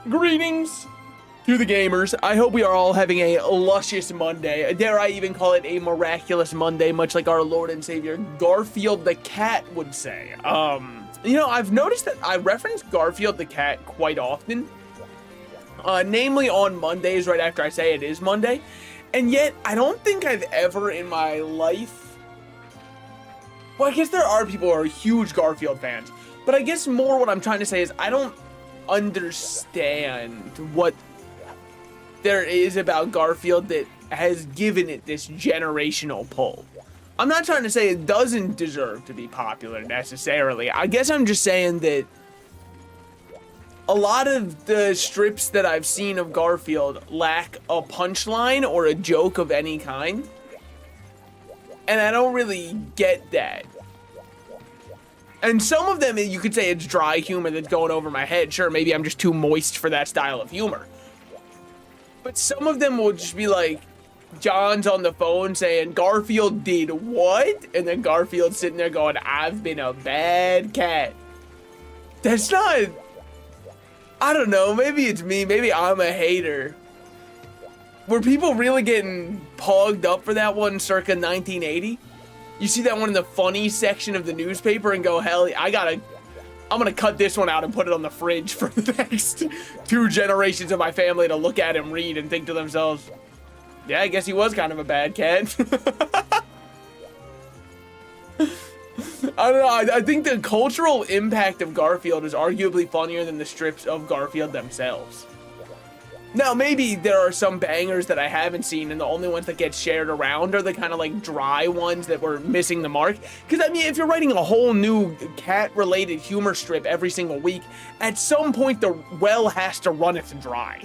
Greetings to the gamers. I hope we are all having a luscious Monday. Dare I even call it a miraculous Monday, much like our Lord and Savior Garfield the cat would say. You know, I've noticed that I reference Garfield the cat quite often, namely on Mondays right after I say it is Monday, and yet I don't think I've ever in my life, well, I guess there are people who are huge Garfield fans, but I guess more what I'm trying to say is I don't understand what there is about Garfield that has given it this generational pull. I'm not trying to say it doesn't deserve to be popular necessarily. I guess I'm just saying that a lot of the strips that I've seen of Garfield lack a punchline or a joke of any kind. And I don't really get that. And some of them, you could say it's dry humor that's going over my head. Sure, maybe I'm just too moist for that style of humor. But some of them will just be like, John's on the phone saying, Garfield did what? And then Garfield's sitting there going, I've been a bad cat. That's not, I don't know, maybe it's me, maybe I'm a hater. Were people really getting pogged up for that one circa 1980? You see that one in the funny section of the newspaper and go, hell, I'm gonna cut this one out and put it on the fridge for the next 2 generations of my family to look at and read and think to themselves, yeah, I guess he was kind of a bad cat. I don't know, I think the cultural impact of Garfield is arguably funnier than the strips of Garfield themselves. Now, maybe there are some bangers that I haven't seen, and the only ones that get shared around are the kind of like dry ones that were missing the mark. Because, I mean, if you're writing a whole new cat-related humor strip every single week, at some point the well has to run its dry.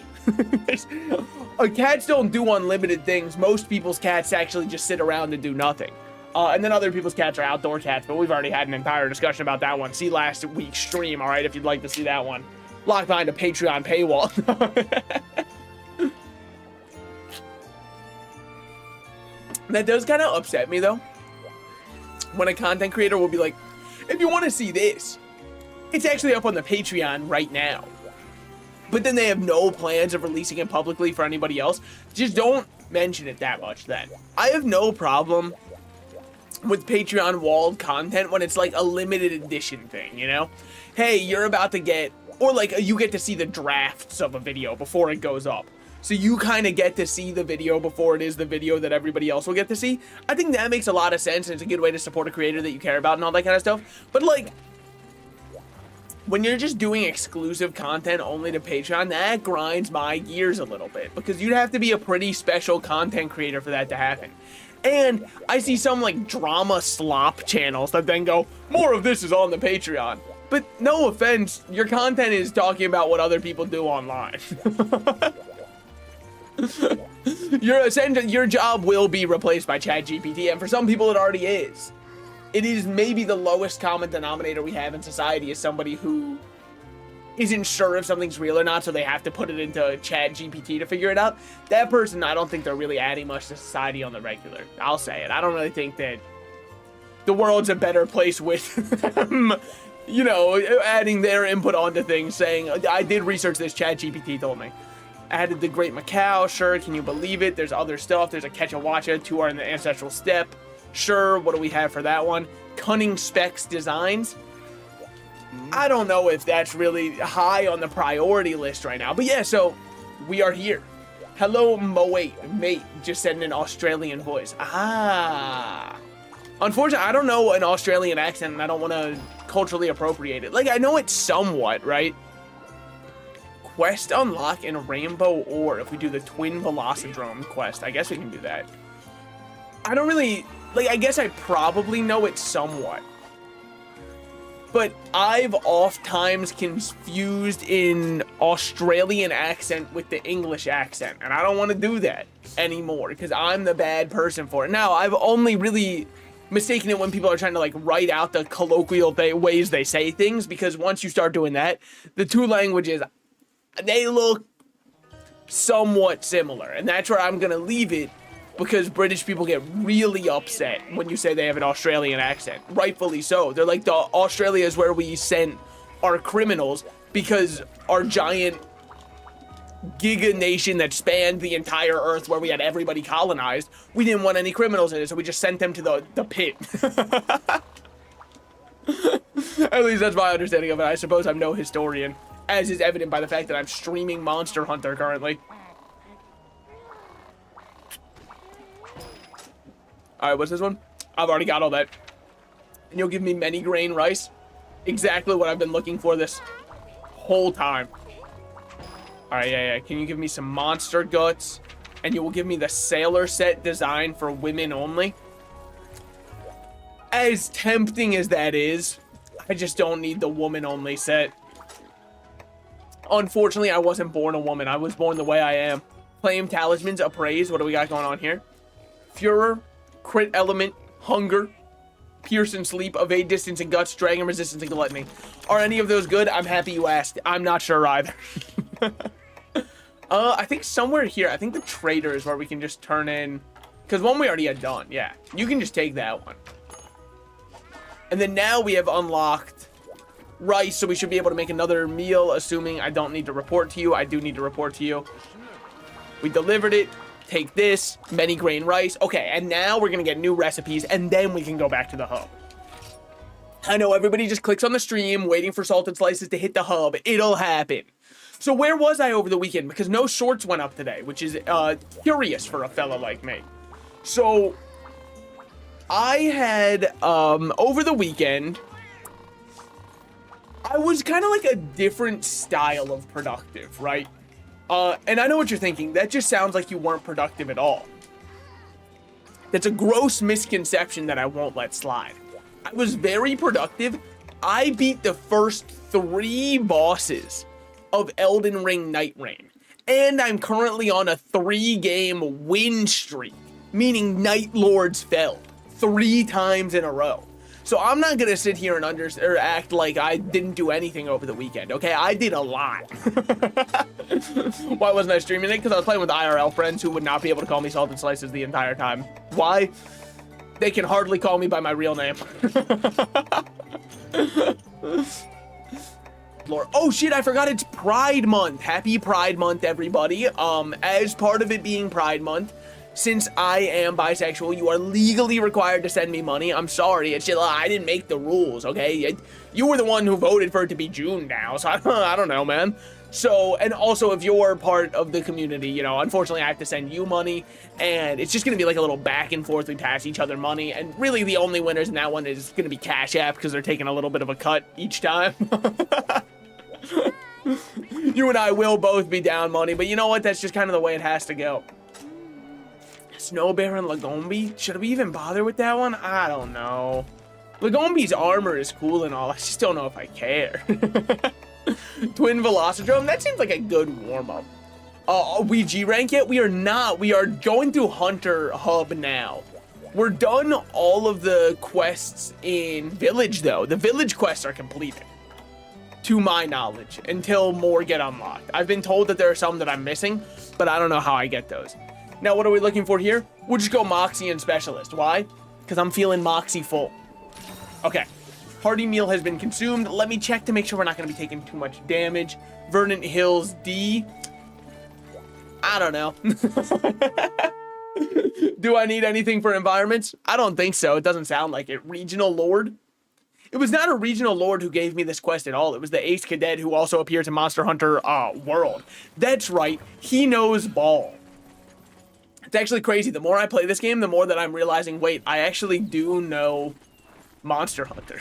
Cats don't do unlimited things. Most people's cats actually just sit around and do nothing. And then other people's cats are outdoor cats, but we've already had an entire discussion about that one. See last week's stream, all right, if you'd like to see that one. Locked behind a Patreon paywall. That does kind of upset me, though. When a content creator will be like, if you want to see this, it's actually up on the Patreon right now. But then they have no plans of releasing it publicly for anybody else. Just don't mention it that much then. I have no problem with Patreon walled content when it's like a limited edition thing, you know? Hey, you're about to get, or like you get to see the drafts of a video before it goes up. So you kind of get to see the video before it is the video that everybody else will get to see. I think that makes a lot of sense, and it's a good way to support a creator that you care about and all that kind of stuff. But like, when you're just doing exclusive content only to Patreon, that grinds my gears a little bit, because you'd have to be a pretty special content creator for that to happen. And I see some like drama slop channels that then go, more of this is on the Patreon. But no offense, your content is talking about what other people do online. Your job will be replaced by ChatGPT, and for some people it already is. It is maybe the lowest common denominator we have in society is somebody who isn't sure if something's real or not, so they have to put it into ChatGPT to figure it out. That person, I don't think they're really adding much to society on the regular. I'll say it. I don't really think that the world's a better place with them, you know, adding their input onto things, saying, I did research this, ChatGPT told me. Added the Great Macau, sure, can you believe it? There's other stuff, there's a Catch-a-Watcha, 2 are in the Ancestral Step. Sure, what do we have for that one? Cunning Specs Designs. I don't know if that's really high on the priority list right now, but yeah, so we are here. Hello, mate, just said in an Australian voice. Ah. Unfortunately, I don't know an Australian accent, and I don't want to culturally appropriate it. Like, I know it somewhat, right? Quest unlock in Rainbow Ore if we do the Twin Velocidrome quest. I guess we can do that. I don't really, like, I guess I probably know it somewhat. But I've oft times confused in Australian accent with the English accent. And I don't want to do that anymore because I'm the bad person for it. Now, I've only really mistaken it when people are trying to like write out the colloquial ways they say things, because once you start doing that, the 2 languages, they look somewhat similar, and that's where I'm gonna leave it, because British people get really upset when you say they have an Australian accent. Rightfully so. They're like, Australia is where we sent our criminals because our giant giga nation that spanned the entire Earth where we had everybody colonized, we didn't want any criminals in it, so we just sent them to the pit. At least that's my understanding of it. I suppose I'm no historian, as is evident by the fact that I'm streaming Monster Hunter currently. Alright, what's this one? I've already got all that. And you'll give me many grain rice. Exactly what I've been looking for this whole time. Alright, yeah. Can you give me some monster guts? And you will give me the sailor set design for women only? As tempting as that is, I just don't need the woman only set. Unfortunately, I wasn't born a woman. I was born the way I am. Flame talismans, appraise. What do we got going on here? Furor, crit element, hunger, pierce and sleep, evade distance and guts, dragon resistance and gluttony. Are any of those good? I'm happy you asked. I'm not sure either. I think somewhere here, I think the trader is where we can just turn in, because one we already had done. Yeah, you can just take that one. And then now we have unlocked rice, so we should be able to make another meal, assuming I don't need to report to you. I do need to report to you. We delivered it. Take this, many grain rice. Okay, and now we're gonna get new recipes, and then we can go back to the hub. I know everybody just clicks on the stream, waiting for Salted Slices to hit the hub. It'll happen. So where was I over the weekend? Because no shorts went up today, which is curious for a fella like me. So I had, over the weekend, I was kind of like a different style of productive, right? And I know what you're thinking. That just sounds like you weren't productive at all. That's a gross misconception that I won't let slide. I was very productive. I beat the first 3 bosses of Elden Ring Night Rain. And I'm currently on a 3-game win streak, meaning Night Lords fell 3 times in a row. So I'm not gonna sit here and act like I didn't do anything over the weekend, okay? I did a lot. Why wasn't I streaming it? Because I was playing with IRL friends who would not be able to call me Salted Slices the entire time. Why? They can hardly call me by my real name. Lord. Oh shit, I forgot it's Pride Month. Happy Pride Month, everybody. As part of it being Pride Month, since I am bisexual, you are legally required to send me money. I'm sorry, it's just, I didn't make the rules, okay? You were the one who voted for it to be June now, so I don't know, man. So, and also, if you're part of the community, you know, unfortunately, I have to send you money, and it's just gonna be like a little back and forth. We pass each other money, and really the only winners in that one is gonna be Cash App, because they're taking a little bit of a cut each time. You and I will both be down money, but you know what? That's just kind of the way it has to go. Snow Baron Lagombi? Should we even bother with that one? I don't know. Lagombi's armor is cool and all. I just don't know if I care. Twin Velocidrome? That seems like a good warm-up. Are we G-rank yet? We are not. We are going through Hunter Hub now. We're done all of the quests in Village, though. The Village quests are completed, to my knowledge, until more get unlocked. I've been told that there are some that I'm missing, but I don't know how I get those. Now, what are we looking for here? We'll just go Moxie and Specialist. Why? Because I'm feeling Moxie full. Okay. Hearty meal has been consumed. Let me check to make sure we're not going to be taking too much damage. Verdant Hills D. I don't know. Do I need anything for environments? I don't think so. It doesn't sound like it. Regional Lord? It was not a Regional Lord who gave me this quest at all. It was the Ace Cadet who also appears in Monster Hunter World. That's right. He knows ball. It's actually crazy. The more I play this game, the more that I'm realizing, wait, I actually do know Monster Hunter.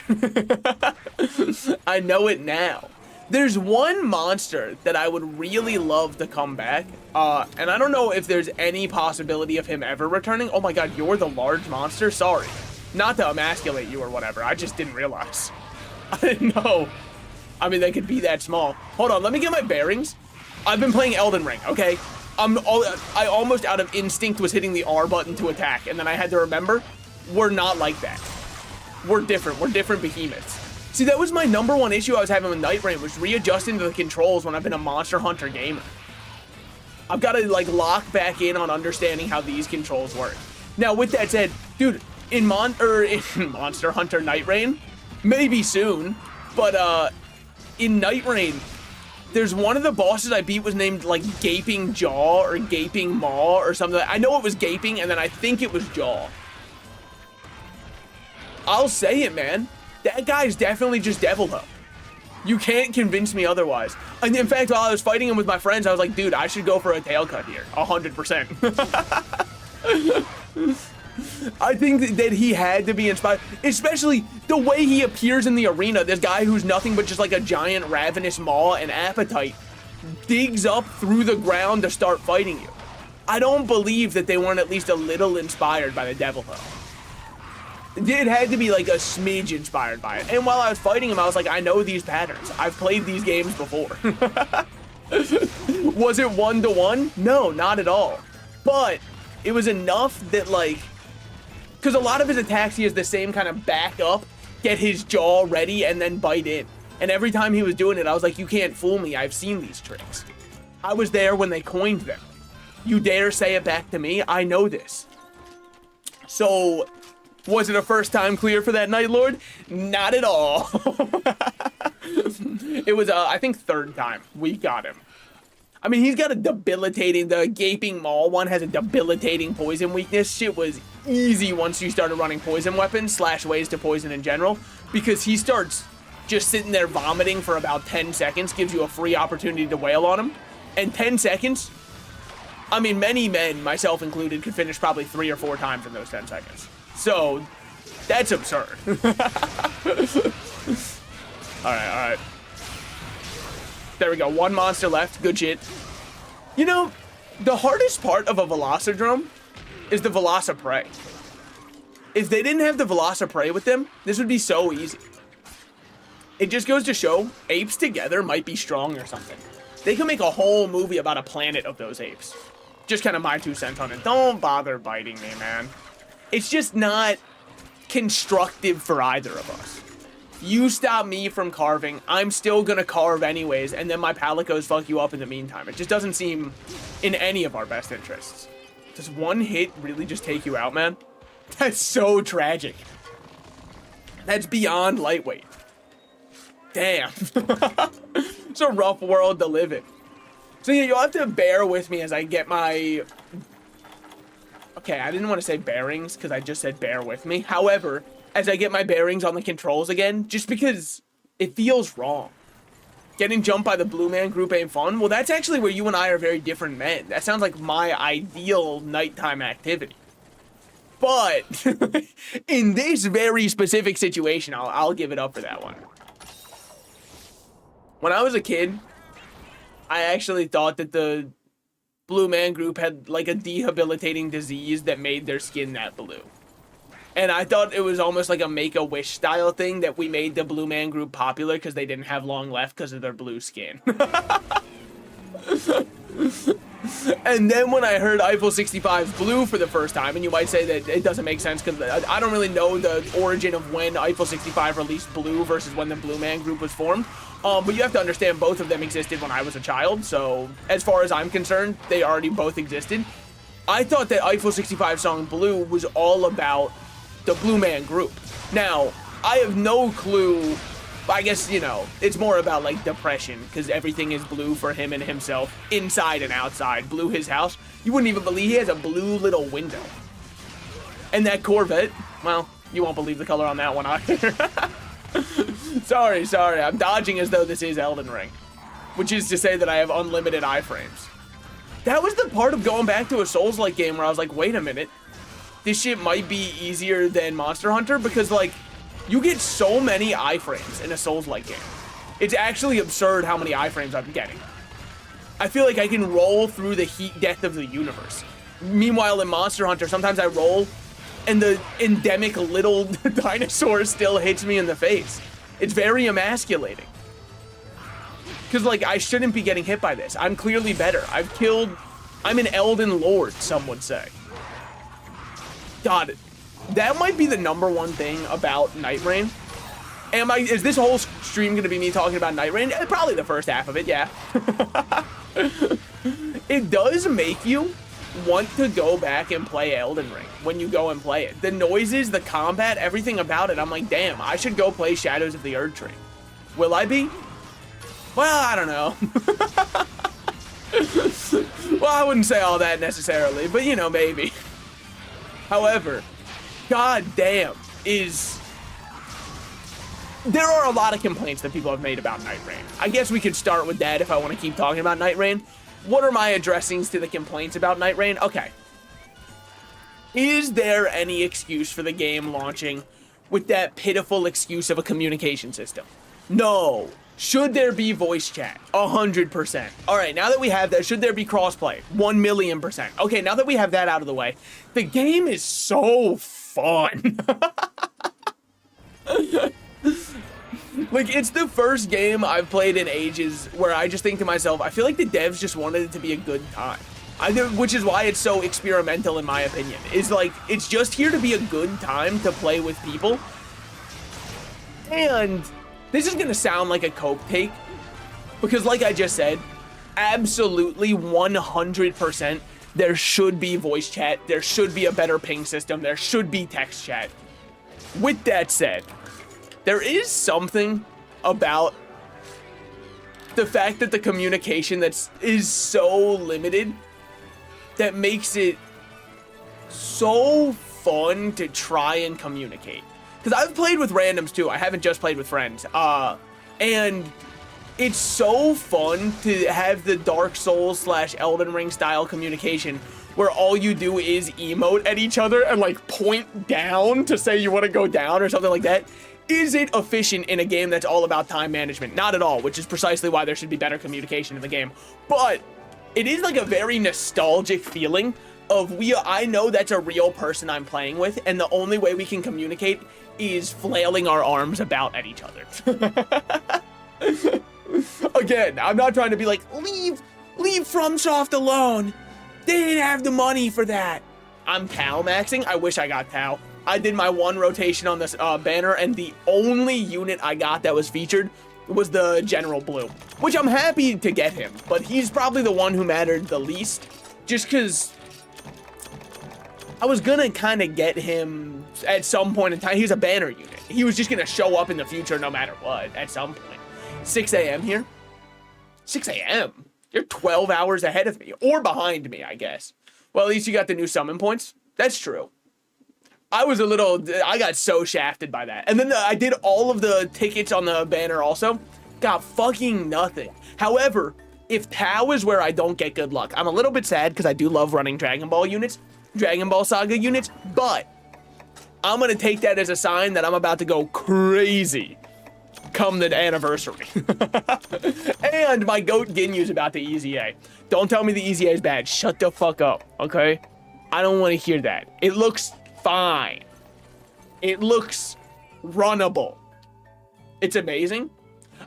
I know it now. There's one monster that I would really love to come back, and I don't know if there's any possibility of him ever returning. Oh my god, you're the large monster? Sorry. Not to emasculate you or whatever, I just didn't realize. I didn't know. I mean, they could be that small. Hold on, let me get my bearings. I've been playing Elden Ring, okay? I almost out of instinct was hitting the R button to attack, and then I had to remember, we're not like that. We're different behemoths. See, that was my #1 issue I was having with Night Rain, was readjusting to the controls when I've been a Monster Hunter gamer. I've got to, like, lock back in on understanding how these controls work. Now, with that said, dude, in Monster Hunter Night Rain, maybe soon, but, in Night Rain, There's one of the bosses I beat was named like Gaping Jaw or Gaping Maw or something. I know it was Gaping, and then I think it was Jaw. I'll say it, man. That guy's definitely just Devil Ho. You can't convince me otherwise. And in fact, while I was fighting him with my friends, I was like, dude, I should go for a tail cut here. 100%. I think that he had to be inspired, especially the way he appears in the arena. This guy who's nothing but just like a giant ravenous maw and appetite digs up through the ground to start fighting you. I don't believe that they weren't at least a little inspired by the Devil Ho. It had to be like a smidge inspired by it. And while I was fighting him, I was like, I know these patterns. I've played these games before. Was it 1-to-1? No, not at all. But it was enough that like, because a lot of his attacks, he has the same kind of back up, get his jaw ready, and then bite in. And every time he was doing it, I was like, you can't fool me. I've seen these tricks. I was there when they coined them. You dare say it back to me? I know this. So, was it a first time clear for that Night Lord? Not at all. It was, I think, third time we got him. I mean, he's got a debilitating, the Gaping Maw one has a debilitating poison weakness. Shit was easy once you started running poison weapons / ways to poison in general, because he starts just sitting there vomiting for about 10 seconds, gives you a free opportunity to wail on him. And 10 seconds, I mean, many men, myself included, could finish probably 3 or 4 times in those 10 seconds. So, that's absurd. All right. There we go. 1 monster left. Good shit. You know, the hardest part of a Velocidrome is the Velociprey. If they didn't have the Velociprey with them, this would be so easy. It just goes to show apes together might be strong or something. They could make a whole movie about a planet of those apes. Just kind of my 2 cents on it. Don't bother biting me, man. It's just not constructive for either of us. You stop me from carving, I'm still gonna carve anyways, and then my palicos fuck you up in the meantime. It just doesn't seem in any of our best interests. Does 1 hit really just take you out, man? That's so tragic. That's beyond lightweight. Damn. It's a rough world to live in. So yeah, you'll have to bear with me as I get my... Okay, I didn't want to say bearings, because I just said bear with me. However, as I get my bearings on the controls again, just because it feels wrong. Getting jumped by the Blue Man group ain't fun. Well, that's actually where you and I are very different men. That sounds like my ideal nighttime activity. But in this very specific situation, I'll give it up for that one. When I was a kid, I actually thought that the Blue Man group had like a debilitating disease that made their skin that blue. And I thought it was almost like a Make-A-Wish style thing that we made the Blue Man group popular because they didn't have long left because of their blue skin. And then when I heard Eiffel 65's blue for the first time, and you might say that it doesn't make sense because I don't really know the origin of when Eiffel 65 released blue versus when the Blue Man group was formed. But you have to understand both of them existed when I was a child, so as far as I'm concerned, they already both existed. I thought that Eiffel 65 song Blue was all about the Blue Man group. Now, I have no clue. I guess, you know, it's more about like depression because everything is blue for him and himself, inside and outside. Blue his house. You wouldn't even believe he has a blue little window. And that Corvette, well, you won't believe the color on that one either. Sorry, I'm dodging as though this is Elden Ring, which is to say that I have unlimited iframes. That was the part of going back to a Souls-like game where I was like, wait a minute, this shit might be easier than Monster Hunter because, like, you get so many iframes in a Souls-like game. It's actually absurd how many iframes I'm getting. I feel like I can roll through the heat death of the universe. Meanwhile, in Monster Hunter, sometimes I roll and the endemic little dinosaur still hits me in the face. It's very emasculating. Because, like, I shouldn't be getting hit by this. I'm clearly better. I'm an Elden Lord, some would say. God, that might be the #1 thing about Night Rain. Is this whole stream going to be me talking about Night Rain? Probably the first half of it, yeah. It does make you want to go back and play Elden Ring when you go and play it. The noises, the combat, everything about it, I'm like, damn, I should go play Shadows of the Erdtree. Will I be? Well, I don't know. Well, I wouldn't say all that necessarily, but you know, maybe. However, god damn, there are a lot of complaints that people have made about Night Rain. I guess we could start with that if I want to keep talking about Night Rain. What are my addressings to the complaints about Night Rain? Okay. Is there any excuse for the game launching with that pitiful excuse of a communication system? No. Should there be voice chat? 100%. All right, now that we have that, should there be crossplay? 1,000,000%. Okay, now that we have that out of the way, the game is so fun. Like, it's the first game I've played in ages where I just think to myself, I feel like the devs just wanted it to be a good time. Which is why it's so experimental in my opinion. Is like, it's just here to be a good time to play with people. And this is gonna sound like a cope take, because like I just said, absolutely 100% there should be voice chat, there should be a better ping system, there should be text chat. With that said, there is something about the fact that the communication is so limited that makes it so fun to try and communicate. Because I've played with randoms too, I haven't just played with friends. And it's so fun to have the Dark Souls / Elden Ring style communication where all you do is emote at each other and like point down to say you want to go down or something like that. Is it efficient in a game that's all about time management? Not at all, which is precisely why there should be better communication in the game. But it is like a very nostalgic feeling of I know that's a real person I'm playing with, and the only way we can communicate is flailing our arms about at each other. Again, I'm not trying to be like, leave FromSoft alone. They didn't have the money for that. I'm Tau maxing. I wish I got Tau. I did my one rotation on this banner, and the only unit I got that was featured was the General Blue, which I'm happy to get him, but he's probably the one who mattered the least, just because I was gonna kind of get him at some point in time. He was a banner unit. He was just gonna show up in the future no matter what at some point. 6 a.m. here? 6 a.m.? You're 12 hours ahead of me, or behind me, I guess. Well, at least you got the new summon points. That's true. I got so shafted by that. And then I did all of the tickets on the banner also. Got fucking nothing. However, if Tau is where I don't get good luck, I'm a little bit sad because I do love running Dragon Ball units, Dragon Ball Saga units, but I'm going to take that as a sign that I'm about to go crazy come the anniversary. And my goat Ginyu's about to EZA. Don't tell me the EZA is bad. Shut the fuck up, okay? I don't want to hear that. It looks fine. It looks runnable. It's amazing.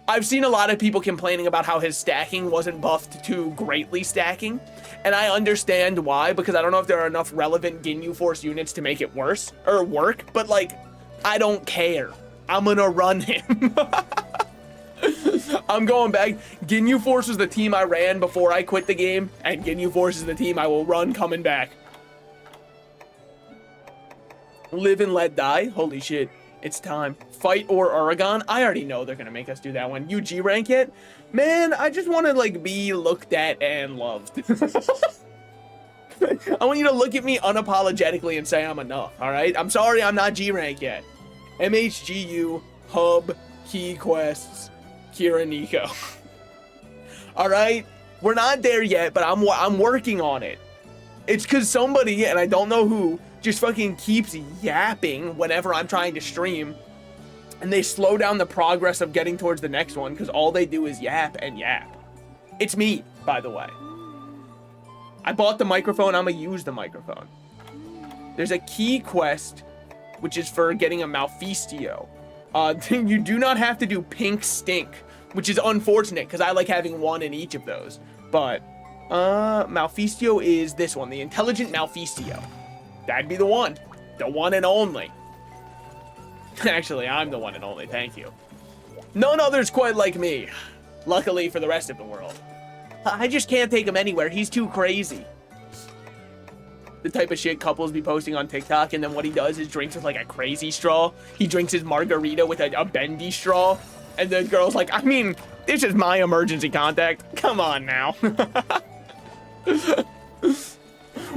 I've seen a lot of people complaining about how his stacking wasn't buffed to greatly stacking, and I understand why, because I don't know if there are enough relevant Ginyu Force units to make it worse or work, but like, I don't care. I'm gonna run him. I'm going back. Ginyu Force was the team I ran before I quit the game, and Ginyu Force is the team I will run coming back. Live and let die? Holy shit. It's time. Fight or Oregon? I already know they're gonna make us do that one. You G rank yet? Man, I just want to like be looked at and loved. I want you to look at me unapologetically and say I'm enough, alright? I'm sorry I'm not G rank yet. MH4U, Hub, Key Quests, Kira Nico. Alright? We're not there yet, but I'm working on it. It's because somebody, and I don't know who, just fucking keeps yapping whenever I'm trying to stream, and they slow down the progress of getting towards the next one because all they do is yap and yap. It's me, by the way. I bought the microphone, I'm gonna use the microphone. There's a key quest, which is for getting a Malfistio. You do not have to do Pink Stink, which is unfortunate because I like having one in each of those. But, Malfistio is this one, the Intelligent Malfistio. That'd be the one and only. Actually, I'm the one and only, thank you. None others quite like me, luckily for the rest of the world. I just can't take him anywhere, he's too crazy. The type of shit couples be posting on TikTok, and then what he does is drinks with like a crazy straw. He drinks his margarita with a bendy straw, and the girl's like, I mean, This is my emergency contact. Come on now.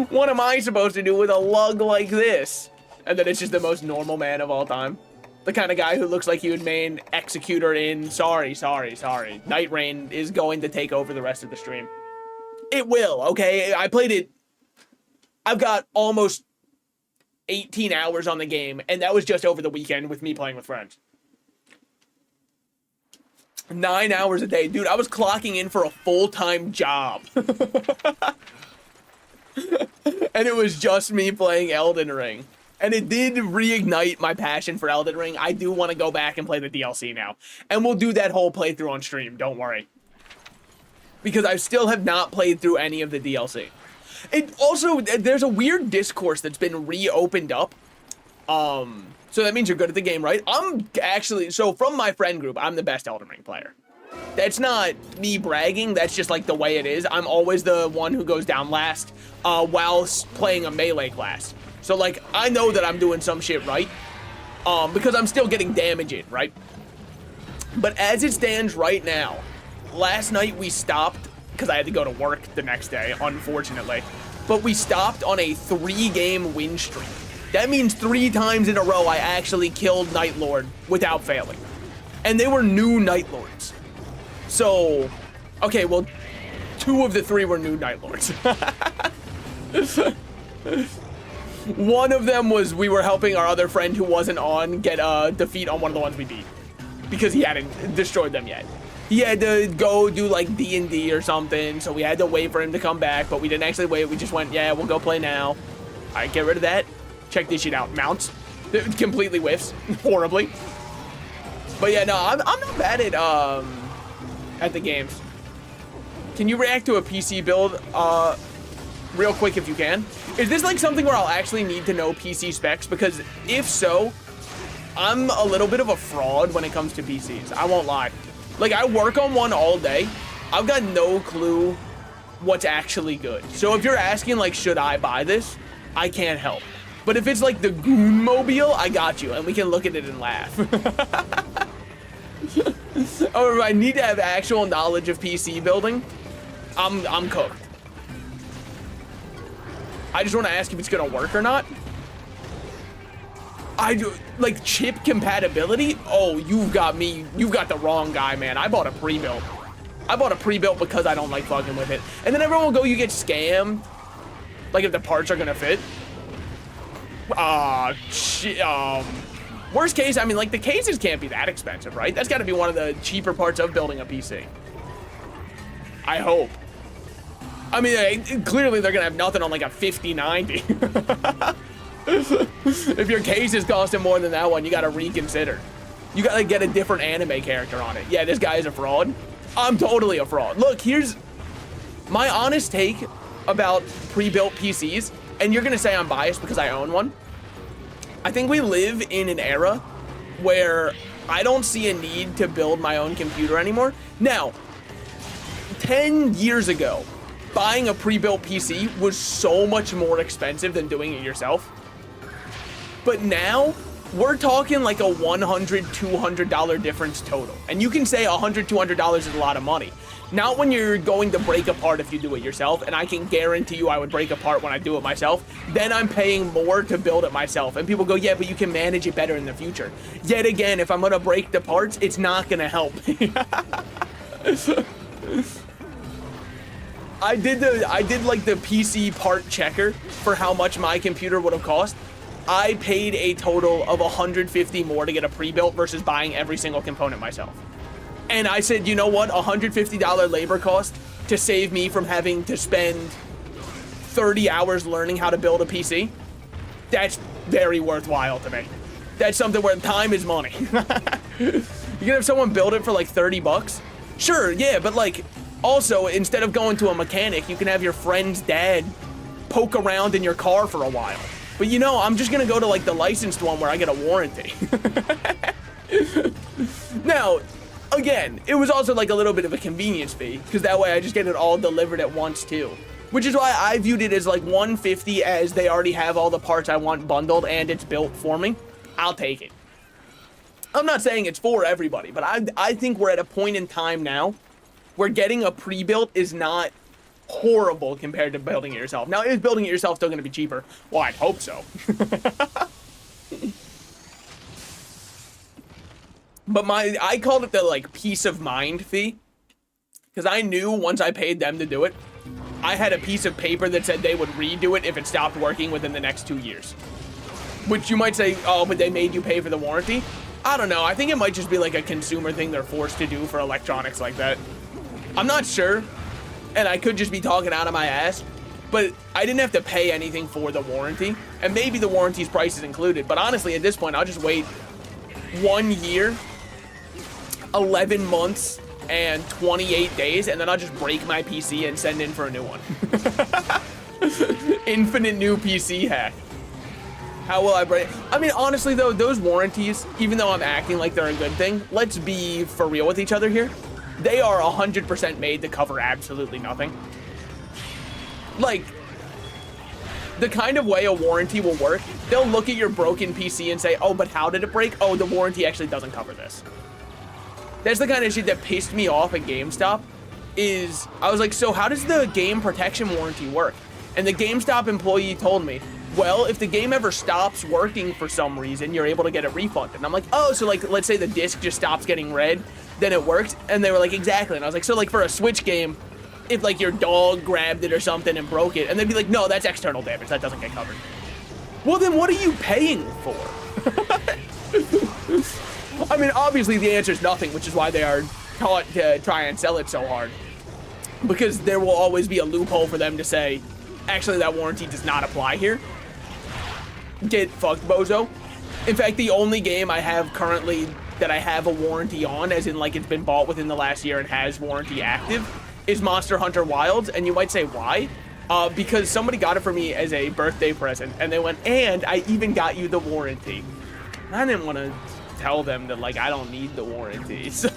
What am I supposed to do with a lug like this? And then it's just the most normal man of all time. The kind of guy who looks like he would main Executor in sorry. Night Rain is going to take over the rest of the stream. It will, okay? I played it. I've got almost 18 hours on the game, and that was just over the weekend with me playing with friends. 9 hours a day. Dude, I was clocking in for a full-time job. And it was just me playing Elden Ring. And it did reignite my passion for Elden Ring. I do want to go back and play the DLC now. And we'll do that whole playthrough on stream, don't worry. Because I still have not played through any of the DLC. It also, there's a weird discourse that's been reopened up. So that means you're good at the game, right? I'm actually, so from my friend group, I'm the best Elden Ring player. That's not me bragging, that's just like the way it is. I'm always the one who goes down last while playing a melee class. So like, I know that I'm doing some shit right, because I'm still getting damage in, right? But as it stands right now, last night we stopped, because I had to go to work the next day, unfortunately. But we stopped on a 3-game win streak. That means 3 times in a row I actually killed Night Lord without failing. And they were new Night Lords. So, okay, well, 2 of the 3 were new Night Lords. One of them was we were helping our other friend who wasn't on get a defeat on one of the ones we beat. Because he hadn't destroyed them yet. He had to go do like D&D or something, so we had to wait for him to come back, but we didn't actually wait. We just went, yeah, we'll go play now. All right, get rid of that. Check this shit out. Mounts. It completely whiffs. Horribly. But yeah, no, I'm not bad at the games. Can you react to a PC build real quick if you can? Is this like something where I'll actually need to know PC specs? Because if so, I'm a little bit of a fraud when it comes to PCs. I won't lie. Like, I work on one all day. I've got no clue what's actually good. So if you're asking, like, should I buy this? I can't help. But if it's like the Goon Mobile, I got you, and we can look at it and laugh. Or if I need to have actual knowledge of PC building, I'm cooked. I just want to ask if it's gonna work or not. I do, like, chip compatibility? Oh, you've got the wrong guy, man. I bought a pre-built. I bought a pre-built because I don't like fucking with it. And then everyone will go, you get scammed. Like, if the parts are gonna fit. Worst case, I mean, like, the cases can't be that expensive, right? That's gotta be one of the cheaper parts of building a PC. I hope. I mean, clearly they're gonna have nothing on, like, a 5090. If your case is costing more than that one, you gotta reconsider. You gotta get a different anime character on it. Yeah, this guy is a fraud. I'm totally a fraud. Look, here's my honest take about pre-built PCs, and you're gonna say I'm biased because I own one. I think we live in an era where I don't see a need to build my own computer anymore. Now, 10 years ago, buying a pre-built PC was so much more expensive than doing it yourself. But now, we're talking like a $100, $200 difference total. And you can say $100, $200 is a lot of money. Not when you're going to break apart if you do it yourself, and I can guarantee you I would break apart when I do it myself. Then I'm paying more to build it myself. And people go, yeah, but you can manage it better in the future. Yet again, if I'm gonna break the parts, it's not gonna help. I did like the PC part checker for how much my computer would have cost. I paid a total of $150 more to get a pre-built versus buying every single component myself. And I said, you know what? $150 labor cost to save me from having to spend 30 hours learning how to build a PC. That's very worthwhile to me. That's something where time is money. You can have someone build it for like 30 bucks. Sure, yeah, but like, also, instead of going to a mechanic, you can have your friend's dad poke around in your car for a while. But you know, I'm just gonna go to like the licensed one where I get a warranty. Now, again, it was also like a little bit of a convenience fee, because that way I just get it all delivered at once too. Which is why I viewed it as like $150, as they already have all the parts I want bundled and it's built for me. I'll take it. I'm not saying it's for everybody, but I think we're at a point in time now where getting a pre-built is not horrible compared to building it yourself. Now, is building it yourself still going to be cheaper? Well, I'd hope so. But I called it the, like, peace of mind fee. Because I knew once I paid them to do it, I had a piece of paper that said they would redo it if it stopped working within the next 2 years. Which you might say, oh, but they made you pay for the warranty. I don't know. I think it might just be like a consumer thing they're forced to do for electronics like that. I'm not sure. And I could just be talking out of my ass. But I didn't have to pay anything for the warranty. And maybe the warranty's price is included. But honestly, at this point, I'll just wait 1 year, 11 months, and 28 days. And then I'll just break my PC and send in for a new one. Infinite new PC hack. How will I break? I mean, honestly, though, those warranties, even though I'm acting like they're a good thing, let's be for real with each other here. They are 100% made to cover absolutely nothing. Like, the kind of way a warranty will work, they'll look at your broken PC and say, oh, but how did it break? Oh, the warranty actually doesn't cover this. That's the kind of shit that pissed me off at GameStop. I was like, so how does the game protection warranty work? And the GameStop employee told me, well, if the game ever stops working for some reason, you're able to get it refunded. And I'm like, oh, so like, let's say the disc just stops getting read, then it works. And they were like, exactly. And I was like, so like for a Switch game, if like your dog grabbed it or something and broke it, and they'd be like, no, that's external damage. That doesn't get covered. Well, then what are you paying for? I mean, obviously the answer is nothing, which is why they are taught to try and sell it so hard. Because there will always be a loophole for them to say, actually, that warranty does not apply here. Get fucked, bozo. In fact, the only game I have currently that I have a warranty on, as in like it's been bought within the last year and has warranty active, is Monster Hunter Wilds. And you might say, why? Because somebody got it for me as a birthday present, and they went, and I even got you the warranty. I didn't want to tell them that, like, I don't need the warranty, so...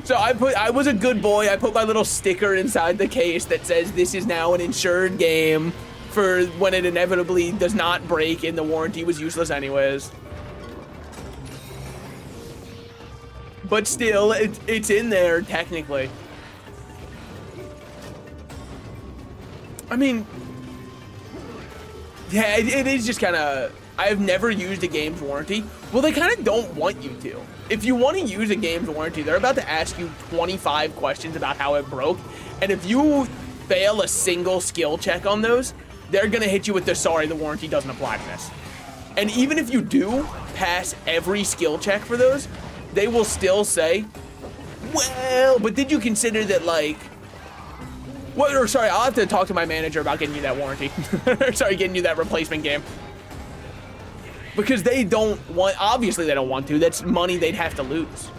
So I was a good boy. I put my little sticker inside the case that says this is now an insured game for when it inevitably does not break and the warranty was useless anyways. But still, it's in there technically. I mean, yeah, it is just kind of... I've never used a game's warranty. Well, they kind of don't want you to. If you want to use a game's warranty, they're about to ask you 25 questions about how it broke. And if you fail a single skill check on those, they're going to hit you with the, sorry, the warranty doesn't apply to this. And even if you do pass every skill check for those, they will still say, well, but did you consider that, like... Well, or sorry, I'll have to talk to my manager about getting you that warranty. Sorry, getting you that replacement game. Because they don't want, obviously they don't want to. That's money they'd have to lose.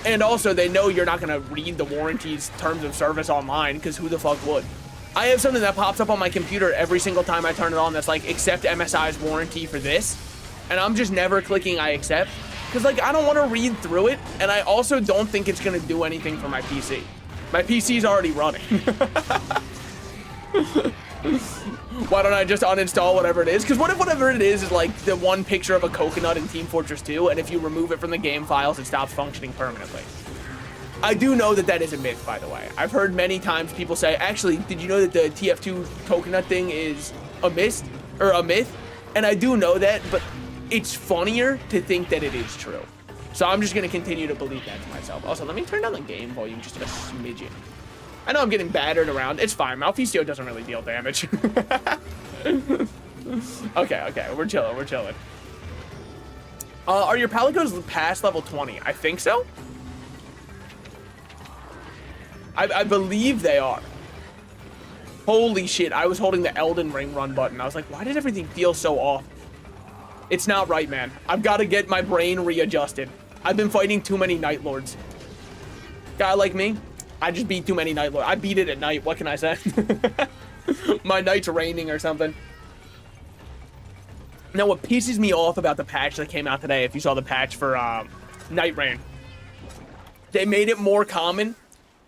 And also, they know you're not going to read the warranty's terms of service online, because who the fuck would? I have something that pops up on my computer every single time I turn it on that's like, accept MSI's warranty for this. And I'm just never clicking I accept. Because, like, I don't want to read through it. And I also don't think it's going to do anything for my PC. My PC's already running. Why don't I just uninstall whatever it is? Because what if whatever it is like the one picture of a coconut in Team Fortress 2, and if you remove it from the game files, it stops functioning permanently? I do know that that is a myth, by the way. I've heard many times people say, actually, did you know that the TF2 coconut thing is a myth? Or a myth? And I do know that, but it's funnier to think that it is true. So I'm just going to continue to believe that to myself. Also, let me turn down the game volume just a smidgen. I know I'm getting battered around. It's fine. Malfecio doesn't really deal damage. Okay, we're chilling. Are your Palicos past level 20? I think so. I believe they are. Holy shit, I was holding the Elden Ring run button. I was like, why does everything feel so off? It's not right, man. I've got to get my brain readjusted. I've been fighting too many Night Lords. Guy like me, I just beat too many Night Lords. I beat it at night. What can I say? My night's raining or something. Now, what pisses me off about the patch that came out today, if you saw the patch for Night Rain, they made it more common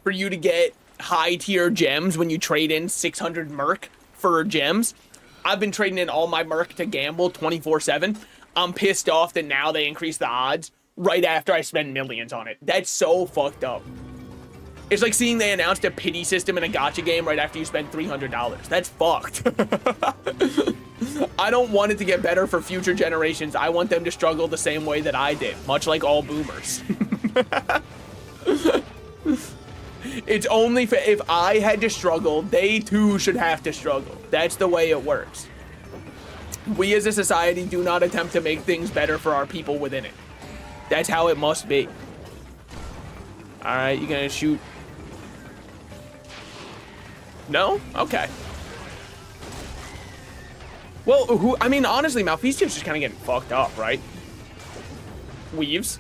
for you to get high-tier gems when you trade in 600 Merc for gems. I've been trading in all my Merc to gamble 24/7. I'm pissed off that now they increase the odds right after I spend millions on it. That's so fucked up. It's like seeing they announced a pity system in a gacha game right after you spend $300. That's fucked. I don't want it to get better for future generations. I want them to struggle the same way that I did, much like all boomers. It's only if I had to struggle, they too should have to struggle. That's the way it works. We as a society do not attempt to make things better for our people within it. That's how it must be. All right, you gonna shoot? No? Okay. Well, I mean, honestly, Malfeastio's just kind of getting fucked up, right? Weaves.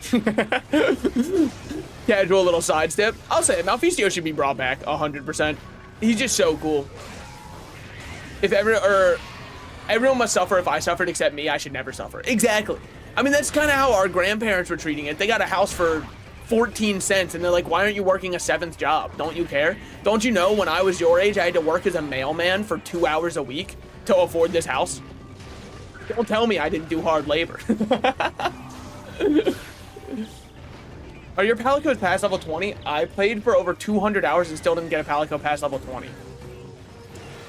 Casual little sidestep. I'll say it, Malfeastio should be brought back 100%. He's just so cool. If everyone must suffer if I suffered except me, I should never suffer. Exactly. I mean, that's kind of how our grandparents were treating it. They got a house for 14 cents and they're like, why aren't you working a 7th job? Don't you care? Don't you know when I was your age, I had to work as a mailman for 2 hours a week to afford this house? Don't tell me I didn't do hard labor. Are your Palicos past level 20? I played for over 200 hours and still didn't get a Palico past level 20.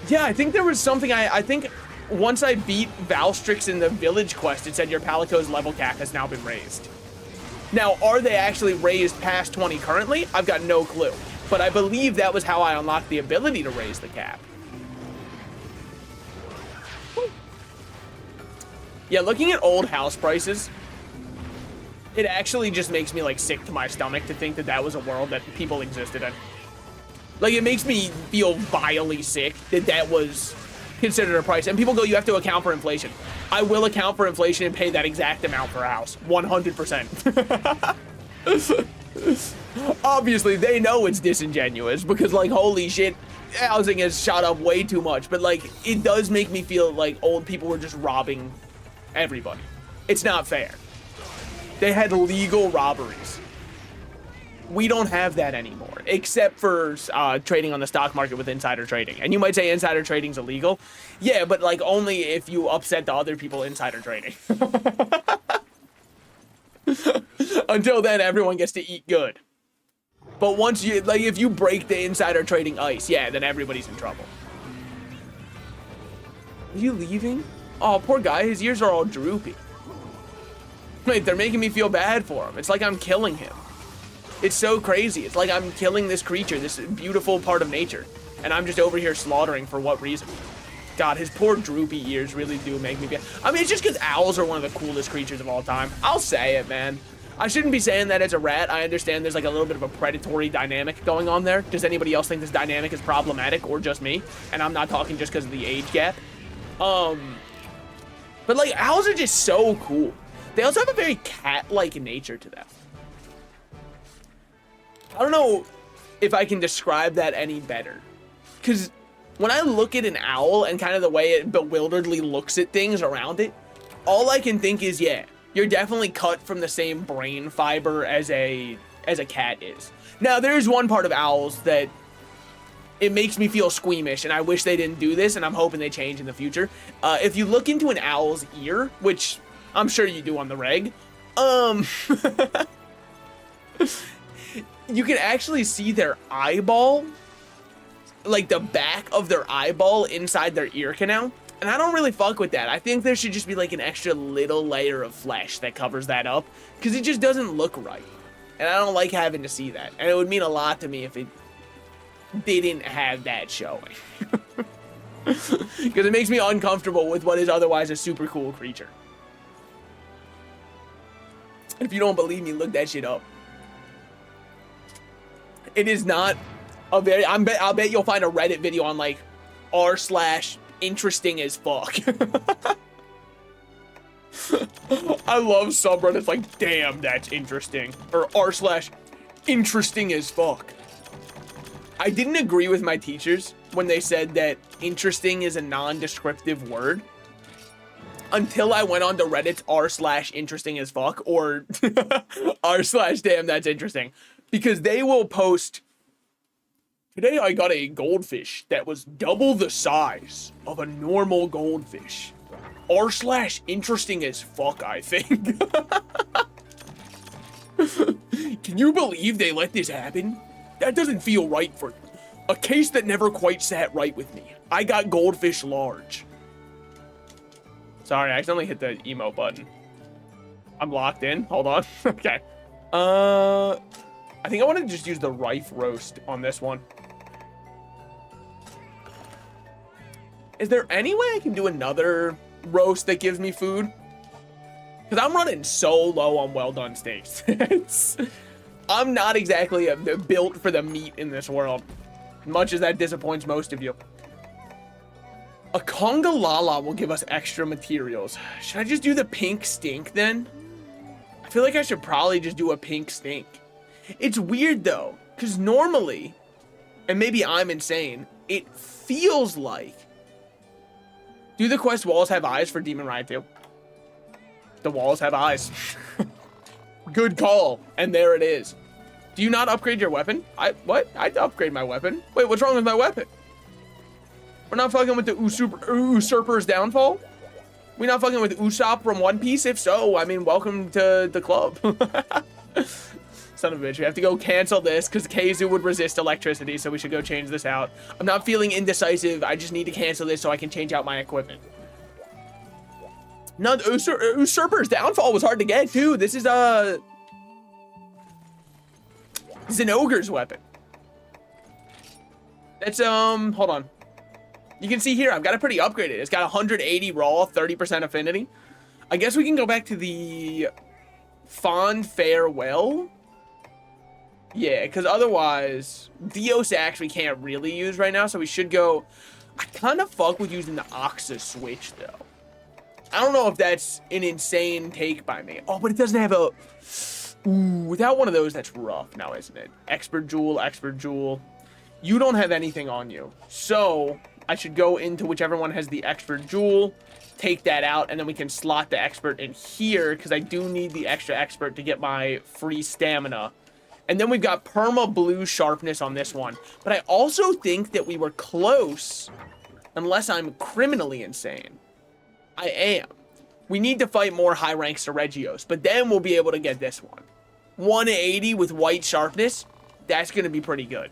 Yeah, I think there was something, I think once I beat Valstrix in the village quest, it said your Palico's level cap has now been raised. Now, are they actually raised past 20 currently? I've got no clue. But I believe that was how I unlocked the ability to raise the cap. Yeah, looking at old house prices, it actually just makes me like sick to my stomach to think that that was a world that people existed in. Like, it makes me feel vilely sick that that was considered a price. And people go, you have to account for inflation. I will account for inflation and pay that exact amount for a house. 100%. Obviously, they know it's disingenuous because, like, holy shit, housing has shot up way too much. But, like, it does make me feel like old people were just robbing everybody. It's not fair. They had legal robberies. We don't have that anymore, except for trading on the stock market with insider trading. And you might say insider trading's illegal. Yeah, but like only if you upset the other people insider trading. Until then, everyone gets to eat good. But once you, like, if you break the insider trading ice, yeah, then everybody's in trouble. Are you leaving? Oh, poor guy, his ears are all droopy. Wait, they're making me feel bad for him. It's like I'm killing him. It's so crazy. It's like I'm killing this creature, this beautiful part of nature. And I'm just over here slaughtering for what reason? God, his poor droopy ears really do make me feel... I mean, it's just because owls are one of the coolest creatures of all time. I'll say it, man. I shouldn't be saying that as a rat. I understand there's like a little bit of a predatory dynamic going on there. Does anybody else think this dynamic is problematic or just me? And I'm not talking just because of the age gap. But like, owls are just so cool. They also have a very cat-like nature to them. I don't know if I can describe that any better. Because when I look at an owl and kind of the way it bewilderedly looks at things around it, all I can think is, yeah, you're definitely cut from the same brain fiber as a cat is. Now, there's one part of owls that it makes me feel squeamish, and I wish they didn't do this, and I'm hoping they change in the future. If you look into an owl's ear, which I'm sure you do on the reg, you can actually see their eyeball, like the back of their eyeball inside their ear canal. And I don't really fuck with that. I think there should just be like an extra little layer of flesh that covers that up, because it just doesn't look right. And I don't like having to see that. And it would mean a lot to me if it didn't have that showing. Because it makes me uncomfortable with what is otherwise a super cool creature. If you don't believe me, look that shit up. It is not a very... I'll bet you'll find a Reddit video on like r/interesting as fuck. I love subreddits like, damn, that's interesting. Or r/interesting as fuck. I didn't agree with my teachers when they said that interesting is a non-descriptive word until I went on to Reddit's r/interesting as fuck or r/damn that's interesting, because they will post Today I got a goldfish that was double the size of a normal goldfish. R/ interesting as fuck, I think. Can you believe they let this happen? That doesn't feel right for a case that never quite sat right with me. I got goldfish large. Sorry, I accidentally hit the emote button. I'm locked in. Hold on. Okay. I think I want to just use the rife roast on this one. Is there any way I can do another roast that gives me food? Because I'm running so low on well done steaks. I'm not exactly built for the meat in this world, much as that disappoints most of you. A conga lala will give us extra materials. Should I just do the pink stink then? I feel like I should probably just do a pink stink. It's weird though, because normally, and maybe I'm insane, it feels like... Do the quest walls have eyes for Demon Riot 2? The walls have eyes. Good call. And there it is. Do you not upgrade your weapon? What? I'd upgrade my weapon. Wait, what's wrong with my weapon? We're not fucking with the Usurper's downfall? We're not fucking with Usopp from One Piece? If so, I mean, welcome to the club. Son of a bitch, we have to go cancel this because Keizu would resist electricity, so we should go change this out. I'm not feeling indecisive. I just need to cancel this so I can change out my equipment. No, the Usurper's downfall was hard to get, too. This is an ogre's weapon. That's, hold on. You can see here, I've got it pretty upgraded. It's got 180 raw, 30% affinity. I guess we can go back to the Fond Farewell. Yeah, because otherwise, Deus Ex we can't really use right now, so we should go... I kind of fuck with using the Oxa switch, though. I don't know if that's an insane take by me. Oh, but it doesn't have a... Ooh, without one of those, that's rough now, isn't it? Expert Jewel, Expert Jewel. You don't have anything on you. So, I should go into whichever one has the Expert Jewel, take that out, and then we can slot the Expert in here, because I do need the extra Expert to get my free stamina. And then we've got Perma Blue Sharpness on this one. But I also think that we were close, unless I'm criminally insane. I am. We need to fight more high ranks to Regios, but then we'll be able to get this one. 180 with white sharpness, that's going to be pretty good.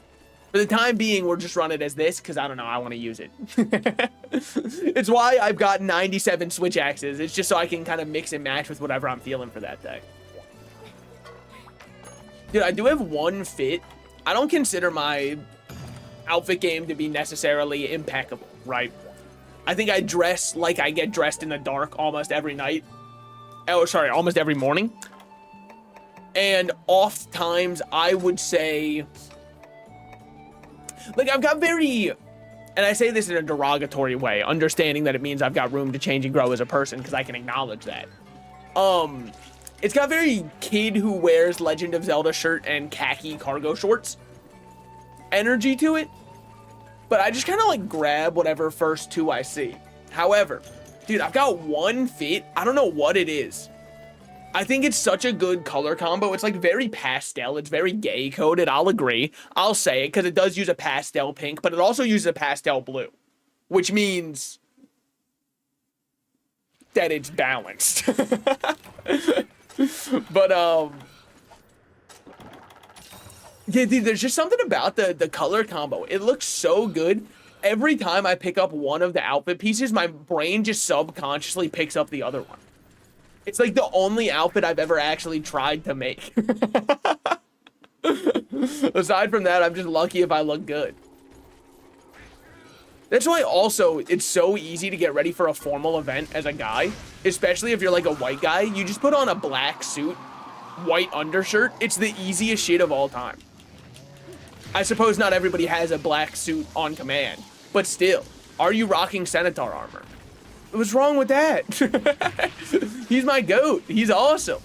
For the time being, we'll just run it as this, because I don't know, I want to use it. It's why I've got 97 switch axes. It's just so I can kind of mix and match with whatever I'm feeling for that day. Dude, I do have one fit. I don't consider my outfit game to be necessarily impeccable, right? I think I dress like I get dressed in the dark almost every night. Oh, sorry, almost every morning. And oft times, I would say... Like, I've got very... And I say this in a derogatory way, understanding that it means I've got room to change and grow as a person, because I can acknowledge that. It's got very kid who wears Legend of Zelda shirt and khaki cargo shorts energy to it. But I just kind of like grab whatever first two I see. However, dude, I've got one fit. I don't know what it is. I think it's such a good color combo. It's like very pastel. It's very gay coded. I'll agree. I'll say it because it does use a pastel pink, but it also uses a pastel blue, which means that it's balanced. But, yeah, dude, there's just something about the color combo. It looks so good. Every time I pick up one of the outfit pieces, my brain just subconsciously picks up the other one. It's like the only outfit I've ever actually tried to make. Aside from that, I'm just lucky if I look good. That's why also it's so easy to get ready for a formal event as a guy, especially if you're like a white guy. You just put on a black suit, white undershirt. It's the easiest shit of all time. I suppose not everybody has a black suit on command, but still, are you rocking Centaur armor? What's wrong with that? He's my goat. He's awesome.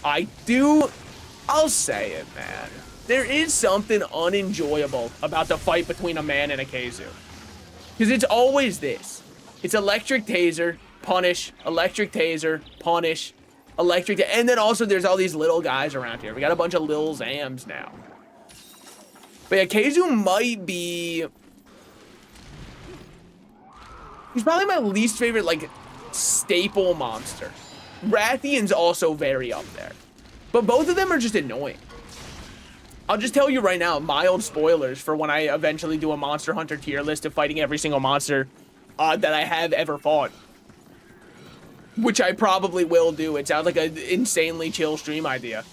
I'll say it, man. There is something unenjoyable about the fight between a man and a Keizu. Because it's always this. It's electric taser, punish, electric taser, punish, electric, and then also there's all these little guys around here. We got a bunch of Lil Zams now. But yeah, Keizu might be... He's probably my least favorite, like, staple monster. Rathian's also very up there. But both of them are just annoying. I'll just tell you right now, mild spoilers for when I eventually do a Monster Hunter tier list of fighting every single monster that I have ever fought. Which I probably will do. It sounds like an insanely chill stream idea.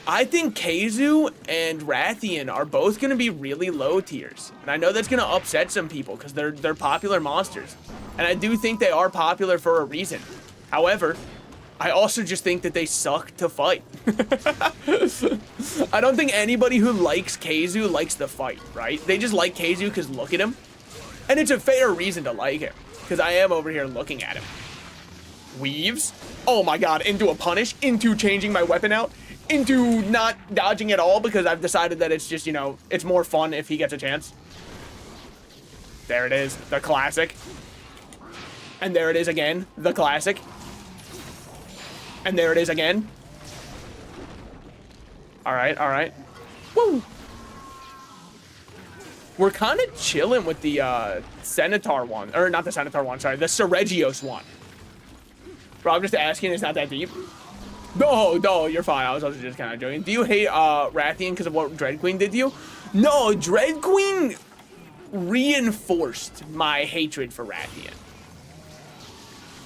I think Keizu and Rathian are both going to be really low tiers. And I know that's going to upset some people because they're popular monsters. And I do think they are popular for a reason. However, I also just think that they suck to fight. I don't think anybody who likes Keizu likes the fight, right? They just like Keizu because look at him. And it's a fair reason to like him. Because I am over here looking at him. Weaves. Oh my god, into a punish. Into changing my weapon out. Into not dodging at all because I've decided that it's just, you know, it's more fun if he gets a chance. There it is. The classic. And there it is again. The classic. And there it is again. Alright, alright. Woo! We're kind of chilling with the Centaur one. Or not the Centaur one, sorry. The Ceregios one. Bro, I'm just asking. It's not that deep. No, you're fine. I was also just kind of joking. Do you hate Rathian because of what Dread Queen did to you? No, Dread Queen reinforced my hatred for Rathian.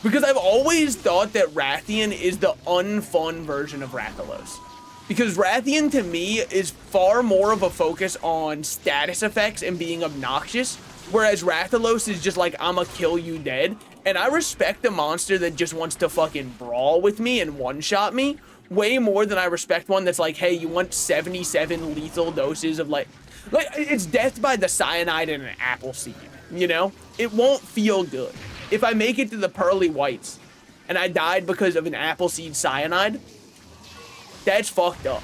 Because I've always thought that Rathian is the unfun version of Rathalos. Because Rathian, to me, is far more of a focus on status effects and being obnoxious, whereas Rathalos is just like, I'ma kill you dead. And I respect a monster that just wants to fucking brawl with me and one-shot me way more than I respect one that's like, hey, you want 77 lethal doses of like it's death by the cyanide in an apple seed, you know? It won't feel good. If I make it to the pearly whites and I died because of an apple seed cyanide, that's fucked up.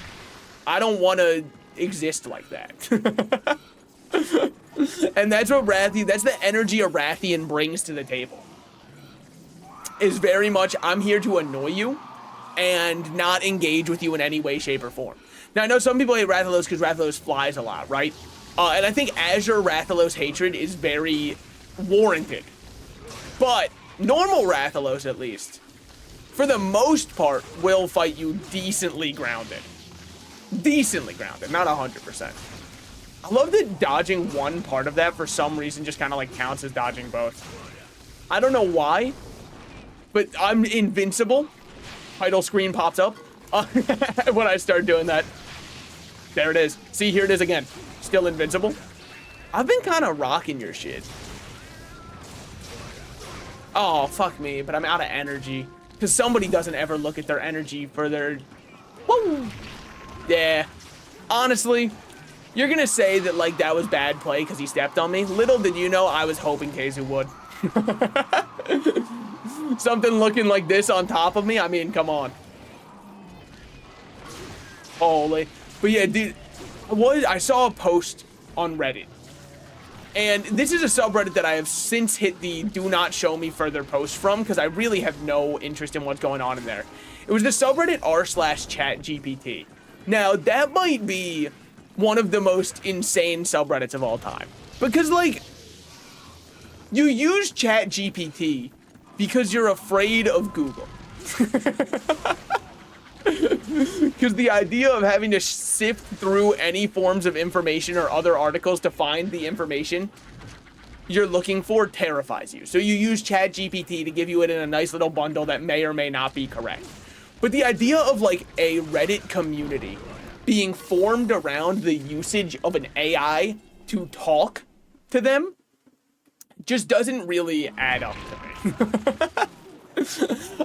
I don't want to exist like that. And that's what that's the energy a Rathian brings to the table. Is very much, I'm here to annoy you and not engage with you in any way, shape, or form. Now, I know some people hate Rathalos because Rathalos flies a lot, right? And I think Azure Rathalos hatred is very warranted. But normal Rathalos, at least, for the most part, will fight you decently grounded. Decently grounded, not 100%. I love that dodging one part of that for some reason just kind of like counts as dodging both. I don't know why, but I'm invincible. Title screen pops up when I start doing that. There it is. See, here it is again. Still invincible. I've been kind of rocking your shit. Oh, fuck me, but I'm out of energy. Because somebody doesn't ever look at their energy for their... Woo! Yeah. Honestly, you're going to say that, like, that was bad play because he stepped on me. Little did you know, I was hoping Keizu would. Something looking like this on top of me? I mean, come on. Holy. But yeah, dude, I saw a post on Reddit. And this is a subreddit that I have since hit the do not show me further posts from because I really have no interest in what's going on in there. It was the subreddit r/chatgpt. Now, that might be one of the most insane subreddits of all time. Because, like, you use ChatGPT because you're afraid of Google. Because the idea of having to sift through any forms of information or other articles to find the information you're looking for terrifies you. So you use ChatGPT to give you it in a nice little bundle that may or may not be correct. But the idea of like a Reddit community being formed around the usage of an AI to talk to them just doesn't really add up to me.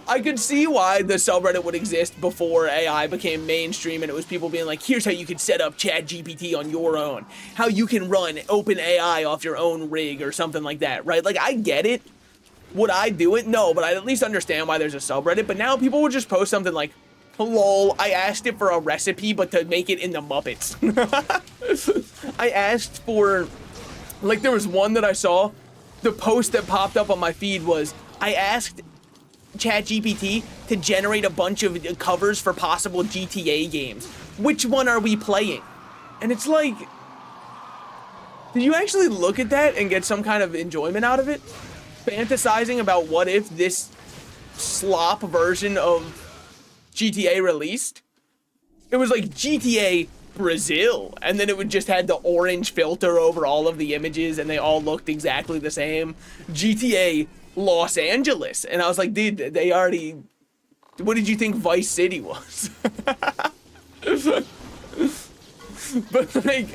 I could see why the subreddit would exist before AI became mainstream and it was people being like, here's how you can set up ChatGPT on your own. How you can run OpenAI off your own rig or something like that, right? Like, I get it. Would I do it? No, but I at least understand why there's a subreddit. But now people would just post something like, lol, I asked it for a recipe, but to make it in the Muppets. I asked for, like, there was one that I saw. The post that popped up on my feed was, I asked ChatGPT to generate a bunch of covers for possible GTA games. Which one are we playing? And it's like, did you actually look at that and get some kind of enjoyment out of it? Fantasizing about what if this slop version of GTA released? It was like GTA Brazil, and then it would just had the orange filter over all of the images, and they all looked exactly the same. GTA Los Angeles, and I was like, dude, they already... What did you think Vice City was? But like,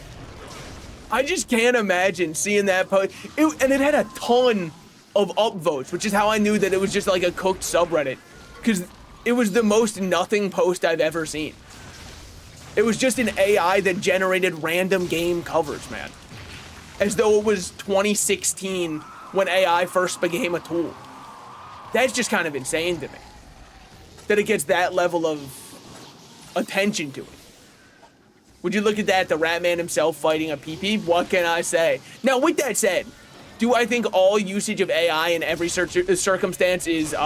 I just can't imagine seeing that post. And it had a ton of upvotes, which is how I knew that it was just like a cooked subreddit, because it was the most nothing post I've ever seen. It was just an AI that generated random game covers, man. As though it was 2016 when AI first became a tool. That's just kind of insane to me. That it gets that level of attention to it. Would you look at that, the Ratman himself fighting a PP? What can I say? Now, with that said, do I think all usage of AI in every circumstance is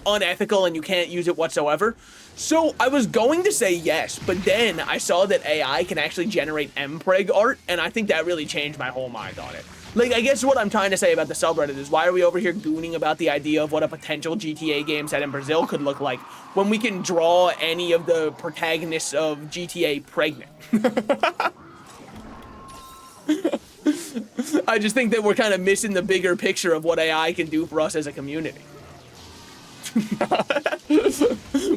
unethical and you can't use it whatsoever? So I was going to say yes, but then I saw that AI can actually generate mpreg art, and I think that really changed my whole mind on it. Like, I guess what I'm trying to say about the subreddit is, why are we over here gooning about the idea of what a potential GTA game set in Brazil could look like when we can draw any of the protagonists of GTA pregnant? I just think that we're kind of missing the bigger picture of what AI can do for us as a community.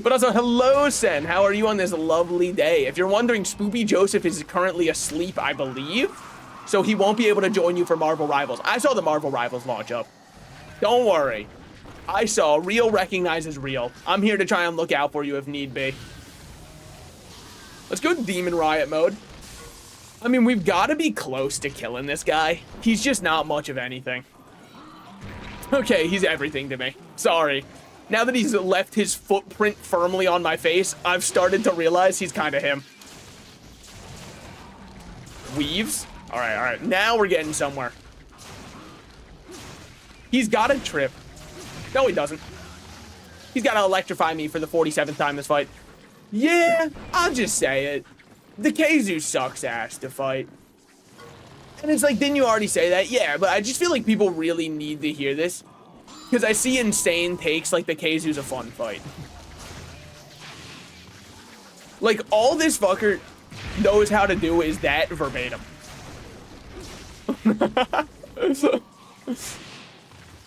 But also, hello, Sen. How are you on this lovely day? If you're wondering, Spoopy Joseph is currently asleep, I believe. So he won't be able to join you for Marvel Rivals. I saw the Marvel Rivals launch up. Don't worry. I saw. Real recognizes real. I'm here to try and look out for you if need be. Let's go Demon Riot mode. I mean, we've got to be close to killing this guy. He's just not much of anything. Okay, he's everything to me. Sorry. Now that he's left his footprint firmly on my face, I've started to realize he's kind of him. Weaves? All right. Now we're getting somewhere. He's got a trip. No, he doesn't. He's got to electrify me for the 47th time this fight. Yeah, I'll just say it. The Keizu sucks ass to fight. And it's like, didn't you already say that? Yeah, but I just feel like people really need to hear this. Because I see insane takes like the Keizu's a fun fight. Like, all this fucker knows how to do is that verbatim.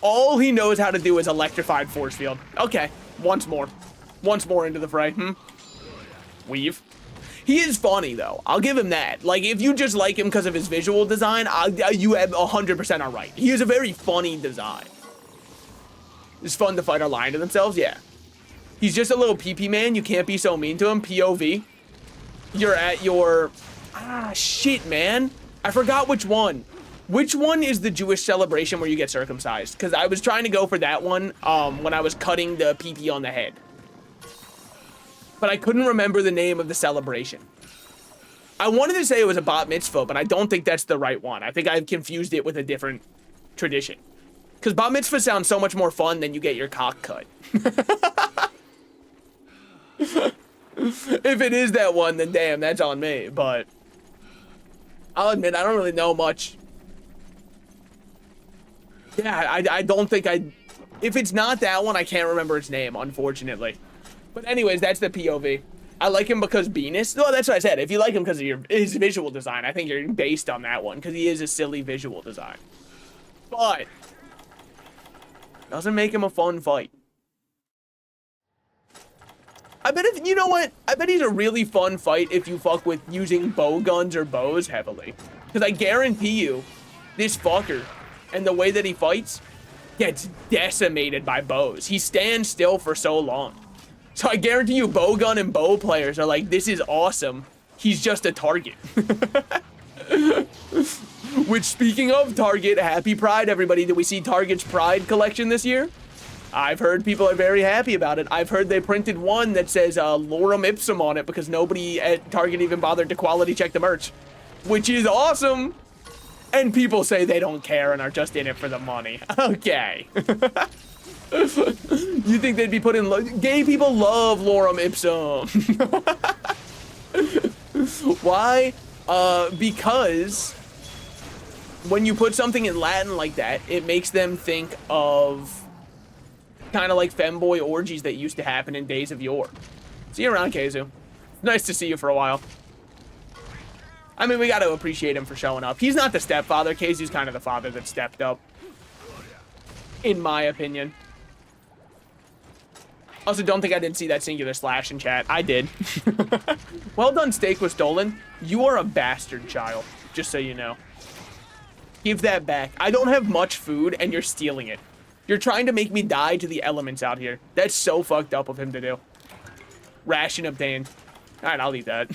All he knows how to do is electrified force field. Okay, once more into the fray. Weave. He is funny though. I'll give him that. Like, if you just like him because of his visual design, you have 100% are right. He is a very funny design. It's fun to fight are lying to themselves. Yeah. He's just a little PP man. You can't be so mean to him. POV. You're at your... Ah, shit, man. I forgot which one. Which one is the Jewish celebration where you get circumcised? Because I was trying to go for that one when I was cutting the PP on the head. But I couldn't remember the name of the celebration. I wanted to say it was a bat mitzvah, but I don't think that's the right one. I think I've confused it with a different tradition. Because bat mitzvah sounds so much more fun than you get your cock cut. If it is that one, then damn, that's on me. But I'll admit, I don't really know much. Yeah, I don't think if it's not that one, I can't remember its name, unfortunately. But anyways, that's the POV. I like him because Venus. No, that's what I said. If you like him because of his visual design, I think you're based on that one, because he is a silly visual design. But doesn't make him a fun fight. I bet you know what? I bet he's a really fun fight if you fuck with using bow guns or bows heavily. Because I guarantee you, this fucker and the way that he fights gets decimated by bows. He stands still for so long. So I guarantee you bow gun and bow players are like, this is awesome. He's just a target. Which, speaking of Target, happy Pride, everybody. Did we see Target's Pride collection this year? I've heard people are very happy about it. I've heard they printed one that says Lorem Ipsum on it because nobody at Target even bothered to quality check the merch. Which is awesome. And people say they don't care and are just in it for the money. Okay. You think they'd be putting... Gay people love Lorem Ipsum. Why Because when you put something in Latin like that, it makes them think of kind of like femboy orgies that used to happen in days of yore. See you around, Keizu. Nice to see you for a while. I mean, we got to appreciate him for showing up. He's not the stepfather. Keizu's kind of the father that stepped up, in my opinion. Also, don't think I didn't see that singular slash in chat. I did. Well done, steak was stolen. You are a bastard, child. Just so you know. Give that back. I don't have much food, and you're stealing it. You're trying to make me die to the elements out here. That's so fucked up of him to do. Ration obtained. All right, I'll eat that.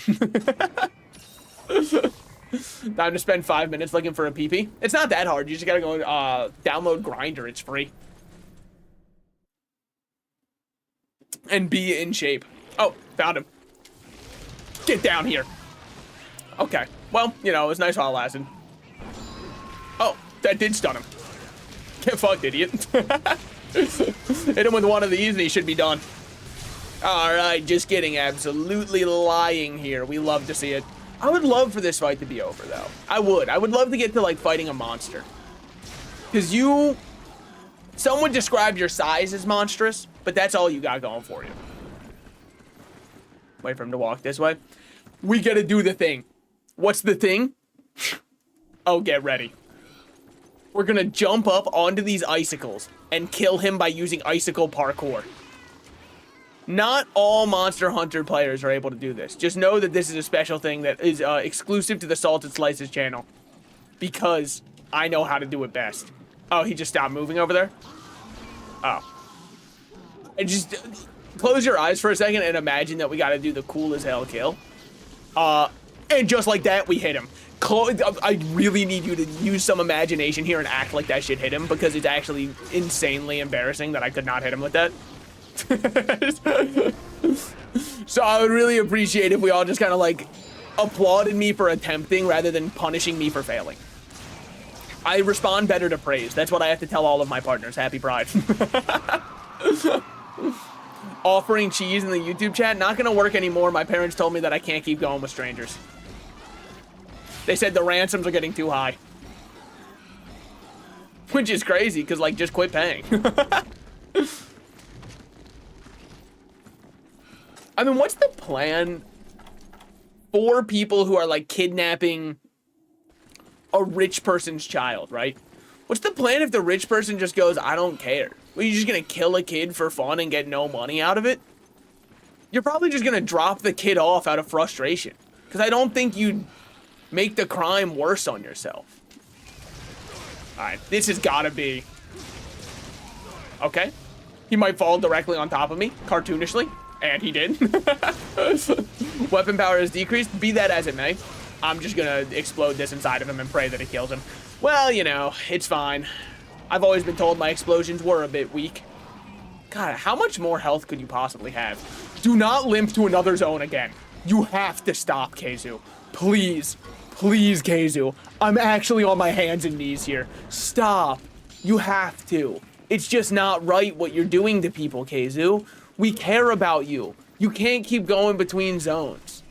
Time to spend 5 minutes looking for a PP. It's not that hard. You just gotta go download Grinder. It's free. And be in shape. Oh, found him. Get down here. Okay. Well, you know, it was nice while it lasted. Oh, that did stun him. Get fucked, idiot. Hit him with one of these and he should be done. Alright, just kidding. Absolutely lying here. We love to see it. I would love for this fight to be over, though. I would. I would love to get to, like, fighting a monster. Because you... Some would describe your size as monstrous, but that's all you got going for you. Wait for him to walk this way. We gotta do the thing. What's the thing? Oh, get ready. We're gonna jump up onto these icicles and kill him by using icicle parkour. Not all Monster Hunter players are able to do this. Just know that this is a special thing that is exclusive to the SaltedSlices channel. Because I know how to do it best. Oh, he just stopped moving over there? Oh. And just close your eyes for a second and imagine that we gotta do the cool as hell kill. And just like that, we hit him. I really need you to use some imagination here and act like that shit hit him, because it's actually insanely embarrassing that I could not hit him with that. So I would really appreciate if we all just kind of like applauded me for attempting rather than punishing me for failing. I respond better to praise. That's what I have to tell all of my partners. Happy Pride. Offering cheese in the YouTube chat, not gonna work anymore. My parents told me that I can't keep going with strangers. They said the ransoms are getting too high. Which is crazy, because, like, just quit paying. I mean, what's the plan for people who are, like, kidnapping a rich person's child, right? What's the plan if the rich person just goes, I don't care? Well, you're just gonna kill a kid for fun and get no money out of it? You're probably just gonna drop the kid off out of frustration. Because I don't think you'd make the crime worse on yourself. Alright, this has gotta be... Okay. He might fall directly on top of me, cartoonishly. And he did. Weapon power is decreased. Be that as it may. I'm just gonna explode this inside of him and pray that it kills him. Well, you know, it's fine. I've always been told my explosions were a bit weak. God, how much more health could you possibly have? Do not limp to another zone again. You have to stop, Keizu. Please. Please, Keizu. I'm actually on my hands and knees here. Stop. You have to. It's just not right what you're doing to people, Keizu. We care about you. You can't keep going between zones.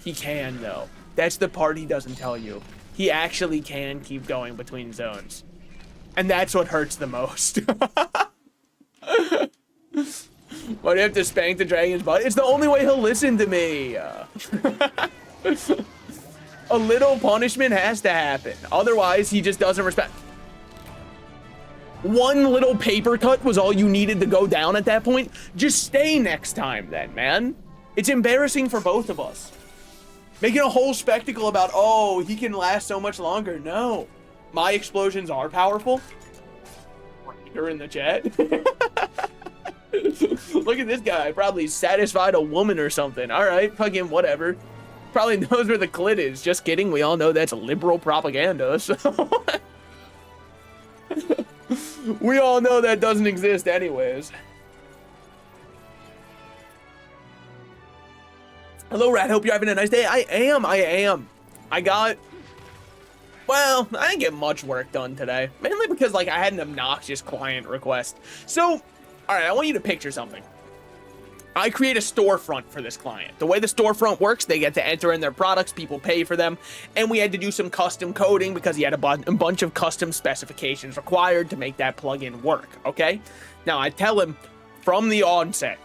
He can, though. That's the part he doesn't tell you. He actually can keep going between zones. And that's what hurts the most. Why do you have to spank the dragon's butt? It's the only way he'll listen to me. A little punishment has to happen. Otherwise, he just doesn't respect. One little paper cut was all you needed to go down at that point. Just stay next time then, man. It's embarrassing for both of us. Making a whole spectacle about, oh, he can last so much longer. No. My explosions are powerful. You're in the chat. Look at this guy. Probably satisfied a woman or something. All right, fucking whatever. Probably knows where the clit is. Just kidding. We all know that's liberal propaganda. So we all know that doesn't exist anyways. Hello, Rat. Hope you're having a nice day. I am. I got... Well, I didn't get much work done today. Mainly because, like, I had an obnoxious client request. So, alright, I want you to picture something. I create a storefront for this client. The way the storefront works, they get to enter in their products, people pay for them, and we had to do some custom coding because he had a bunch of custom specifications required to make that plugin work, okay? Now, I tell him from the onset,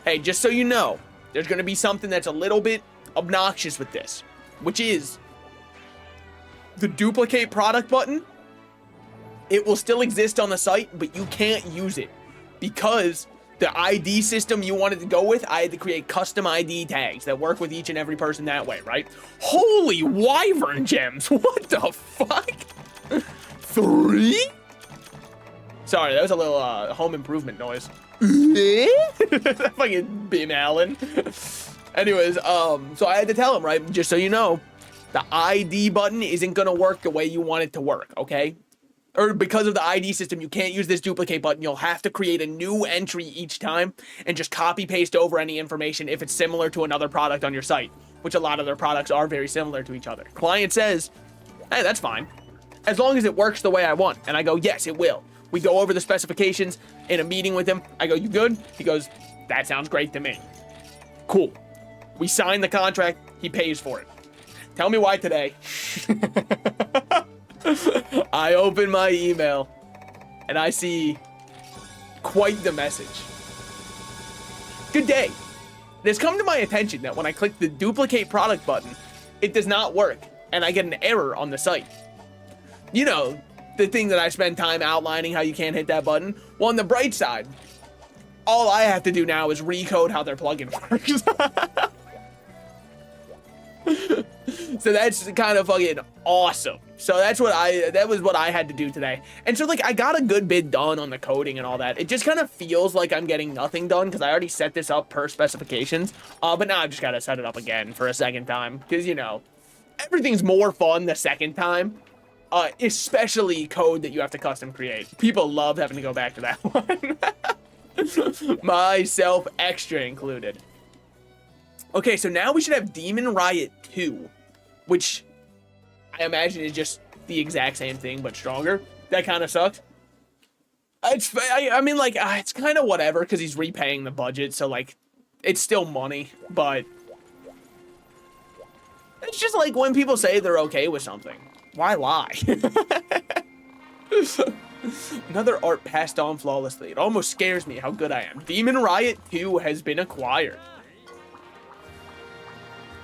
hey, just so you know, there's going to be something that's a little bit obnoxious with this, which is the duplicate product button. It will still exist on the site, but you can't use it because the ID system you wanted to go with, I had to create custom ID tags that work with each and every person that way, right? Holy wyvern gems. What the fuck? 3? Sorry, that was a little home improvement noise. Fucking Bim Allen. Anyways, so I had to tell him, right? Just so you know, the ID button isn't gonna work the way you want it to work, okay? Or because of the ID system, you can't use this duplicate button. You'll have to create a new entry each time and just copy paste over any information if it's similar to another product on your site, which a lot of their products are very similar to each other. Client says, hey, that's fine, as long as it works the way I want. And I go, yes, it will. We go over the specifications in a meeting with him. I go, you good? He goes, that sounds great to me. Cool. We sign the contract. He pays for it. Tell me why today. I open my email and I see quite the message. Good day. It has come to my attention that when I click the duplicate product button, it does not work and I get an error on the site. You know, the thing that I spend time outlining how you can't hit that button. Well, on the bright side, all I have to do now is recode how their plugin works. So that's kind of fucking awesome. So that was what I had to do today. And so like I got a good bit done on the coding and all that. It just kind of feels like I'm getting nothing done because I already set this up per specifications. But now I've just got to set it up again for a second time because, you know, everything's more fun the second time. Especially code that you have to custom create. People love having to go back to that one. Myself extra included. Okay, so now we should have Demon Riot 2, which I imagine is just the exact same thing, but stronger. That kind of sucks. I mean, like, it's kind of whatever, because he's repaying the budget, so, like, it's still money, but it's just like when people say they're okay with something. Why lie? Another art passed on flawlessly. It almost scares me how good I am. Demon Riot 2 has been acquired.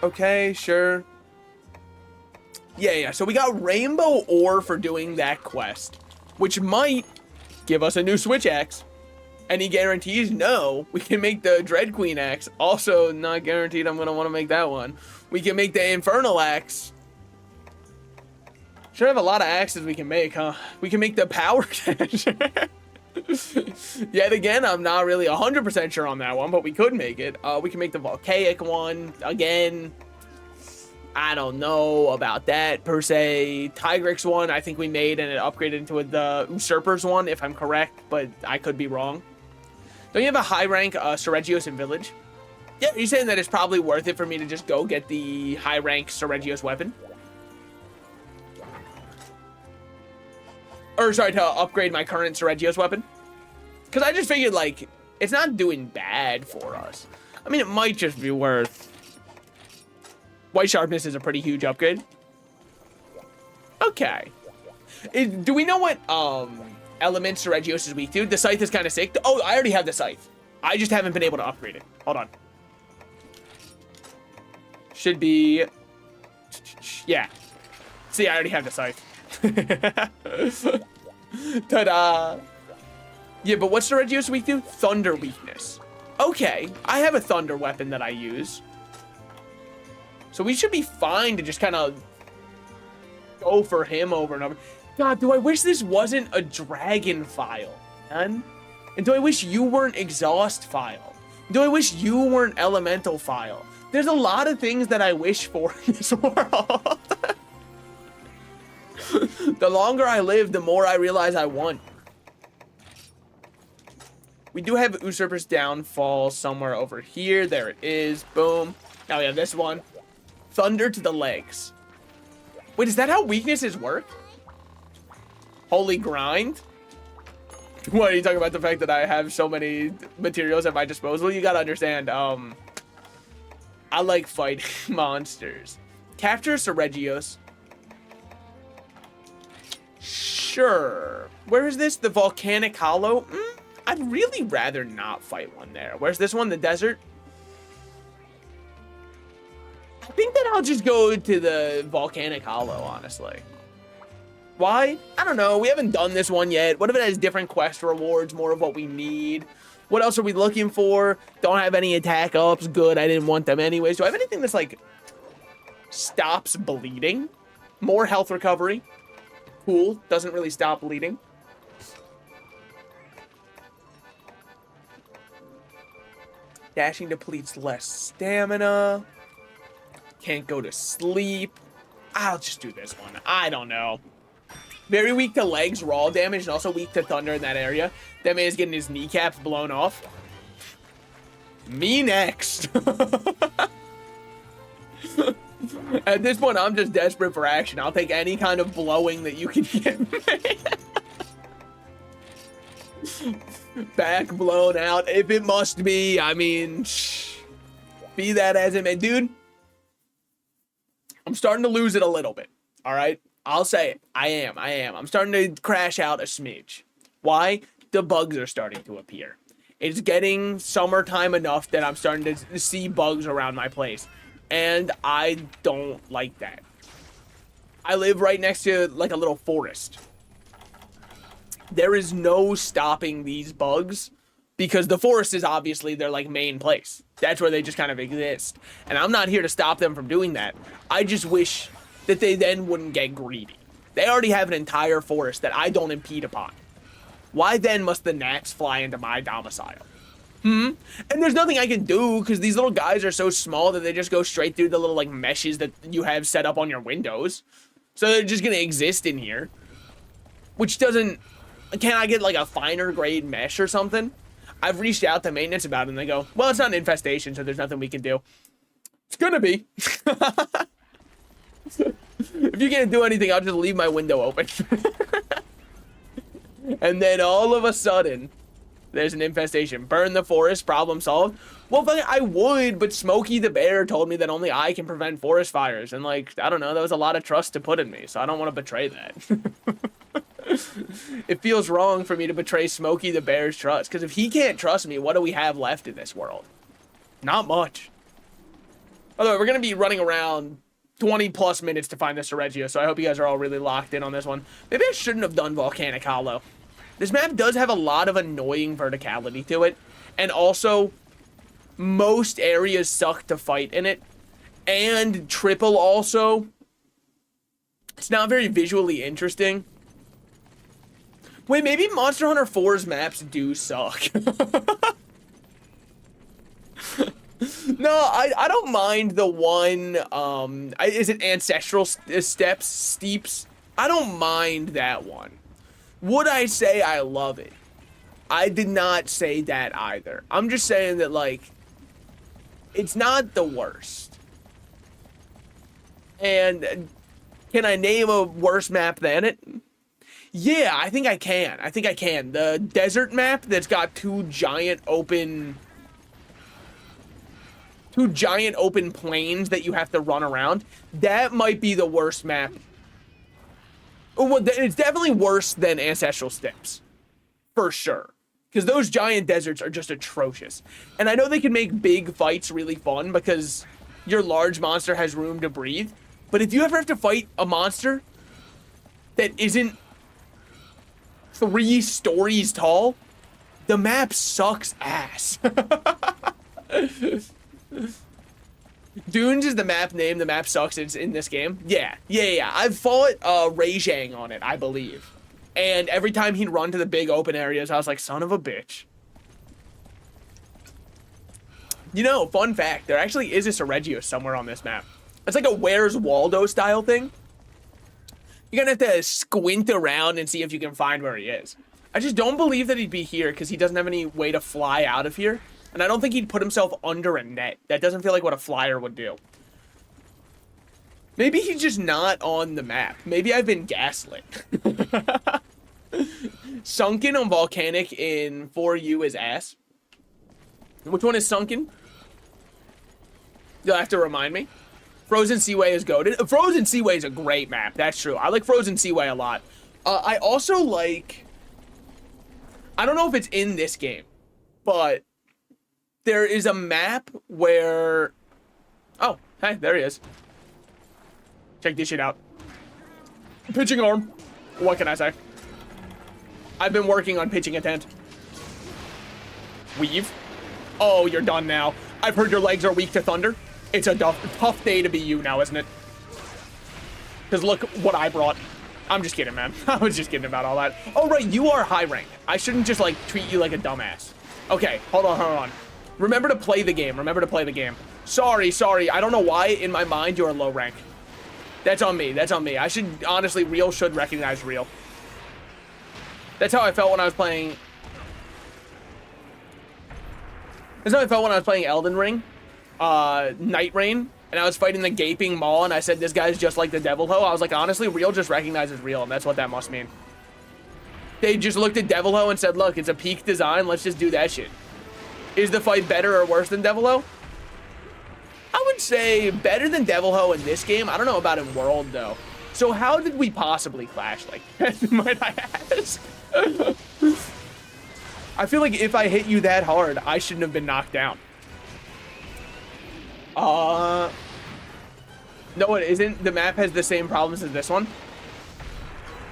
Okay, sure. Yeah, so we got Rainbow Ore for doing that quest, which might give us a new Switch axe. Any guarantees? No. We can make the Dread Queen axe. Also, not guaranteed I'm going to want to make that one. We can make the Infernal axe. Sure have a lot of axes we can make, huh? We can make the Power Dasher. Yet again, I'm not really 100% sure on that one, but we could make it. We can make the Volcanic one. Again, I don't know about that per se. Tigrex one, I think we made and it upgraded into the Usurpers one, if I'm correct, but I could be wrong. Don't you have a high rank Seregios in Village? Yeah, you're saying that it's probably worth it for me to just go get the high rank Seregios weapon? Or, sorry, to upgrade my current Seregios weapon. Because I just figured, like, it's not doing bad for us. I mean, it might just be worth... White Sharpness is a pretty huge upgrade. Okay. Do we know what element Seregios is weak to? The Scythe is kind of sick. Oh, I already have the Scythe. I just haven't been able to upgrade it. Hold on. Should be... Yeah. See, I already have the Scythe. Ta-da! Yeah, but what's Seregios weak to? Thunder weakness. Okay, I have a thunder weapon that I use. So we should be fine to just kind of go for him over and over. God, do I wish this wasn't a dragon file, man? And do I wish you weren't exhaust file? Do I wish you weren't elemental file? There's a lot of things that I wish for in this world. The longer I live, the more I realize I want. We do have Usurper's Downfall somewhere over here. There it is. Boom. Now we have this one. Thunder to the legs. Wait, is that how weaknesses work? Holy Grind? What are you talking about? The fact that I have so many materials at my disposal? You gotta understand, I like fighting monsters. Capture Seregios. Sure. Where is this? The Volcanic Hollow? I'd really rather not fight one there. Where's this one? The desert? I think that I'll just go to the Volcanic Hollow, honestly. Why? I don't know. We haven't done this one yet. What if it has different quest rewards, more of what we need? What else are we looking for? Don't have any attack ups. Good. I didn't want them anyways. Do I have anything that's like stops bleeding? More health recovery. Cool. Doesn't really stop bleeding. Dashing depletes less stamina. Can't go to sleep. I'll just do this one. I don't know. Very weak to legs, raw damage, and also weak to thunder in that area. That man is getting his kneecaps blown off. Me next. At this point, I'm just desperate for action. I'll take any kind of blowing that you can give me. Back blown out, if it must be. I mean, be that as it may. Dude, I'm starting to lose it a little bit, all right? I'll say it. I am. I'm starting to crash out a smidge. Why? The bugs are starting to appear. It's getting summertime enough that I'm starting to see bugs around my place. And I don't like that. I live right next to like a little forest. There is no stopping these bugs because the forest is obviously their like main place. That's where they just kind of exist. And I'm not here to stop them from doing that. I just wish that they then wouldn't get greedy. They already have an entire forest that I don't impede upon. Why then must the gnats fly into my domicile? And there's nothing I can do because these little guys are so small that they just go straight through the little like meshes that you have set up on your windows. So they're just gonna exist in here. Which doesn't... Can I get like a finer grade mesh or something? I've reached out to maintenance about it and they go, well, it's not an infestation, so there's nothing we can do. It's gonna be. If you can't do anything, I'll just leave my window open. And then all of a sudden, there's an infestation. Burn the forest, problem solved. Well, I would, but Smokey the Bear told me that only I can prevent forest fires. And like, I don't know, that was a lot of trust to put in me, so I don't want to betray that. It feels wrong for me to betray Smokey the Bear's trust, because if he can't trust me, what do we have left in this world? Not much. By the way, we're going to be running around 20 plus minutes to find the Seregio, so I hope you guys are all really locked in on this one. Maybe I shouldn't have done Volcanic Hollow. This map does have a lot of annoying verticality to it, and also most areas suck to fight in it, and triple also. It's not very visually interesting. Wait, maybe Monster Hunter 4's maps do suck. No, I don't mind the one, is it Ancestral Steeps? I don't mind that one. Would I say I love it? I did not say that either. I'm just saying that, like, it's not the worst. And can I name a worse map than it? Yeah, I think I can. The desert map that's got two giant open plains that you have to run around. That might be the worst map. Well, it's definitely worse than Ancestral Steps. For sure. Because those giant deserts are just atrocious. And I know they can make big fights really fun because your large monster has room to breathe. But if you ever have to fight a monster that isn't 3 stories tall, the map sucks ass. Dunes is the map name. The map sucks. It's in this game. Yeah. I've fought Rajang on it, I believe. And every time he'd run to the big open areas, I was like, son of a bitch. You know, fun fact, there actually is a Seregio somewhere on this map. It's like a Where's Waldo style thing. You're gonna have to squint around and see if you can find where he is. I just don't believe that he'd be here because he doesn't have any way to fly out of here. And I don't think he'd put himself under a net. That doesn't feel like what a flyer would do. Maybe he's just not on the map. Maybe I've been gaslit. Sunken and volcanic in 4U is ass. Which one is sunken? You'll have to remind me. Frozen Seaway is goated. Frozen Seaway is a great map. That's true. I like Frozen Seaway a lot. I also like... I don't know if it's in this game, but there is a map where... Oh, hey, there he is. Check this shit out. Pitching arm. What can I say? I've been working on pitching a tent. Weave. Oh, you're done now. I've heard your legs are weak to thunder. It's a tough day to be you now, isn't it? Because look what I brought. I'm just kidding, man. I was just kidding about all that. Oh, right, you are high rank. I shouldn't just, like, treat you like a dumbass. Okay, hold on. Remember to play the game. Remember to play the game. Sorry. I don't know why, in my mind, you're low rank. That's on me. I should, honestly, Real should recognize Real. That's how I felt when I was playing... That's how I felt when I was playing Elden Ring. Night Rain. And I was fighting the gaping maw, and I said, this guy's just like the Devil Ho. I was like, honestly, Real just recognizes Real, and that's what that must mean. They just looked at Devil Ho and said, look, it's a peak design. Let's just do that shit. Is the fight better or worse than Devil Ho? I would say better than Devil Ho in this game. I don't know about in World, though. So how did we possibly clash like that, might I ask? I feel like if I hit you that hard, I shouldn't have been knocked down. No, it isn't. The map has the same problems as this one.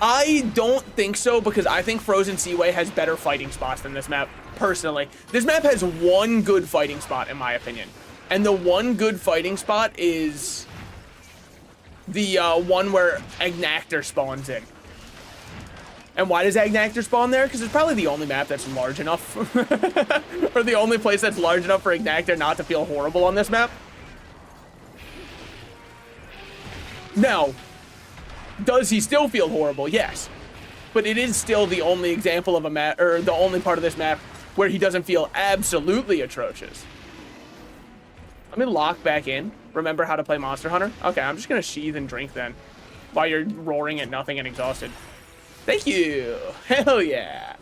I don't think so, because I think Frozen Seaway has better fighting spots than this map, personally. This map has one good fighting spot, in my opinion. And the one good fighting spot is the one where Agnactor spawns in. And why does Agnactor spawn there? Because it's probably the only map that's large enough. Or the only place that's large enough for Agnactor not to feel horrible on this map. Now, does he still feel horrible? Yes. But it is still the only example of a map, or the only part of this map where he doesn't feel absolutely atrocious. Let me lock back in. Remember how to play Monster Hunter? Okay, I'm just going to sheathe and drink then, while you're roaring at nothing and exhausted. Thank you. Hell yeah.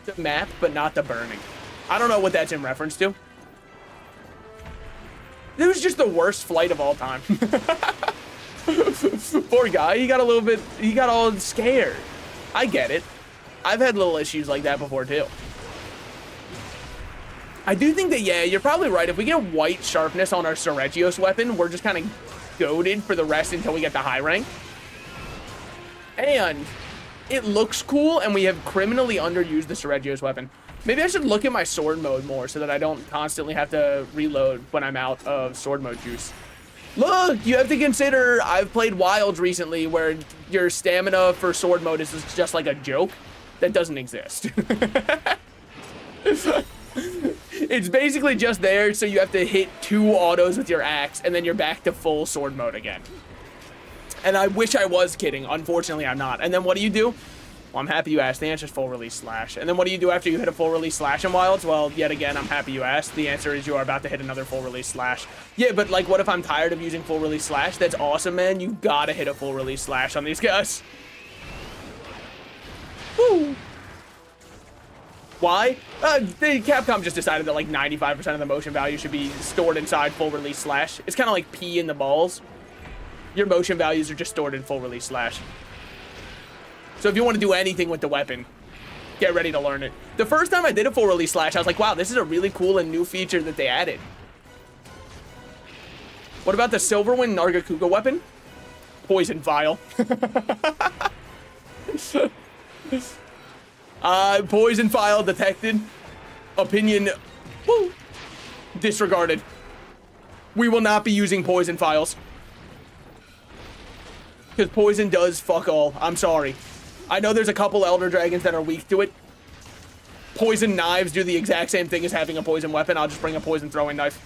The map, but not the burning. I don't know what that's in reference to. It was just the worst flight of all time. Poor guy, he got all scared. I get it. I've had little issues like that before too. I do think that, yeah, you're probably right. If we get white sharpness on our Seregios weapon, we're just kind of goaded for the rest until we get the high rank. And it looks cool, and we have criminally underused the Seregios weapon. Maybe I should look at my sword mode more so that I don't constantly have to reload when I'm out of sword mode juice. Look, you have to consider I've played Wilds recently where your stamina for sword mode is just like a joke that doesn't exist. It's basically just there so you have to hit 2 autos with your axe and then you're back to full sword mode again. And I wish I was kidding. Unfortunately, I'm not. And then what do you do? Well, I'm happy you asked. The answer is full release slash. And then what do you do after you hit a full release slash in Wilds? Well, yet again, I'm happy you asked. The answer is you are about to hit another full release slash. Yeah, but like, what if I'm tired of using full release slash? That's awesome, man. You gotta hit a full release slash on these guys. Woo! Why? Capcom just decided that like 95% of the motion value should be stored inside full release slash. It's kind of like pee in the balls. Your motion values are just stored in full release slash. So if you want to do anything with the weapon, get ready to learn it. The first time I did a full release slash, I was like, wow, this is a really cool and new feature that they added. What about the Silverwind Nargacuga weapon? Poison vial. Poison vial detected. Opinion, woo, disregarded. We will not be using poison vials. Because poison does fuck all. I'm sorry. I know there's a couple Elder Dragons that are weak to it. Poison knives do the exact same thing as having a poison weapon. I'll just bring a poison throwing knife.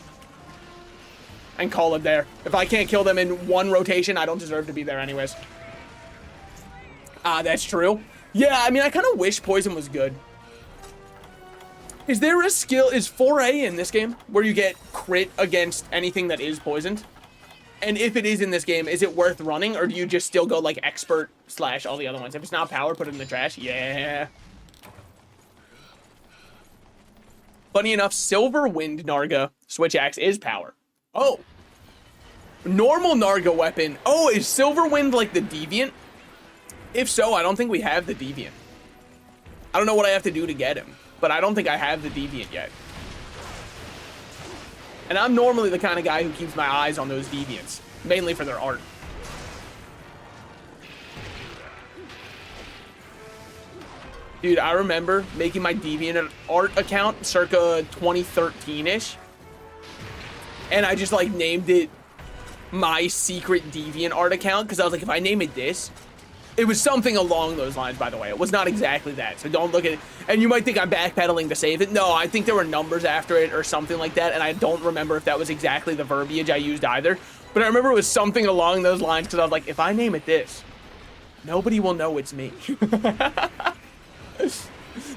And call it there. If I can't kill them in one rotation, I don't deserve to be there anyways. That's true. Yeah, I mean, I kind of wish poison was good. Is there a skill, is 4A in this game, where you get crit against anything that is poisoned? And if it is in this game, is it worth running, or do you just still go like expert / all the other ones? If it's not power, put it in the trash. Yeah. Funny enough, Silver Wind Narga Switch Axe is power. Oh. Normal Narga weapon. Oh, is Silver Wind like the Deviant? If so, I don't think we have the Deviant. I don't know what I have to do to get him, but I don't think I have the Deviant yet. And I'm normally the kind of guy who keeps my eyes on those Deviants, mainly for their art. Dude, I remember making my Deviant art account circa 2013-ish. And I just like named it my secret Deviant art account because I was like, if I name it this, it was something along those lines, by the way. It was not exactly that, so don't look at it. And you might think I'm backpedaling to save it. No, I think there were numbers after it or something like that, and I don't remember if that was exactly the verbiage I used either. But I remember it was something along those lines because I was like, if I name it this, nobody will know it's me.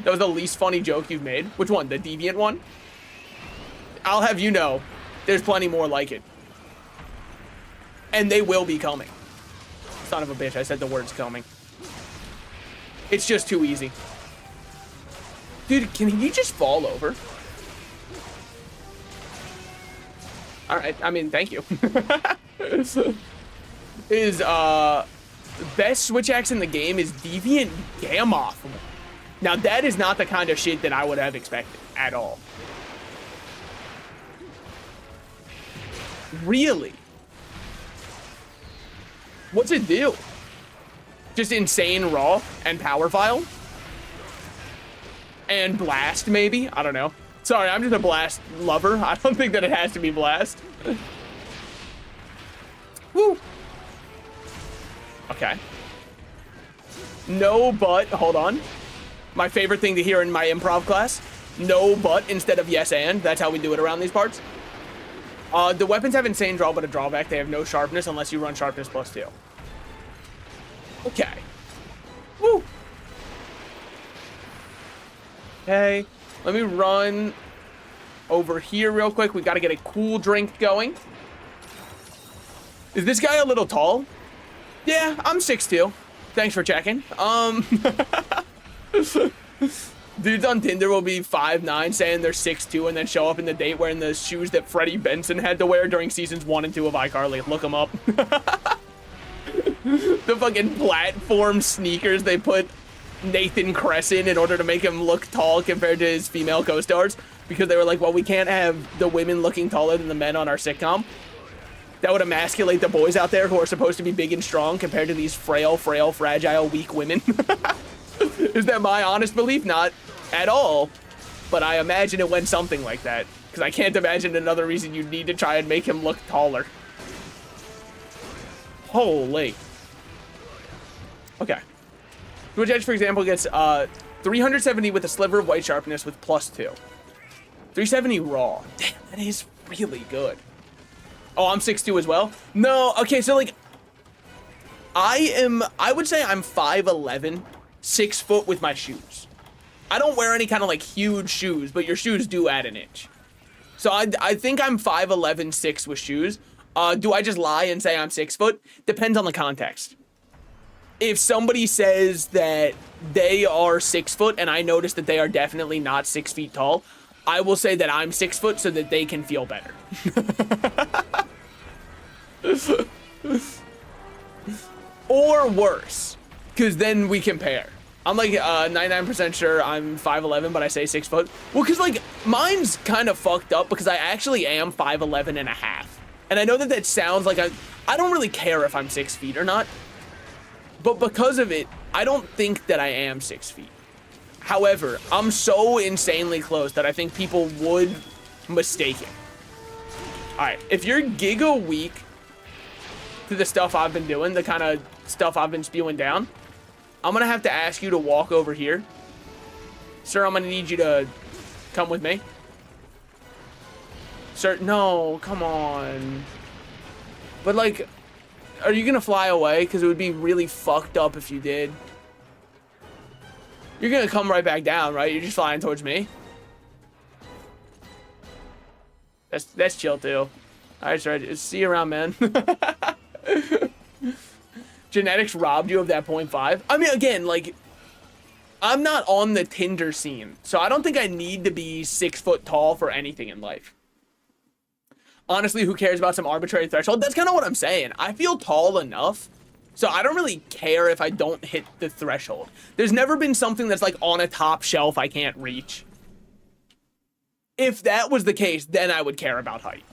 That was the least funny joke you've made. Which one? The Deviant one? I'll have you know, there's plenty more like it. And they will be coming. Son of a bitch, I said the words coming. It's just too easy. Dude, can he just fall over? Alright, I mean, thank you. Best Switch Axe in the game is Deviant Gammoth. Now, that is not the kind of shit that I would have expected at all. Really? What's it do? Just insane raw and power file? And blast, maybe? I don't know. Sorry, I'm just a blast lover. I don't think that it has to be blast. Woo. Okay. No, but, hold on. My favorite thing to hear in my improv class. No, but instead of yes and. That's how we do it around these parts. The weapons have insane draw, but a drawback. They have no sharpness unless you run sharpness +2. Okay. Woo. Okay. Let me run over here real quick. We got to get a cool drink going. Is this guy a little tall? Yeah, I'm 6'2". Thanks for checking. Dudes on Tinder will be 5'9", saying they're 6'2", and then show up in the date wearing the shoes that Freddie Benson had to wear during seasons 1 and 2 of iCarly. Look them up. The fucking platform sneakers they put Nathan Kress in order to make him look tall compared to his female co-stars, because they were like, well, we can't have the women looking taller than the men on our sitcom. That would emasculate the boys out there who are supposed to be big and strong compared to these frail, fragile, weak women. Is that my honest belief? Not at all. But I imagine it went something like that. Because I can't imagine another reason you'd need to try and make him look taller. Holy. Okay. Switch Edge, for example, gets 370 with a sliver of white sharpness with +2. 370 raw. Damn, that is really good. Oh, I'm 6'2" as well? No, okay, so like, I would say I'm 5'11", 6 foot with my shoes. I don't wear any kind of like huge shoes, but your shoes do add an inch. So I think I'm 5'11", 6 with shoes. Do I just lie and say I'm 6 foot? Depends on the context. If somebody says that they are 6 foot and I notice that they are definitely not 6 feet tall, I will say that I'm 6 foot so that they can feel better. Or worse, because then we compare. I'm like 99% sure I'm 5'11", but I say 6 foot. Well, because like mine's kind of fucked up because I actually am 5'11 and a half. And I know that that sounds like I don't really care if I'm 6 feet or not. But because of it, I don't think that I am 6 feet. However, I'm so insanely close that I think people would mistake it. Alright, if you're giga weak to the stuff I've been doing, the kind of stuff I've been spewing down, I'm going to have to ask you to walk over here. Sir, I'm going to need you to come with me. Sir, no, come on. But like, are you going to fly away? Because it would be really fucked up if you did. You're going to come right back down, right? You're just flying towards me. That's chill too. All right, Stretch. See you around, man. Genetics robbed you of that 0.5. I mean, again, like, I'm not on the Tinder scene, so I don't think I need to be 6 foot tall for anything in life. Honestly, who cares about some arbitrary threshold? That's kind of what I'm saying. I feel tall enough, so I don't really care if I don't hit the threshold. There's never been something that's like on a top shelf I can't reach. If that was the case, then I would care about height.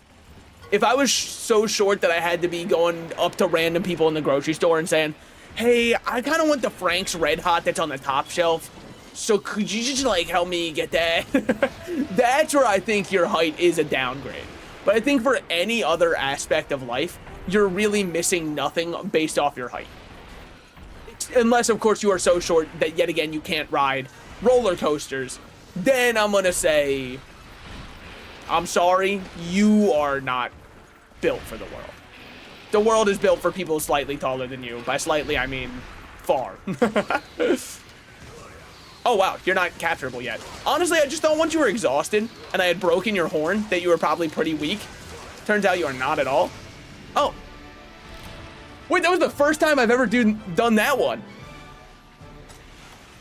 If I was so short that I had to be going up to random people in the grocery store and saying, hey, I kind of want the Frank's Red Hot that's on the top shelf, so could you just like help me get that? That's where I think your height is a downgrade. But I think for any other aspect of life, you're really missing nothing based off your height. Unless, of course, you are so short that, yet again, you can't ride roller coasters. Then I'm going to say, I'm sorry, you are not built for the world. The world is built for people slightly taller than you. By slightly, I mean far. Oh, wow, you're not capturable yet. Honestly, I just thought once you were exhausted and I had broken your horn that you were probably pretty weak. Turns out you are not at all. Oh. Wait, that was the first time I've ever done that one.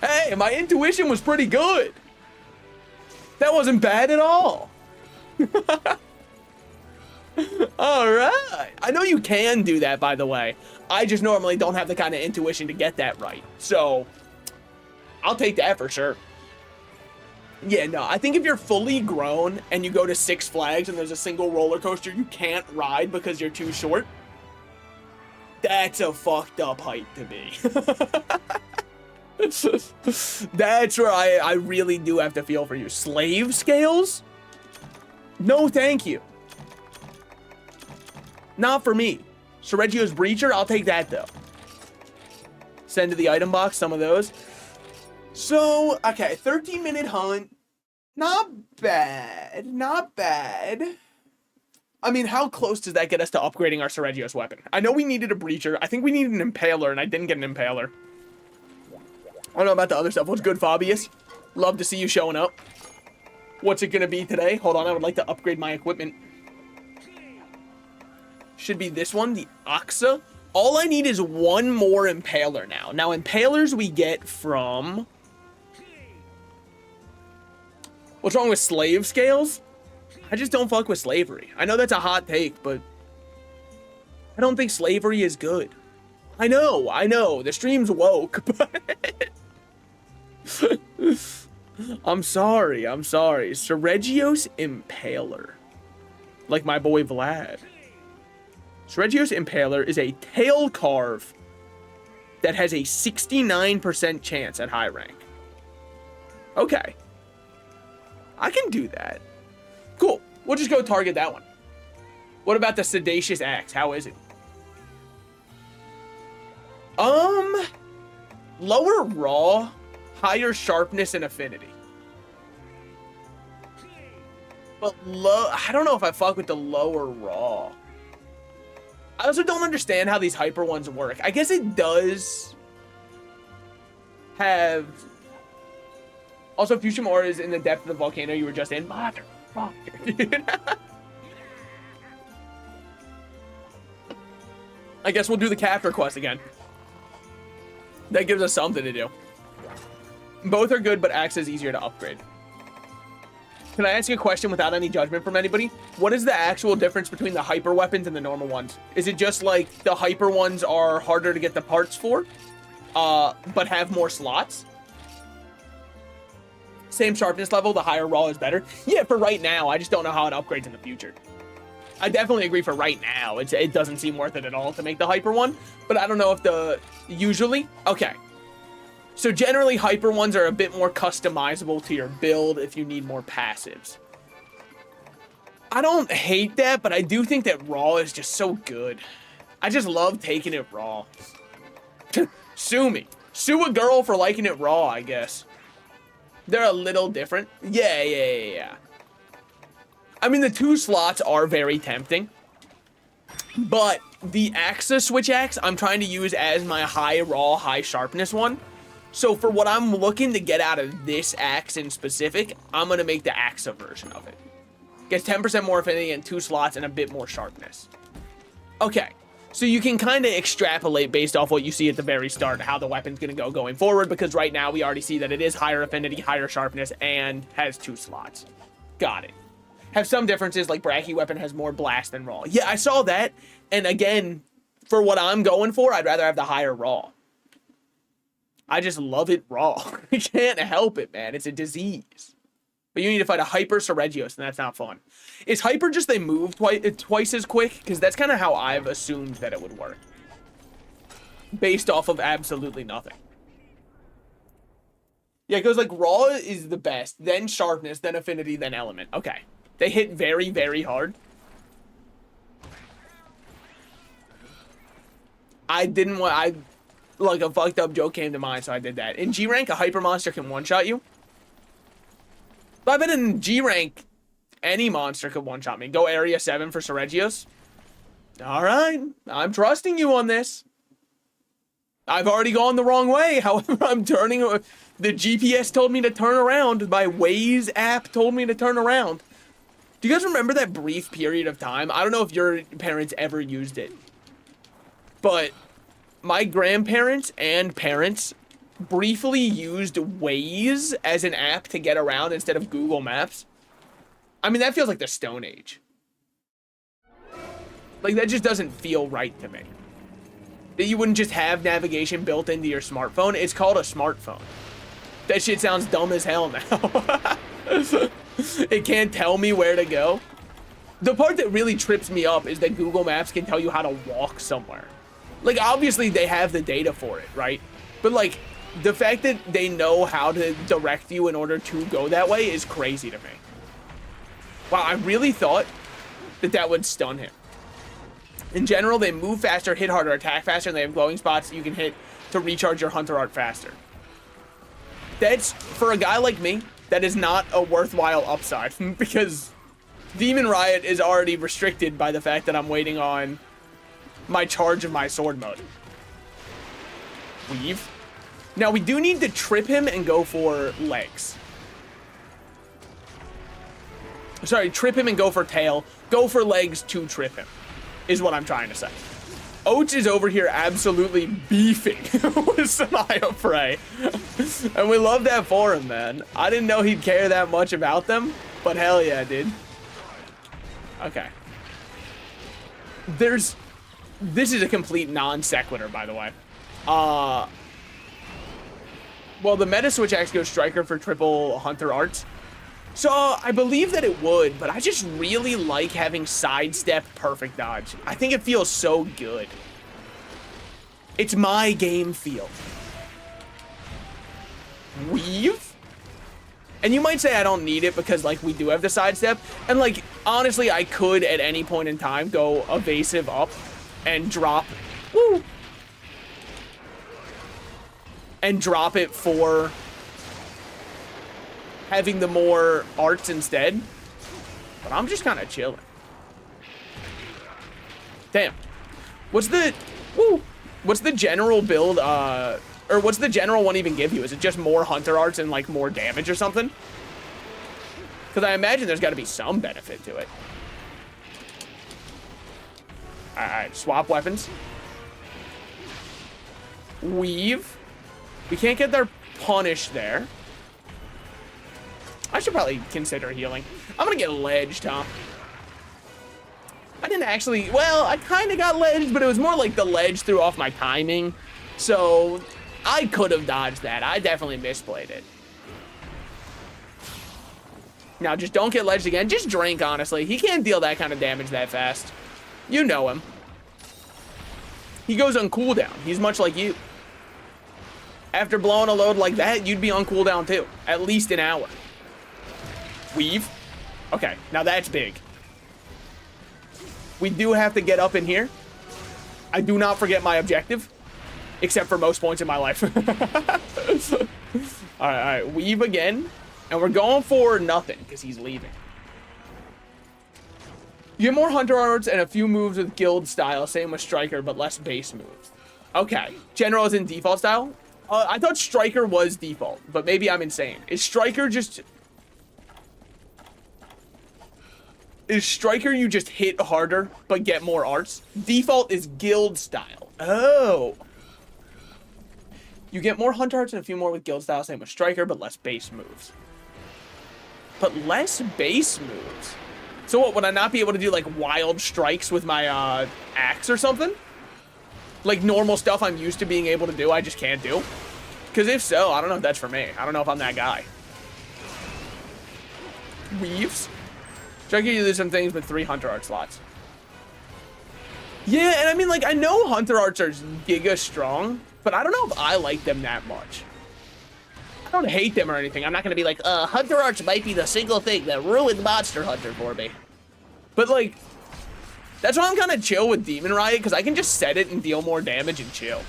Hey, my intuition was pretty good. That wasn't bad at all. All right. I know you can do that, by the way. I just normally don't have the kind of intuition to get that right. So I'll take that for sure. Yeah, no, I think if you're fully grown and you go to Six Flags and there's a single roller coaster you can't ride because you're too short, that's a fucked up height to be. That's where I really do have to feel for you. Slave scales? No, thank you. Not for me. Sergio's Breacher, I'll take that though. Send to the item box some of those. So, okay, 13-minute hunt. Not bad. Not bad. I mean, how close does that get us to upgrading our Sergio's weapon? I know we needed a Breacher. I think we needed an Impaler, and I didn't get an Impaler. I don't know about the other stuff. What's good, Fabius? Love to see you showing up. What's it gonna be today? Hold on, I would like to upgrade my equipment. Should be this one, the Oxa. All I need is one more Impaler now. Now, Impalers we get from... What's wrong with slave scales? I just don't fuck with slavery. I know that's a hot take, but I don't think slavery is good. I know. The stream's woke, but... I'm sorry. Sergio's Impaler. Like my boy Vlad. Sergio's Impaler is a tail carve that has a 69% chance at high rank. Okay. I can do that. Cool. We'll just go target that one. What about the Sedacious Axe? How is it? Lower raw, higher sharpness and affinity. But I don't know if I fuck with the lower raw. I also don't understand how these hyper ones work. I guess it does have... Also, Fushimura is in the depth of the volcano you were just in. Motherfucker. I guess we'll do the capture quest again. That gives us something to do. Both are good, but Axe is easier to upgrade. Can I ask you a question without any judgment from anybody? What is the actual difference between the hyper weapons and the normal ones? Is it just like the hyper ones are harder to get the parts for, but have more slots? Same sharpness level, the higher raw is better? Yeah, for right now. I just don't know how it upgrades in the future. I definitely agree for right now. It doesn't seem worth it at all to make the hyper one, but I don't know if the... Usually? Okay. So generally, hyper ones are a bit more customizable to your build if you need more passives. I don't hate that, but I do think that raw is just so good. I just love taking it raw. Sue me. Sue a girl for liking it raw, I guess. They're a little different. Yeah. I mean, the 2 slots are very tempting. But the Axa Switch Axe, I'm trying to use as my high raw, high sharpness one. So for what I'm looking to get out of this axe in specific, I'm going to make the Axa version of it. Gets 10% more affinity and 2 slots and a bit more sharpness. Okay, so you can kind of extrapolate based off what you see at the very start how the weapon's going to go going forward, because right now we already see that it is higher affinity, higher sharpness, and has 2 slots. Got it. Have some differences, like Bracky weapon has more blast than raw. Yeah, I saw that, and again, for what I'm going for, I'd rather have the higher raw. I just love it raw. I can't help it, man. It's a disease. But you need to fight a Hyper Seregios, and that's not fun. Is Hyper just they move twice as quick? Because that's kind of how I've assumed that it would work. Based off of absolutely nothing. Yeah, it goes like raw is the best, then sharpness, then affinity, then element. Okay. They hit very, very hard. Like a fucked up joke came to mind, so I did that. In G rank, a hyper monster can one-shot you. But I bet in G rank, any monster could one-shot me. Go area 7 for Seregios. Alright, I'm trusting you on this. I've already gone the wrong way. However, I'm turning. The GPS told me to turn around. My Waze app told me to turn around. Do you guys remember that brief period of time? I don't know if your parents ever used it. But my grandparents and parents briefly used Waze as an app to get around instead of Google Maps. I mean, that feels like the Stone Age. Like, that just doesn't feel right to me. That you wouldn't just have navigation built into your smartphone. It's called a smartphone. That shit sounds dumb as hell now. It can't tell me where to go. The part that really trips me up is that Google Maps can tell you how to walk somewhere. Like, obviously, they have the data for it, right? But, like, the fact that they know how to direct you in order to go that way is crazy to me. Wow, I really thought that that would stun him. In general, they move faster, hit harder, attack faster, and they have glowing spots you can hit to recharge your Hunter Art faster. That's, for a guy like me, that is not a worthwhile upside, because Demon Riot is already restricted by the fact that I'm waiting on my charge of my sword mode. Weave. Now, we do need to trip him and go for legs. Sorry, trip him and go for tail. Go for legs to trip him, is what I'm trying to say. Oats is over here absolutely beefing with Sanaya Prey. And we love that for him, man. I didn't know he'd care that much about them, but hell yeah, dude. Okay. This is a complete non sequitur, by the way. Well, the meta switch X goes Striker for triple Hunter Arts. So I believe that it would, but I just really like having sidestep perfect dodge. I think it feels so good. It's my game feel. Weave? And you might say I don't need it because, like, we do have the sidestep. And, like, honestly, I could at any point in time go evasive up and drop. Woo! And drop it for having the more arts instead. But I'm just kind of chilling. Damn. What's the general build, or what's the general one even give you? Is it just more Hunter Arts and, like, more damage or something? Because I imagine there's got to be some benefit to it. Alright, swap weapons. Weave. We can't get their punish there. I should probably consider healing. I'm gonna get ledged, huh? I didn't actually, well, I kind of got ledged, but it was more like the ledge threw off my timing. So I could have dodged that. I definitely misplayed it. Now, just don't get ledged again. Just drink, honestly. He can't deal that kind of damage that fast. You know him. He goes on cooldown. He's much like you. After blowing a load like that, you'd be on cooldown too. At least an hour. Weave. Okay, now that's big. We do have to get up in here. I do not forget my objective. Except for most points in my life. Alright, weave again. And we're going for nothing, because he's leaving. You get more Hunter Arts and a few moves with guild style, same with Striker, but less base moves. Okay, General is in default style? I thought Striker was default, but maybe I'm insane. Is Striker just... Is Striker you just hit harder, but get more arts? Default is guild style. Oh. You get more hunter arts and a few more with guild style, same with Striker, but less base moves. But less base moves? So what, would I not be able to do like wild strikes with my axe or something? Like normal stuff I'm used to being able to do, I just can't do? Because if so, I don't know if that's for me. I don't know if I'm that guy. Weaves? Striker, you lose some things with 3 hunter art slots. Yeah, and I mean, like, I know hunter arts are giga strong, but I don't know if I like them that much. I don't hate them or anything. I'm not going to be like, hunter arts might be the single thing that ruined Monster Hunter for me. But, like, that's why I'm kind of chill with Demon Riot, because I can just set it and deal more damage and chill.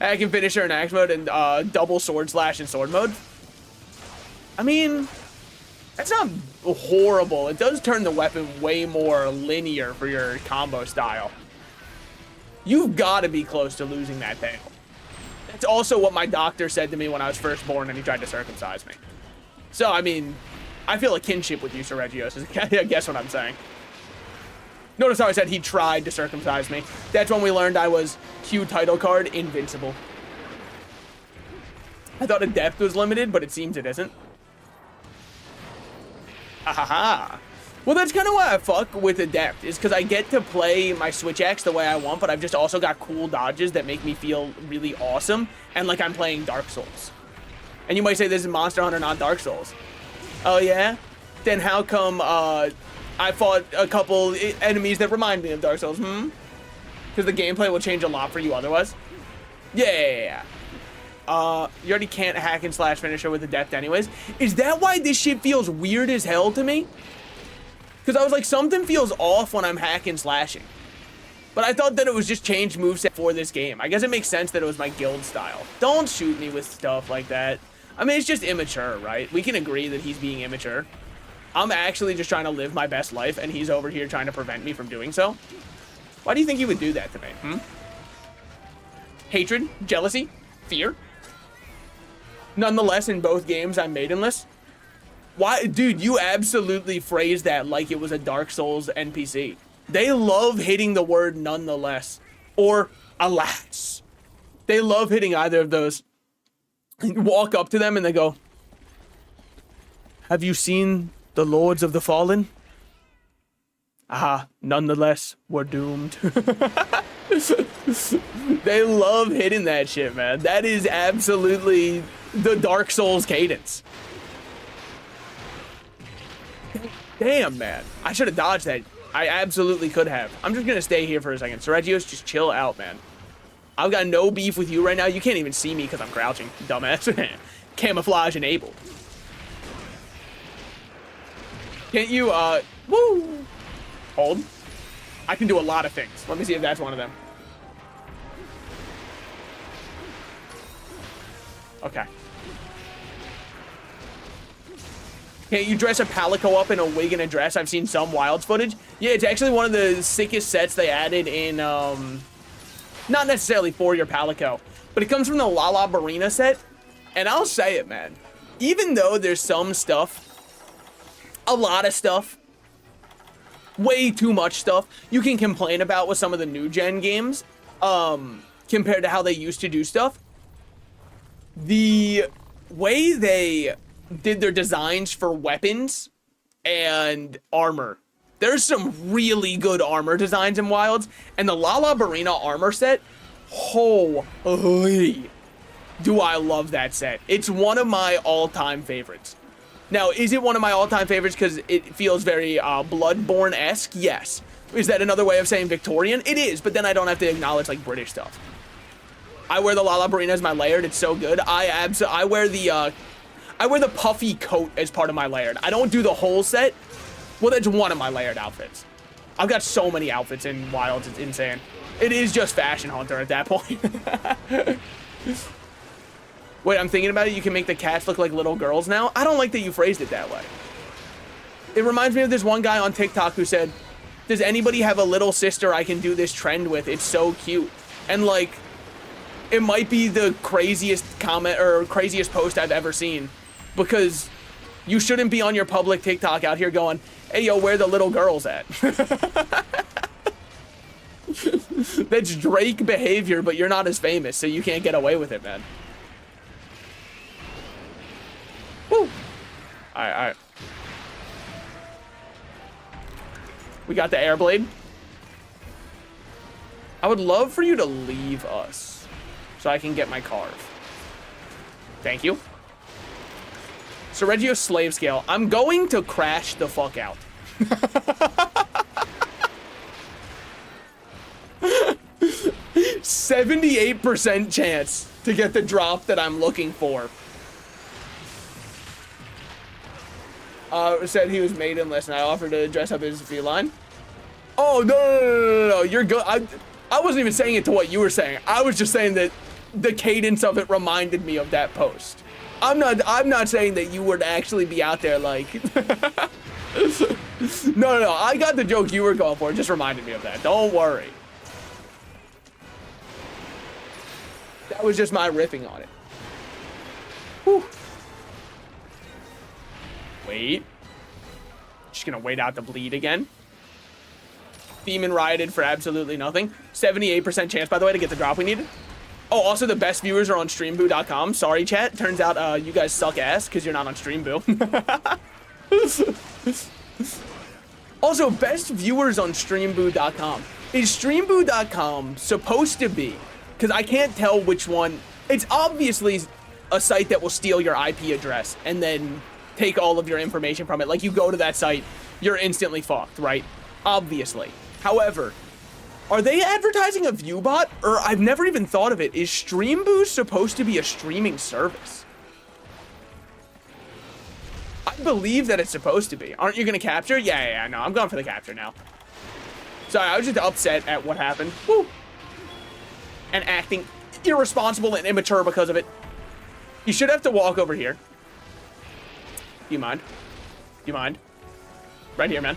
I can finish her in axe mode and double sword slash in sword mode. I mean, that's not horrible. It does turn the weapon way more linear for your combo style. You've got to be close to losing that tail. That's also what my doctor said to me when I was first born and he tried to circumcise me. So, I mean, I feel a kinship with you, Sir Regios, is I guess what I'm saying. Notice how I said he tried to circumcise me. That's when we learned I was Q title card invincible. I thought a depth was limited, but it seems it isn't. Ahaha. Well, that's kind of why I fuck with Adept, is because I get to play my Switch Axe the way I want, but I've just also got cool dodges that make me feel really awesome, and like I'm playing Dark Souls. And you might say this is Monster Hunter, not Dark Souls. Oh, yeah? Then how come I fought a couple enemies that remind me of Dark Souls? Because the gameplay will change a lot for you otherwise? Yeah. You already can't hack and slash finisher with Adept anyways. Is that why this shit feels weird as hell to me? Because I was like, something feels off when I'm hacking slashing. But I thought that it was just changed moveset for this game. I guess it makes sense that it was my guild style. Don't shoot me with stuff like that. I mean, it's just immature, right? We can agree that he's being immature. I'm actually just trying to live my best life, and he's over here trying to prevent me from doing so. Why do you think he would do that to me? Hatred? Jealousy? Fear? Nonetheless, in both games, I'm maidenless. Why, dude, you absolutely phrased that like it was a Dark Souls NPC. They love hitting the word nonetheless, or alas. They love hitting either of those. You walk up to them and they go, have you seen the Lords of the Fallen? Nonetheless, we're doomed. They love hitting that shit, man. That is absolutely the Dark Souls cadence. Damn, man. I should have dodged that. I absolutely could have. I'm just gonna stay here for a second. Regios, just chill out, man. I've got no beef with you right now. You can't even see me because I'm crouching, dumbass. Camouflage enabled. Can't you, woo! Hold. I can do a lot of things. Let me see if that's one of them. Okay. Can't you dress a Palico up in a wig and a dress? I've seen some Wilds footage. Yeah, it's actually one of the sickest sets they added in, not necessarily for your Palico, but it comes from the Lala Barina set. And I'll say it, man. Even though there's some stuff, a lot of stuff, way too much stuff you can complain about with some of the new gen games, compared to how they used to do stuff. The way they did their designs for weapons and armor, there's some really good armor designs in Wilds, and the Lala Barina armor set, holy, do I love that set. It's one of my all-time favorites. Now, is it one of my all-time favorites because it feels very Bloodborne-esque? Yes. Is that another way of saying Victorian? It is, but then I don't have to acknowledge like British stuff. I wear the Lala Barina as my layered. It's so good. I wear the puffy coat as part of my layered. I don't do the whole set. Well, that's one of my layered outfits. I've got so many outfits in Wilds. It's insane. It is just Fashion Hunter at that point. Wait, I'm thinking about it. You can make the cats look like little girls now. I don't like that you phrased it that way. It reminds me of this one guy on TikTok who said, does anybody have a little sister I can do this trend with? It's so cute. And like, it might be the craziest comment or craziest post I've ever seen, because You shouldn't be on your public TikTok out here going, hey, yo, where the little girls at? That's Drake behavior, but you're not as famous, so you can't get away with it, man. Woo! Alright. We got the Airblade. I would love for you to leave us so I can get my carve. Thank you. Sergio's slave scale. I'm going to crash the fuck out. 78% chance to get the drop that I'm looking for. Said he was maidenless and I offered to dress up as feline. Oh, no. You're good. I wasn't even saying it to what you were saying. I was just saying that the cadence of it reminded me of that post. I'm not saying that you would actually be out there like... No. I got the joke you were going for. It just reminded me of that. Don't worry. That was just my riffing on it. Whew. Wait. Just gonna wait out the bleed again. Demon rioted for absolutely nothing. 78% chance, by the way, to get the drop we needed. Oh, also the best viewers are on streamboo.com. Sorry, chat. Turns out you guys suck ass because you're not on Streamboo. Also, best viewers on streamboo.com. Is streamboo.com supposed to be? Because I can't tell which one. It's obviously a site that will steal your IP address and then take all of your information from it. Like, you go to that site, you're instantly fucked, right? Obviously. However, are they advertising a ViewBot? Or I've never even thought of it. Is Streamboo supposed to be a streaming service? I believe that it's supposed to be. Aren't you going to capture? Yeah, no, I'm going for the capture now. Sorry, I was just upset at what happened. Woo! And acting irresponsible and immature because of it. You should have to walk over here. Do you mind? Do you mind? Right here, man.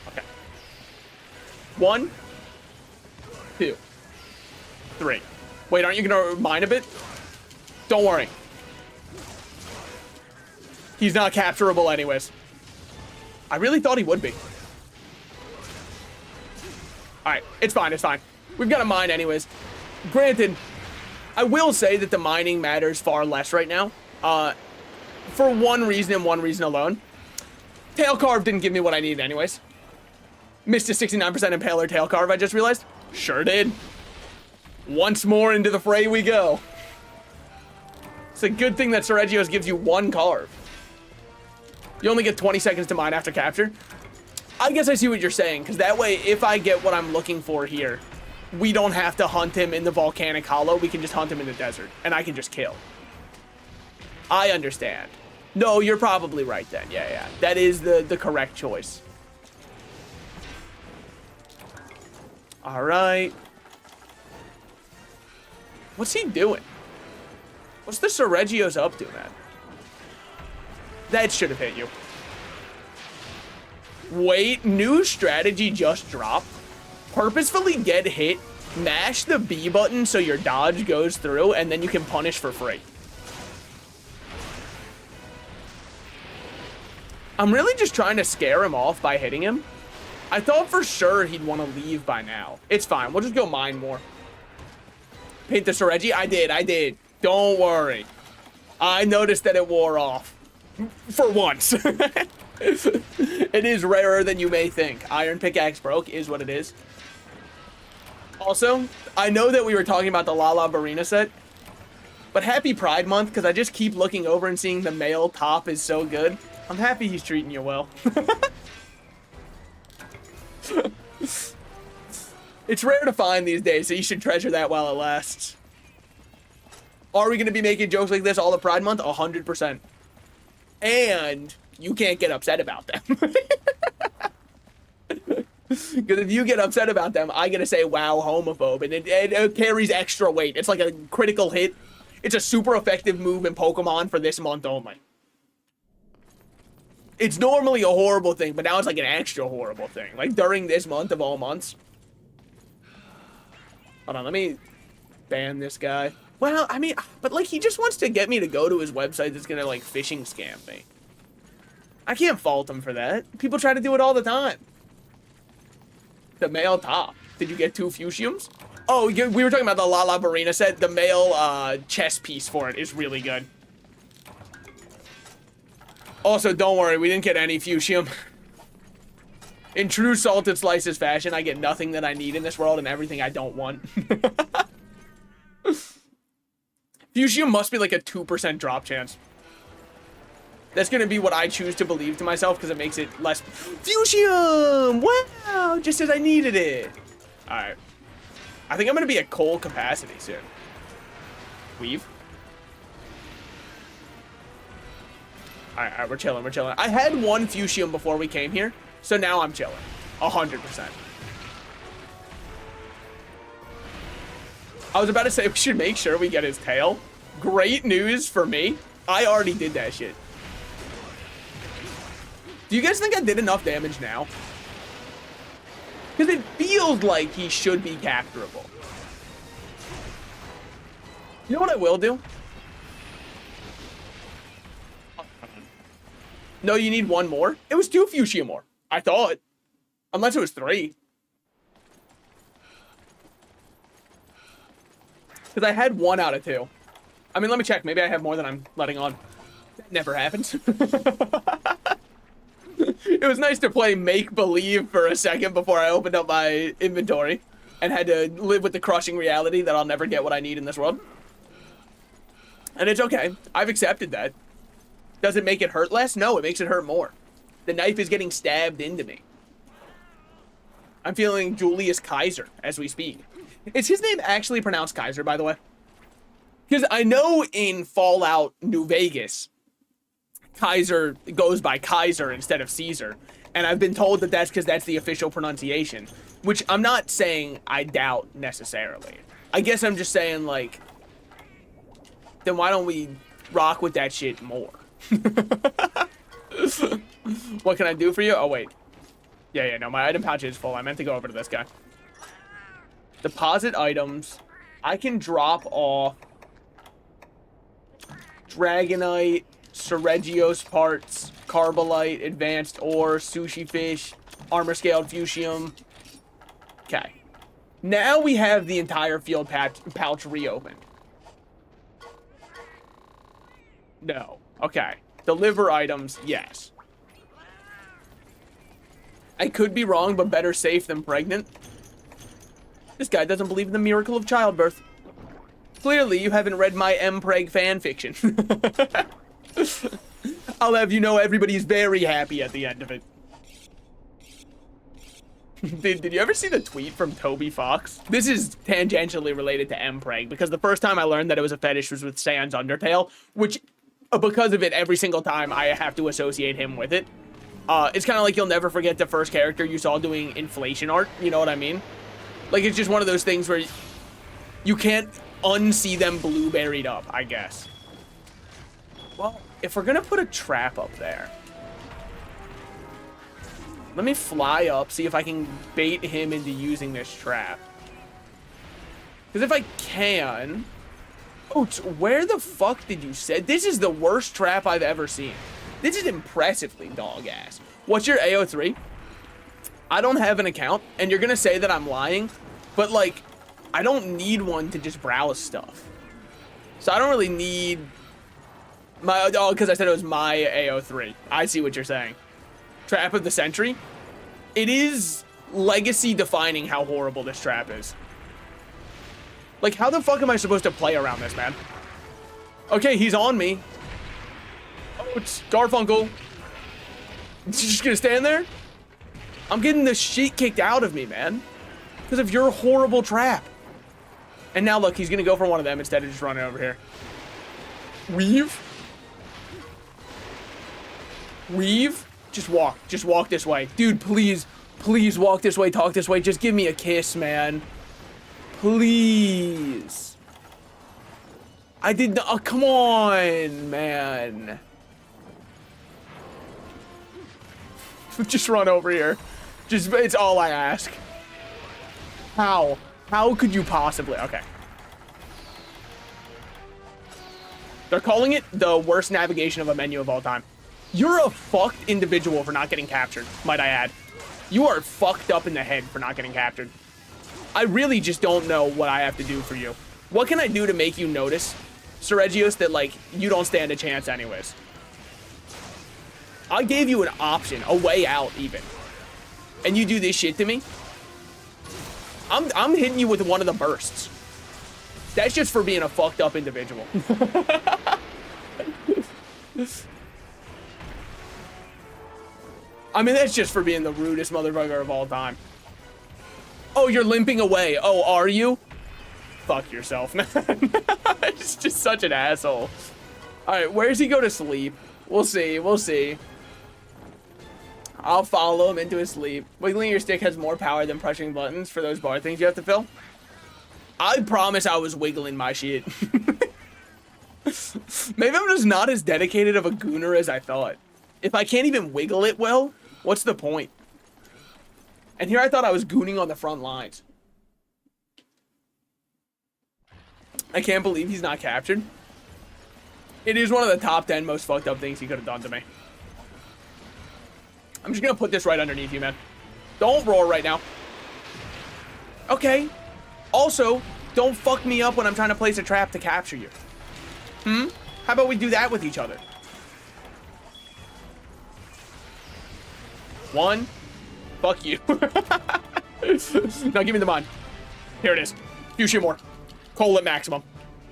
Okay. 1, 2, 3. Wait, aren't you gonna mine a bit? Don't worry. He's not capturable anyways. I really thought he would be. Alright, it's fine, it's fine. We've got to mine anyways. Granted, I will say that the mining matters far less right now. For one reason and one reason alone. Tail carve didn't give me what I needed anyways. Missed a 69% impaler tail carve, I just realized. Sure did. Once more into the fray we go. It's a good thing that Sergio's gives you 1 carve. You only get 20 seconds to mine after capture. I guess I see what you're saying, because that way, if I get what I'm looking for here, we don't have to hunt him in the volcanic hollow. We can just hunt him in the desert, and I can just kill. I understand. No, you're probably right then. Yeah. That is the correct choice. All right. What's he doing? What's the Sergio's up to, man? That should have hit you. Wait, new strategy just dropped. Purposefully get hit, mash the B button so your dodge goes through, and then you can punish for free. I'm really just trying to scare him off by hitting him. I thought for sure he'd want to leave by now. It's fine. We'll just go mine more. Paint the Seregi? I did. Don't worry. I noticed that it wore off. For once. It is rarer than you may think. Iron pickaxe broke is what it is. Also, I know that we were talking about the Lala Barina set, but happy Pride Month, because I just keep looking over and seeing the male top is so good. I'm happy he's treating you well. It's rare to find these days, so you should treasure that while it lasts. Are we going to be making jokes like this all of Pride Month? 100%. And you can't get upset about them. Because if you get upset about them, I get to say, wow, homophobe. And it carries extra weight. It's like a critical hit. It's a super effective move in Pokemon for this month only. It's normally a horrible thing, but now it's like an extra horrible thing. Like during this month of all months. Hold on, let me ban this guy. Well, I mean, but like he just wants to get me to go to his website that's gonna like phishing scam me. I can't fault him for that. People try to do it all the time. The male top. Did you get 2 fuchsiums? Oh, we were talking about the La Barina set. The male chess piece for it is really good. Also, don't worry, we didn't get any fuchsium. In true Salted Slices fashion, I get nothing that I need in this world and everything I don't want. Fuchsium must be like a 2% drop chance. That's going to be what I choose to believe to myself because it makes it less... Fuchsium! Wow! Just as I needed it. Alright. I think I'm going to be at coal capacity soon. Weave. Alright, we're chilling, we're chilling. I had 1 fuchsium before we came here, so now I'm chilling. 100%. I was about to say we should make sure we get his tail. Great news for me. I already did that shit. Do you guys think I did enough damage now? Because it feels like he should be capturable. You know what I will do? No, you need 1 more? It was 2 fuchsia more. I thought. Unless it was 3. Because I had 1 out of 2. I mean, let me check. Maybe I have more than I'm letting on. That never happens. It was nice to play make-believe for a second before I opened up my inventory and had to live with the crushing reality that I'll never get what I need in this world. And it's okay. I've accepted that. Does it make it hurt less? No, it makes it hurt more. The knife is getting stabbed into me. I'm feeling Julius Kaiser as we speak. Is his name actually pronounced Kaiser, by the way? Because I know in Fallout New Vegas, Kaiser goes by Kaiser instead of Caesar. And I've been told that that's because that's the official pronunciation. Which I'm not saying I doubt necessarily. I guess I'm just saying, like, then why don't we rock with that shit more? What can I do for you? Oh, wait. Yeah, no, my item pouch is full. I meant to go over to this guy. Deposit items. I can drop off Dragonite, Ceregios parts, Carbolite, Advanced Ore, Sushi Fish, Armor Scaled Fuchsium. Okay. Now we have the entire field pouch reopened. No. Okay. Deliver items, yes. I could be wrong, but better safe than pregnant. This guy doesn't believe in the miracle of childbirth. Clearly, you haven't read my M-Preg fanfiction. I'll have you know everybody's very happy at the end of it. Did you ever see the tweet from Toby Fox? This is tangentially related to M-Preg, because the first time I learned that it was a fetish was with Sans Undertale, which, because of it, every single time I have to associate him with it. It's kind of like you'll never forget the first character you saw doing inflation art, you know what I mean? Like, it's just one of those things where you can't unsee them blueberried up, I guess. Well, if we're gonna put a trap up there, let me fly up, see if I can bait him into using this trap. Because if I can... Oh, where the fuck did you say? This is the worst trap I've ever seen. This is impressively dog-ass. What's your AO3? I don't have an account, and you're gonna say that I'm lying, but, like, I don't need one to just browse stuff. So I don't really need... my... Oh, because I said it was my AO3. I see what you're saying. Trap of the Century? It is legacy-defining how horrible this trap is. Like, how the fuck am I supposed to play around this, man? Okay, he's on me. Oh, it's Garfunkel. Is he just gonna stand there? I'm getting the shit kicked out of me, man. Because of your horrible trap. And now, look, he's gonna go for one of them instead of just running over here. Weave? Weave? Just walk. Just walk this way. Dude, please. Please walk this way, talk this way. Just give me a kiss, man. Please. I did not. Oh, come on, man. Just run over here. Just, it's all I ask. How? How could you possibly? Okay. They're calling it the worst navigation of a menu of all time. You're a fucked individual for not getting captured, might I add. You are fucked up in the head for not getting captured. I really just don't know what I have to do for you. What can I do to make you notice, Seregios, that, like, you don't stand a chance anyways? I gave you an option, a way out even. And you do this shit to me? I'm hitting you with one of the bursts. That's just for being a fucked up individual. I mean, that's just for being the rudest motherfucker of all time. Oh, you're limping away. Oh, are you? Fuck yourself, man. It's just such an asshole. All right, where does he go to sleep? We'll see. We'll see. I'll follow him into his sleep. Wiggling your stick has more power than pressing buttons for those bar things you have to fill. I promise I was wiggling my shit. Maybe I'm just not as dedicated of a gooner as I thought. If I can't even wiggle it well, what's the point? And here I thought I was gooning on the front lines. I can't believe he's not captured. It is one of the top 10 most fucked up things he could have done to me. I'm just gonna put this right underneath you, man. Don't roar right now. Okay. Also, don't fuck me up when I'm trying to place a trap to capture you. How about we do that with each other? One. Fuck you. Now give me the mine. Here it is. Few shit more. Coal at maximum.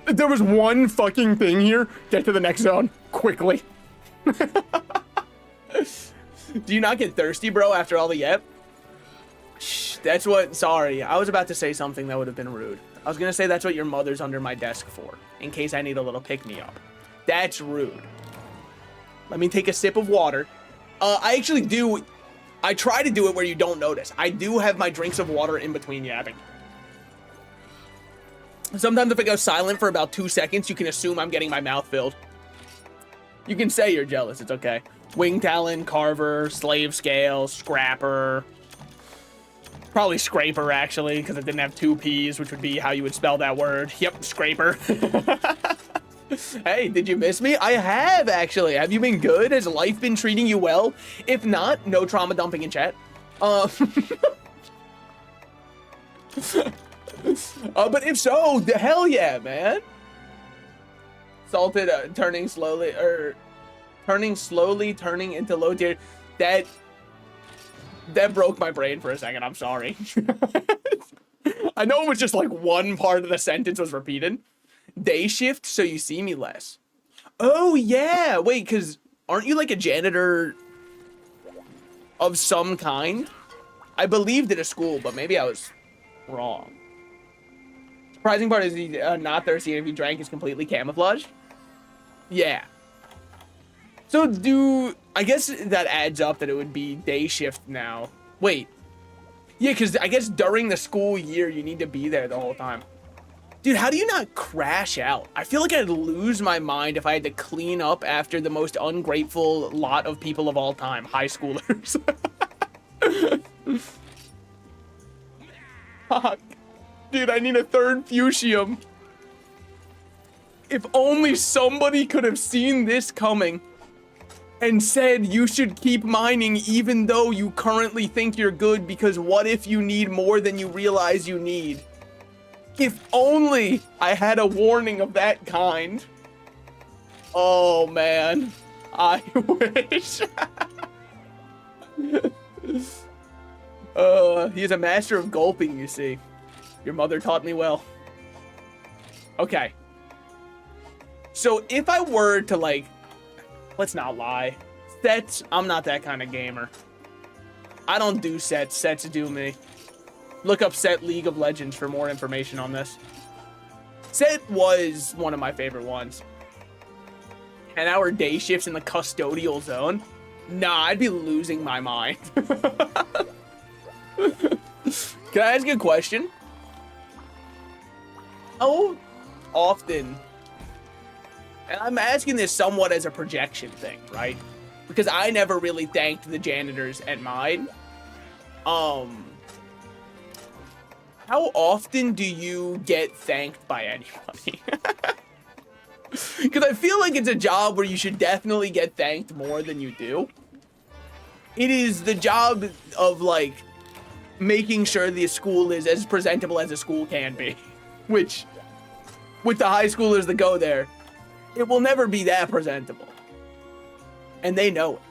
There was one fucking thing here. Get to the next zone. Quickly. Do you not get thirsty, bro, after all the yep? Shh, that's what... Sorry, I was about to say something that would have been rude. I was gonna say that's what your mother's under my desk for, in case I need a little pick-me-up. That's rude. Let me take a sip of water. I actually do... I try to do it where you don't notice. I do have my drinks of water in between yapping. Sometimes if I go silent for about 2 seconds, you can assume I'm getting my mouth filled. You can say you're jealous, it's okay. Wing Talon, Carver, Slave Scale, Scrapper. Probably Scraper, actually, because it didn't have 2 P's, which would be how you would spell that word. Yep, Scraper. Hey, did you miss me? I have, actually. Have you been good? Has life been treating you well? If not, no trauma dumping in chat. But if so, the hell yeah, man. Salted, turning slowly into low tier. That broke my brain for a second. I'm sorry. I know it was just like one part of the sentence was repeated. Day shift, so you see me less. Oh yeah, wait, because aren't you like a janitor of some kind? I believed in a school, but maybe I was wrong. Surprising part is he's not thirsty, and if he drank, is completely camouflaged. Yeah. So I guess that adds up that it would be day shift now. Wait. Yeah, because I guess during the school year, you need to be there the whole time. Dude, how do you not crash out? I feel like I'd lose my mind if I had to clean up after the most ungrateful lot of people of all time, high schoolers. Fuck. Dude, I need a third fusium. If only somebody could have seen this coming and said you should keep mining even though you currently think you're good, because what if you need more than you realize you need? If only I had a warning of that kind. Oh, man. I wish. He's a master of gulping, you see. Your mother taught me well. Okay. So if I were to, like... Let's not lie. Sets, I'm not that kind of gamer. I don't do sets. Sets do me. Look up Set League of Legends for more information on this. Set was one of my favorite ones. 10-hour day shifts in the custodial zone? Nah, I'd be losing my mind. Can I ask you a question? How often... And I'm asking this somewhat as a projection thing, right? Because I never really thanked the janitors at mine. How often do you get thanked by anybody? Because I feel like it's a job where you should definitely get thanked more than you do. It is the job of, like, making sure the school is as presentable as a school can be. Which, with the high schoolers that go there, it will never be that presentable. And they know it.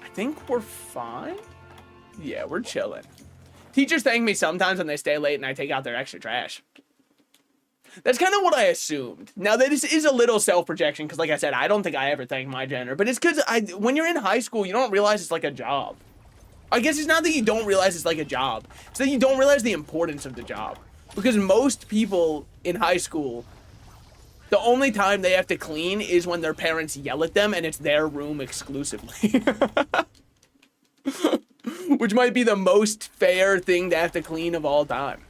I think we're fine. Yeah, we're chilling. Teachers thank me sometimes when they stay late and I take out their extra trash. That's kind of what I assumed. Now, this is a little self-projection because, like I said, I don't think I ever thank my janitor. But it's because when you're in high school, you don't realize it's like a job. I guess it's not that you don't realize it's like a job. It's that you don't realize the importance of the job. Because most people in high school, the only time they have to clean is when their parents yell at them and it's their room exclusively. Which might be the most fair thing to have to clean of all time.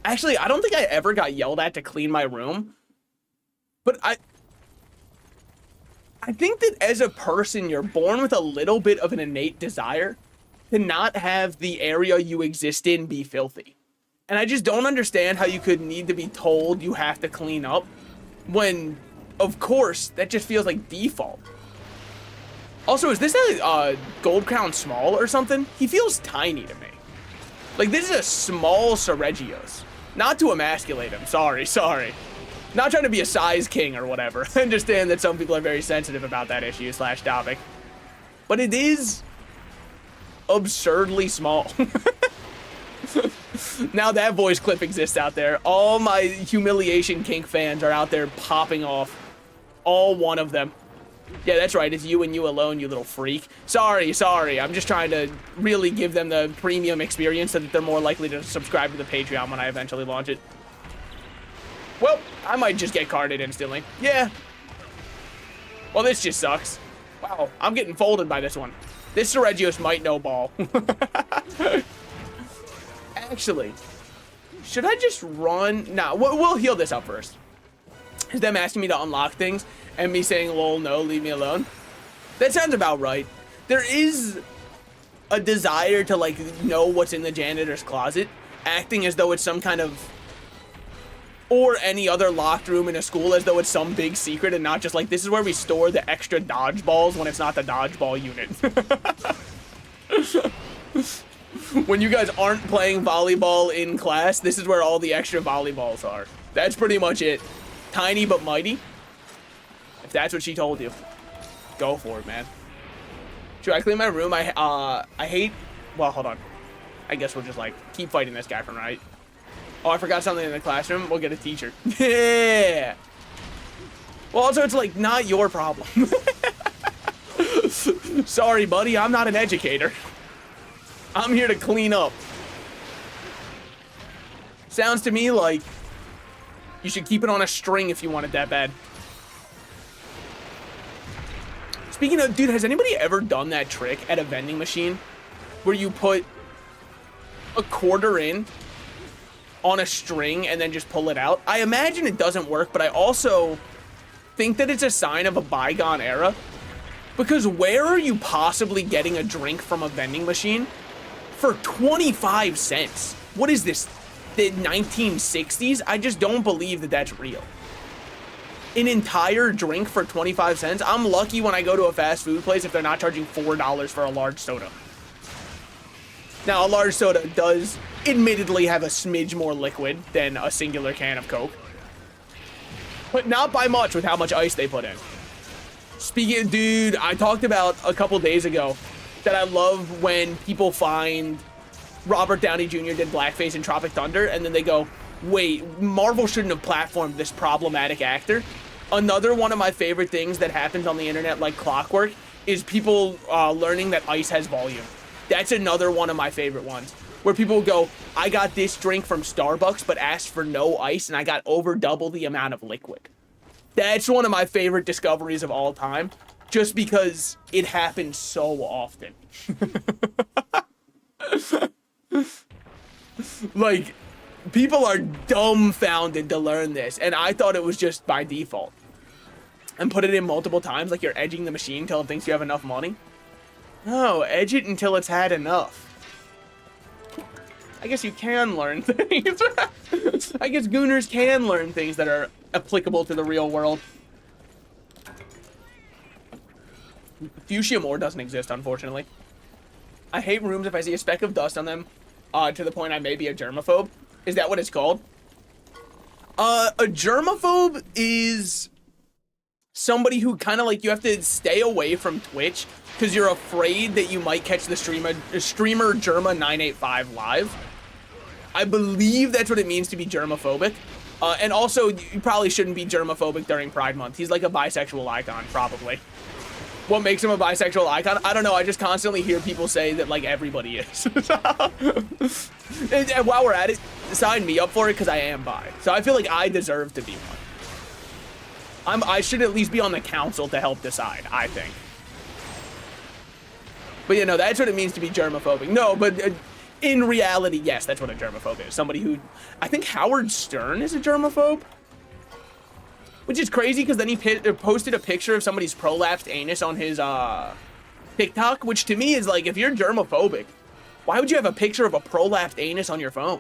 Actually, I don't think I ever got yelled at to clean my room. But I think that as a person, you're born with a little bit of an innate desire to not have the area you exist in be filthy. And I just don't understand how you could need to be told you have to clean up when, of course, that just feels like default. Also, is this a Gold Crown small or something? He feels tiny to me. Like, this is a small Seregios. Not to emasculate him. Sorry. Not trying to be a size king or whatever. I understand that some people are very sensitive about that issue / topic. But it is absurdly small. Now that voice clip exists out there. All my humiliation kink fans are out there popping off. All one of them. Yeah, that's right. It's you and you alone, you little freak. Sorry. I'm just trying to really give them the premium experience so that they're more likely to subscribe to the Patreon when I eventually launch it. Well, I might just get carded instantly. Yeah. Well, this just sucks. Wow, I'm getting folded by this one. This Seregios might no ball. Actually, should I just run? Nah, we'll heal this up first. Is them asking me to unlock things and me saying, lol, no, leave me alone? That sounds about right. There is a desire to, like, know what's in the janitor's closet, acting as though it's some kind of, or any other locked room in a school, as though it's some big secret and not just like, this is where we store the extra dodgeballs when it's not the dodgeball unit. When you guys aren't playing volleyball in class, this is where all the extra volleyballs are. That's pretty much it. Tiny but mighty. If that's what she told you, go for it, man. Should I clean my room? I hate, well, hold on. I guess we'll just, like, keep fighting this guy from right. Oh, I forgot something in the classroom. We'll get a teacher. Yeah. Well, also, it's, like, not your problem. Sorry, buddy. I'm not an educator. I'm here to clean up. Sounds to me like you should keep it on a string if you want it that bad. Speaking of, dude, has anybody ever done that trick at a vending machine where you put a quarter in on a string and then just pull it out? I imagine it doesn't work, but I also think that it's a sign of a bygone era. Because where are you possibly getting a drink from a vending machine for 25 cents? What is this, the 1960s? I just don't believe that that's real. An entire drink for 25 cents? I'm lucky when I go to a fast food place if they're not charging $4 for a large soda. Now, a large soda does admittedly have a smidge more liquid than a singular can of Coke. But not by much with how much ice they put in. Speaking of, dude, I talked about a couple days ago that I love when people find Robert Downey Jr. did blackface in Tropic Thunder, and then they go, wait, Marvel shouldn't have platformed this problematic actor. Another one of my favorite things that happens on the internet like clockwork is people learning that ice has volume. That's another one of my favorite ones, where people go, I got this drink from Starbucks, but asked for no ice, and I got over double the amount of liquid. That's one of my favorite discoveries of all time, just because it happens so often. Like, people are dumbfounded to learn this, and I thought it was just by default. And put it in multiple times, like you're edging the machine until it thinks you have enough money. No, edge it until it's had enough. I guess you can learn things. I guess gooners can learn things that are applicable to the real world. Fuchsia ore doesn't exist, unfortunately. I hate rooms if I see a speck of dust on them, to the point I may be a germaphobe. Is that what it's called? A germaphobe is somebody who kind of like, you have to stay away from Twitch because you're afraid that you might catch the streamer Germa985 live. I believe that's what it means to be germaphobic. And also, you probably shouldn't be germaphobic during Pride Month. He's like a bisexual icon, probably. What makes him a bisexual icon? I don't know. I just constantly hear people say that, like, everybody is. And while we're at it, sign me up for it because I am bi. So I feel like I deserve to be one. I should at least be on the council to help decide, I think. But, you know, that's what it means to be germaphobic. No, but in reality, yes, that's what a germaphobe is. Somebody who... I think Howard Stern is a germaphobe. Which is crazy because then he posted a picture of somebody's prolapsed anus on his TikTok, which to me is like, if you're germophobic, why would you have a picture of a prolapsed anus on your phone?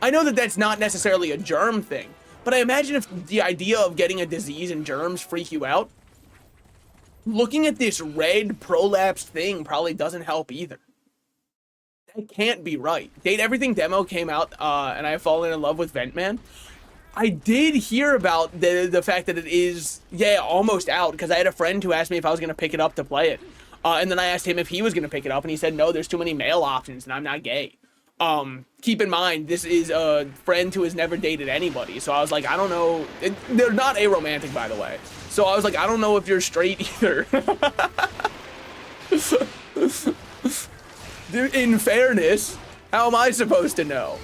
I know that that's not necessarily a germ thing, but I imagine if the idea of getting a disease and germs freak you out, looking at this red prolapsed thing probably doesn't help either. That can't be right. Date Everything demo came out, and I've fallen in love with Ventman. I did hear about the fact that it is, yeah, almost out, because I had a friend who asked me if I was going to pick it up to play it. And then I asked him if he was going to pick it up, and he said, no, there's too many male options, and I'm not gay. Keep in mind, this is a friend who has never dated anybody, so I was like, I don't know. They're not aromantic, by the way. So I was like, I don't know if you're straight either. Dude, in fairness, how am I supposed to know?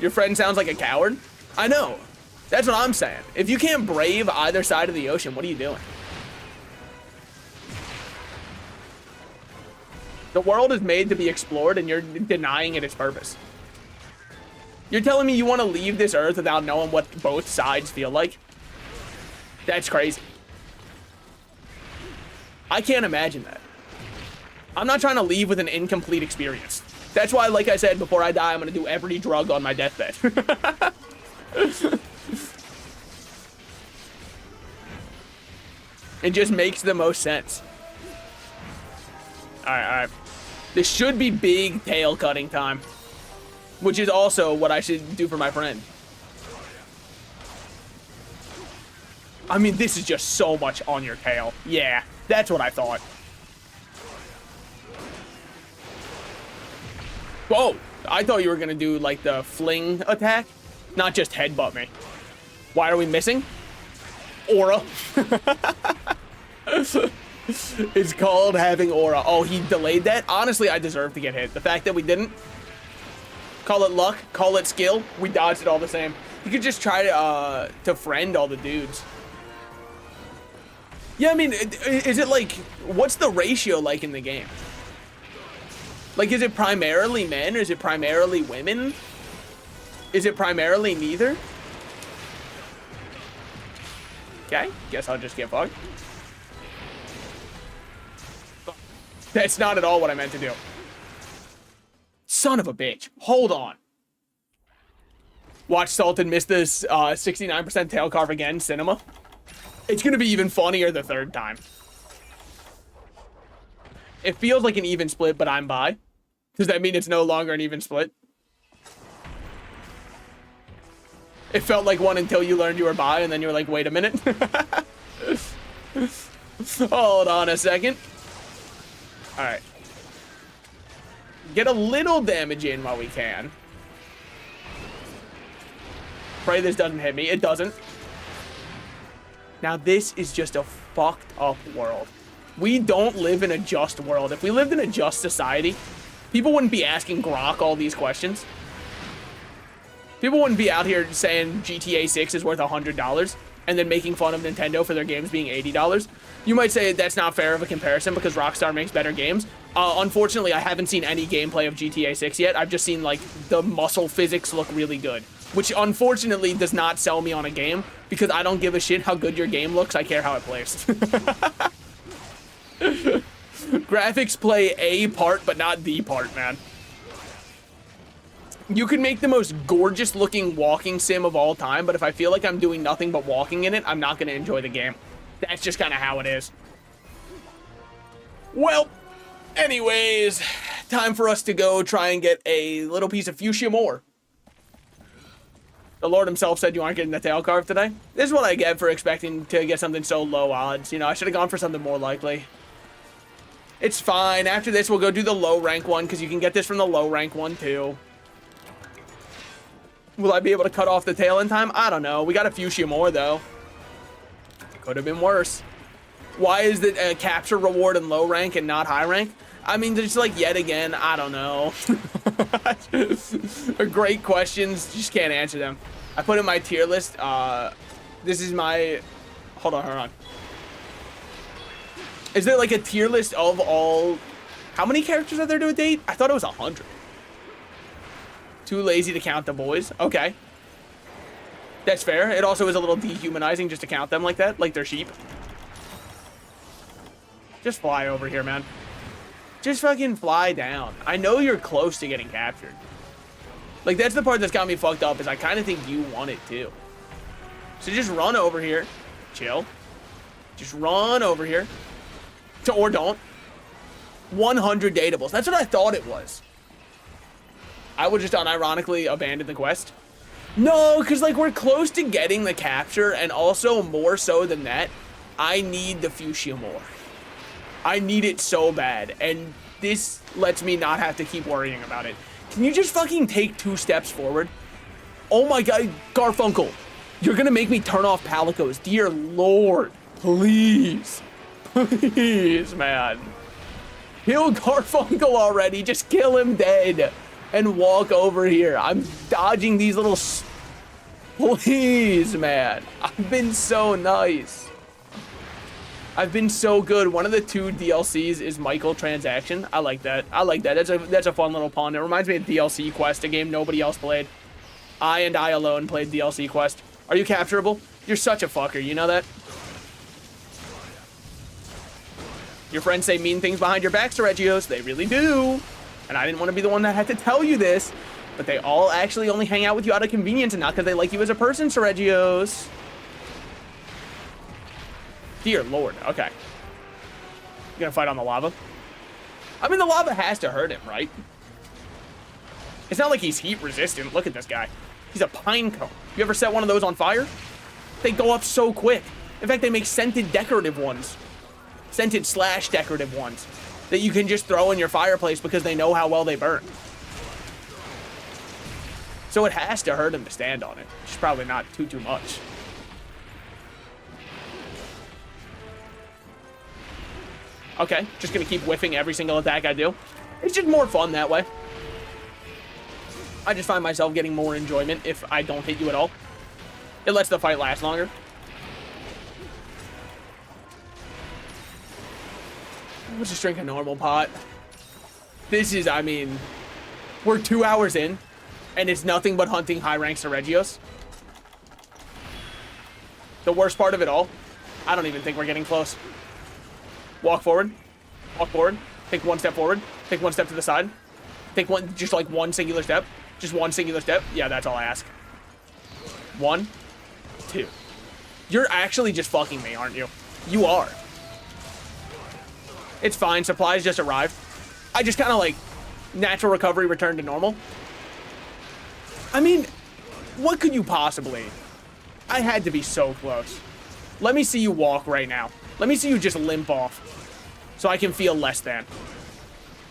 Your friend sounds like a coward? I know. That's what I'm saying. If you can't brave either side of the ocean, what are you doing? The world is made to be explored, and you're denying it its purpose. You're telling me you want to leave this earth without knowing what both sides feel like? That's crazy. I can't imagine that. I'm not trying to leave with an incomplete experience. That's why, like I said, before I die, I'm going to do every drug on my deathbed. It just makes the most sense. Alright. This should be big tail cutting time. Which is also what I should do for my friend. I mean, this is just so much on your tail. Yeah, that's what I thought. Whoa, I thought you were gonna do like the fling attack, not just headbutt me. Why are we missing? Aura. It's called having aura. Oh, he delayed that? Honestly, I deserve to get hit. The fact that we didn't, call it luck, call it skill, we dodged it all the same. You could just try to friend all the dudes. Yeah, I mean, is it like, what's the ratio like in the game? Like, is it primarily men? Or is it primarily women? Is it primarily neither? Okay, guess I'll just get fucked. That's not at all what I meant to do. Son of a bitch. Hold on. Watch Salted miss this 69% tail carve again, cinema. It's gonna be even funnier the third time. It feels like an even split, but I'm bi. Does that mean it's no longer an even split? It felt like one until you learned you were bi, and then you were like, wait a minute. Hold on a second. Alright. Get a little damage in while we can. Pray this doesn't hit me. It doesn't. Now, this is just a fucked up world. We don't live in a just world. If we lived in a just society, people wouldn't be asking Grok all these questions. People wouldn't be out here saying GTA 6 is worth $100 and then making fun of Nintendo for their games being $80. You might say that's not fair of a comparison because Rockstar makes better games. Unfortunately, I haven't seen any gameplay of GTA 6 yet. I've just seen, like, the muscle physics look really good, which unfortunately does not sell me on a game because I don't give a shit how good your game looks. I care how it plays. Graphics play a part, but not the part, man. You can make the most gorgeous looking walking sim of all time, but if I feel like I'm doing nothing but walking in it, I'm not going to enjoy the game. That's just kind of how it is. Well, anyways, time for us to go try and get a little piece of fuchsia more. The Lord himself said you aren't getting the tail carved today. This is what I get for expecting to get something so low odds. You know, I should have gone for something more likely. It's fine. After this, we'll go do the low rank one, because you can get this from the low rank one, too. Will I be able to cut off the tail in time? I don't know. We got a fuchsia more, though. Could have been worse. Why is the capture reward in low rank and not high rank? I mean, just like, yet again, I don't know. Great questions. Just can't answer them. I put in my tier list. This is my... Hold on. Is there like a tier list of all... How many characters are there to a date? I thought it was 100. Too lazy to count the boys. Okay. That's fair. It also is a little dehumanizing just to count them like that. Like they're sheep. Just fly over here, man. Just fucking fly down. I know you're close to getting captured. Like, that's the part that's got me fucked up, is I kind of think you want it too. So just run over here. Chill. Just run over here. Or don't. 100 datables. That's what I thought it was. I would just unironically abandon the quest. No, because, like, we're close to getting the capture, and also, more so than that, I need the fuchsia more. I need it so bad, and this lets me not have to keep worrying about it. Can you just fucking take 2 steps forward? Oh my god, Garfunkel. You're gonna make me turn off Palicos. Dear Lord. Please. Please, man. Kill Garfunkel already. Just kill him dead. And walk over here. I'm dodging these little... Please, man. I've been so nice. I've been so good. One of the 2 DLCs is Michael Transaction. I like that. I like that. That's a fun little pun. It reminds me of DLC Quest, a game nobody else played. I alone played DLC Quest. Are you capturable? You're such a fucker. You know that? Your friends say mean things behind your back, Sergios. They really do. And I didn't want to be the one that had to tell you this, but they all actually only hang out with you out of convenience and not because they like you as a person, Sergios. Dear Lord. Okay. You gonna fight on the lava? I mean, the lava has to hurt him, right? It's not like he's heat resistant. Look at this guy. He's a pine cone. You ever set one of those on fire? They go up so quick. In fact, they make scented decorative ones. Scented/decorative ones that you can just throw in your fireplace because they know how well they burn. So it has to hurt him to stand on it. Just probably not too much. Okay, just gonna keep whiffing every single attack I do. It's just more fun that way. I just find myself getting more enjoyment if I don't hit you at all. It lets the fight last longer. Let's just drink a normal pot. This is, I mean, we're 2 hours in, and it's nothing but hunting high-rank Sergios. The worst part of it all, I don't even think we're getting close. Walk forward. Walk forward. Take 1 step forward. Take 1 step to the side. Take one, just like 1 singular step. Just 1 singular step. Yeah, that's all I ask. 1, 2. You're actually just fucking me, aren't you? You are. It's fine. Supplies just arrived. I just kind of like natural recovery returned to normal. I mean, what could you possibly? I had to be so close. Let me see you walk right now. Let me see you just limp off so I can feel less than.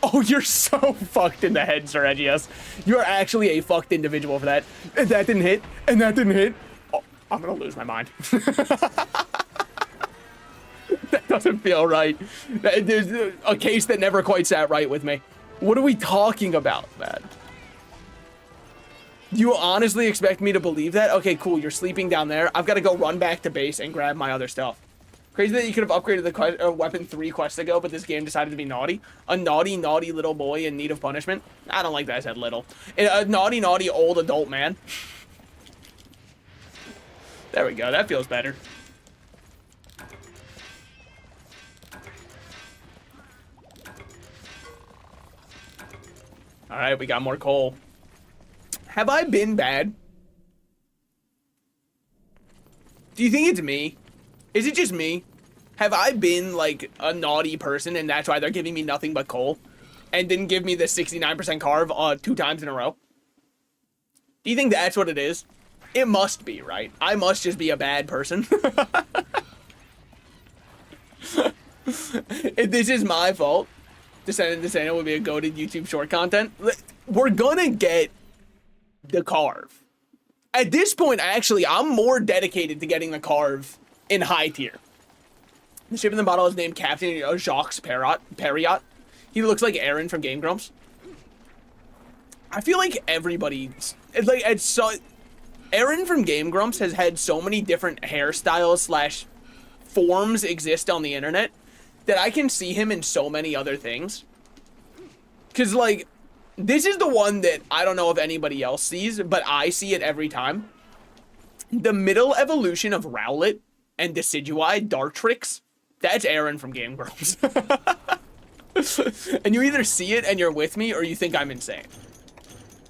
Oh, you're so fucked in the head, Sergios. You're actually a fucked individual for that. And that didn't hit. And that didn't hit. Oh, I'm going to lose my mind. That doesn't feel right. There's a case that never quite sat right with me. What are we talking about, man? You honestly expect me to believe that? Okay, cool. You're sleeping down there. I've got to go run back to base and grab my other stuff. Crazy that you could have upgraded the weapon 3 quests ago, but this game decided to be naughty. A naughty, naughty little boy in need of punishment. I don't like that I said little. A naughty, naughty old adult man. There we go. That feels better. All right, we got more coal. Have I been bad? Do you think it's me? Is it just me? Have I been, like, a naughty person and that's why they're giving me nothing but coal? And didn't give me the 69% carve 2 times in a row? Do you think that's what it is? It must be, right? I must just be a bad person. If this is my fault, Descendant would be a goated YouTube short content. We're gonna get the carve. At this point, actually, I'm more dedicated to getting the carve in high tier. The ship in the bottle is named Captain Jacques Perriot. He looks like Aaron from Game Grumps. I feel like everybody's like Aaron from Game Grumps has had so many different hairstyles / forms exist on the internet that I can see him in so many other things. Cause like, this is the one that I don't know if anybody else sees, but I see it every time. The middle evolution of Rowlet and Decidueye Dartrix, that's Aaron from Game Grumps. And you either see it and you're with me or you think I'm insane.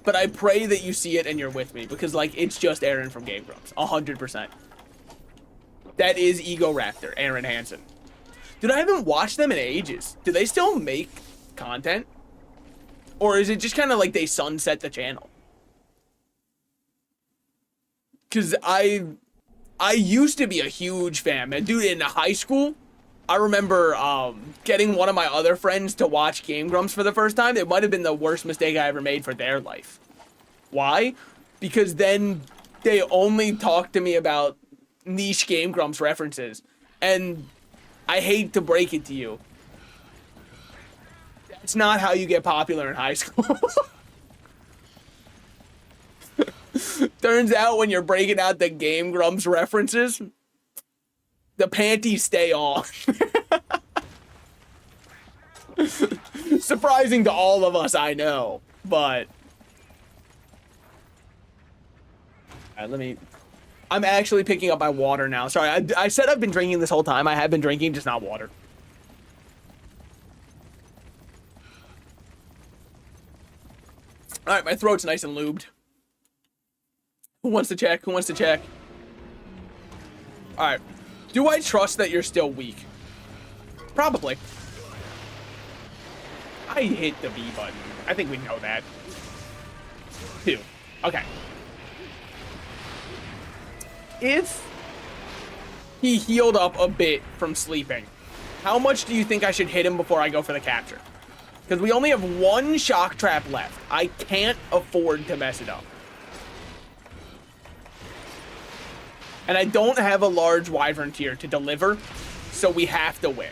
But I pray that you see it and you're with me because, like, it's just Aaron from Game Grumps. 100%. That is Ego Raptor, Aaron Hansen. Dude, I haven't watched them in ages. Do they still make content? Or is it just kind of like they sunset the channel? Because I used to be a huge fan, man. Dude, in high school, I remember getting one of my other friends to watch Game Grumps for the first time. It might have been the worst mistake I ever made for their life. Why? Because then they only talked to me about niche Game Grumps references. And I hate to break it to you. That's not how you get popular in high school. Turns out when you're breaking out the Game Grumps references, the panties stay on. Surprising to all of us, I know, but... Alright, I'm actually picking up my water now. Sorry, I said I've been drinking this whole time. I have been drinking, just not water. Alright, my throat's nice and lubed. Who wants to check? Who wants to check? Alright. Do I trust that you're still weak? Probably. I hit the B button. I think we know that. 2. Okay. If he healed up a bit from sleeping, how much do you think I should hit him before I go for the capture? Because we only have 1 shock trap left. I can't afford to mess it up. And I don't have a large Wyvern tier to deliver, so we have to win.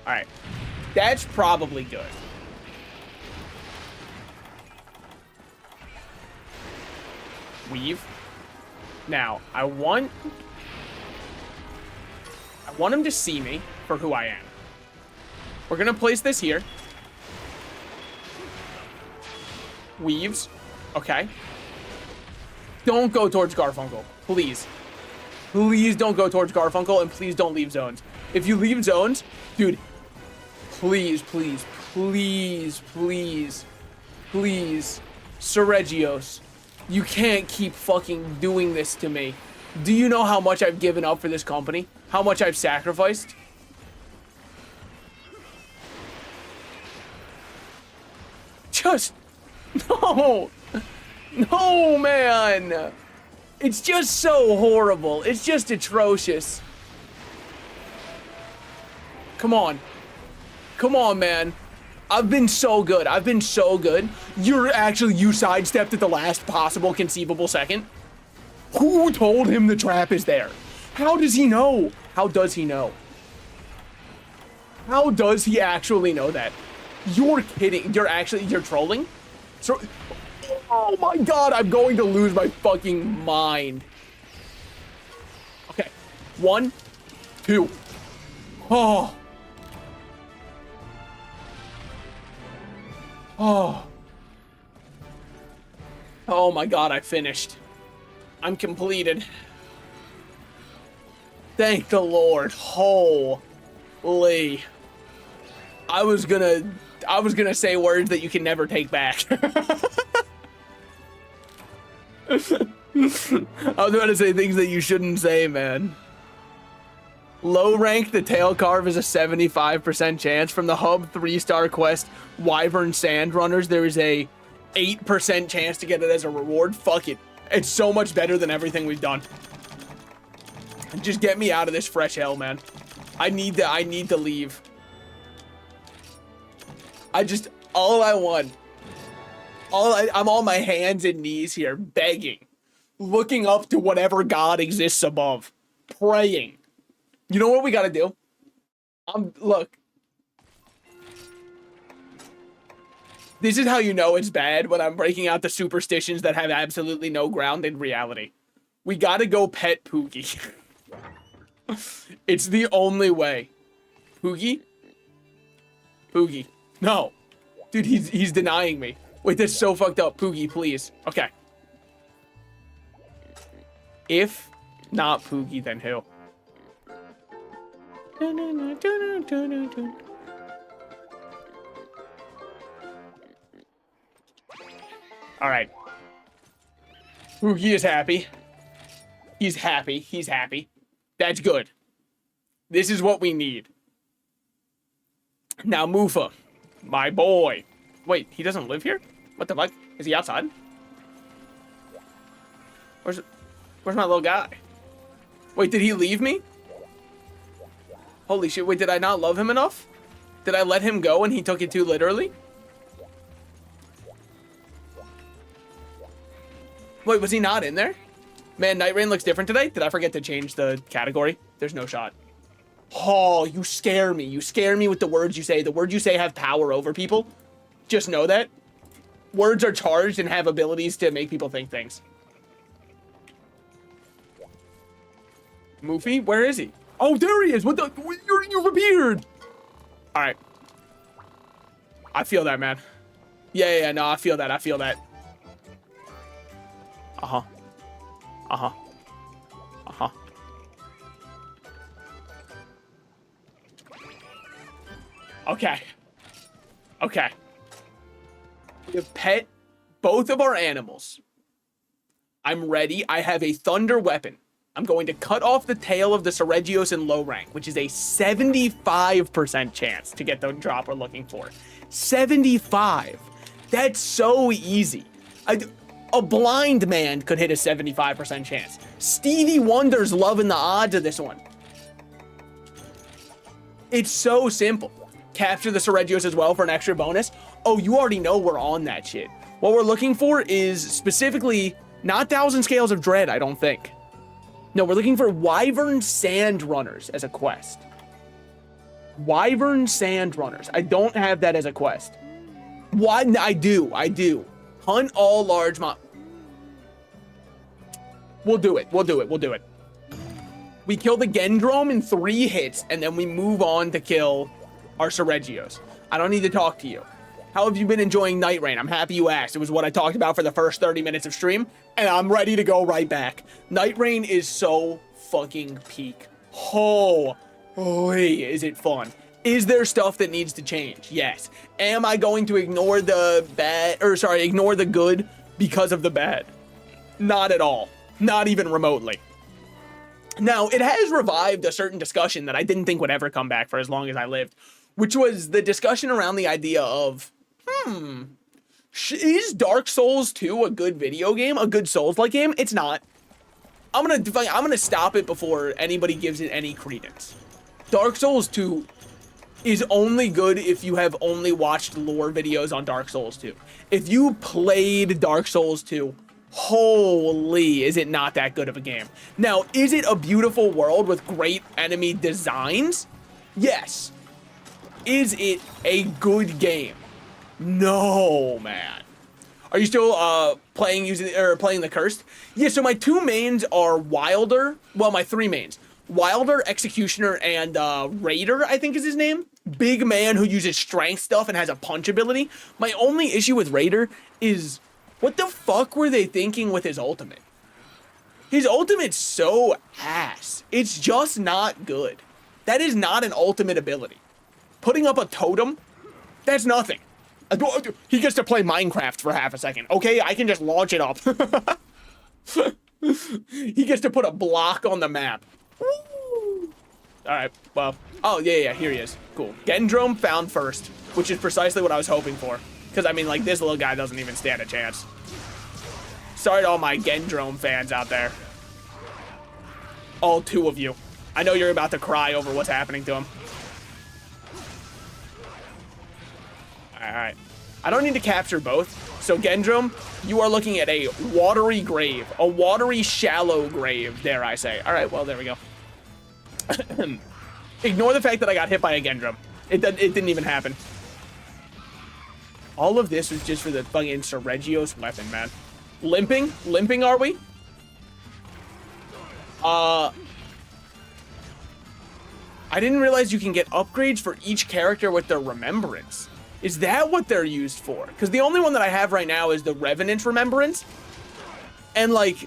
Alright. That's probably good. Weave. Now, I want him to see me for who I am. We're gonna place this here. Weaves. Okay. Don't go towards Garfunkel. Please. Please don't go towards Garfunkel, and please don't leave zones. If you leave zones, dude, please, please, please, please, please, Seregios, you can't keep fucking doing this to me. Do you know how much I've given up for this company? How much I've sacrificed? Just, no. No, man. It's just so horrible. It's just atrocious. Come on. Come on, man. I've been so good. I've been so good. You sidestepped at the last possible conceivable second. Who told him the trap is there? How does he know? How does he know? How does he actually know that? You're kidding. You're trolling? So, oh my god, I'm going to lose my fucking mind. Okay. 1, 2. Oh. Oh. Oh my god, I finished. I'm completed. Thank the Lord. Holy. I was gonna say words that you can never take back. I was about to say things that you shouldn't say, man. Low rank, the tail carve is a 75% chance. From the hub 3-star quest, Wyvern Sand Runners, there is a 8% chance to get it as a reward. Fuck it. It's so much better than everything we've done. Just get me out of this fresh hell, man. I need to leave. All I want, I'm on my hands and knees here, begging, looking up to whatever God exists above, praying. You know what we gotta do? Look. This is how you know it's bad, when I'm breaking out the superstitions that have absolutely no ground in reality. We gotta go pet Poogie. It's the only way. Poogie? Poogie. No. Dude, he's denying me. Wait, that's so fucked up. Poogie, please. Okay. If not Poogie, then who? Alright. Poogie is happy. He's happy. He's happy. That's good. This is what we need. Now, Mufa. My boy. Wait, he doesn't live here? What the fuck? Is he outside? Where's my little guy? Wait, did he leave me? Holy shit, wait, did I not love him enough? Did I let him go and he took it too literally? Wait, was he not in there? Man, Night Rain looks different today. Did I forget to change the category? There's no shot. Oh, you scare me. You scare me with the words you say. The words you say have power over people. Just know that. Words are charged and have abilities to make people think things. Moofy? Where is he? Oh, there he is. What the? You've appeared. All right. I feel that, man. Yeah, no, I feel that. I feel that. Uh-huh. Uh-huh. Uh-huh. Okay. Okay. We have pet both of our animals. I'm ready. I have a thunder weapon. I'm going to cut off the tail of the Seregios in low rank, which is a 75% chance to get the drop we're looking for. 75. That's so easy. A blind man could hit a 75% chance. Stevie Wonder's loving the odds of this one. It's so simple. Capture the Seregios as well for an extra bonus. Oh, you already know we're on that shit. What we're looking for is specifically not 1,000 Scales of Dread, I don't think. No, we're looking for Wyvern Sand Runners as a quest. Wyvern Sand Runners. I don't have that as a quest. Why? I do. Hunt all large We'll do it. We kill the Gendrome in 3 hits, and then we move on to kill our Seregios. I don't need to talk to you. How have you been enjoying Night Rain? I'm happy you asked. It was what I talked about for the first 30 minutes of stream, and I'm ready to go right back. Night Rain is so fucking peak. Holy, is it fun. Is there stuff that needs to change? Yes. Am I going to ignore the ignore the good because of the bad? Not at all. Not even remotely. Now, it has revived a certain discussion that I didn't think would ever come back for as long as I lived, which was the discussion around the idea of, is Dark Souls 2 a good video game? A good Souls-like game? It's not. I'm gonna stop it before anybody gives it any credence. Dark Souls 2 is only good if you have only watched lore videos on Dark Souls 2. If you played Dark Souls 2, holy, is it not that good of a game. Now, is it a beautiful world with great enemy designs? Yes. Is it a good game? No, man. Are you still playing the Cursed? Yeah, so my 2 mains are Wilder. Well, my 3 mains. Wilder, Executioner, and Raider, I think is his name. Big man who uses strength stuff and has a punch ability. My only issue with Raider is, what the fuck were they thinking with his ultimate? His ultimate's so ass. It's just not good. That is not an ultimate ability. Putting up a totem, that's nothing. He gets to play Minecraft for half a second. Okay, I can just launch it up. He gets to put a block on the map. Woo! All right, well, oh, yeah, here he is. Cool. Gendrome found first, which is precisely what I was hoping for. Because, I mean, like, this little guy doesn't even stand a chance. Sorry to all my Gendrome fans out there. All 2 of you. I know you're about to cry over what's happening to him. All right. I don't need to capture both. So, Gendrome, you are looking at a watery grave. A watery, shallow grave, dare I say. All right, well, there we go. Ignore the fact that I got hit by a Gendrome. It didn't even happen. All of this was just for the fucking Seregios weapon, man. Limping? Limping, are we? I didn't realize you can get upgrades for each character with their remembrance. Is that what they're used for? Because the only one that I have right now is the Revenant Remembrance. And, like,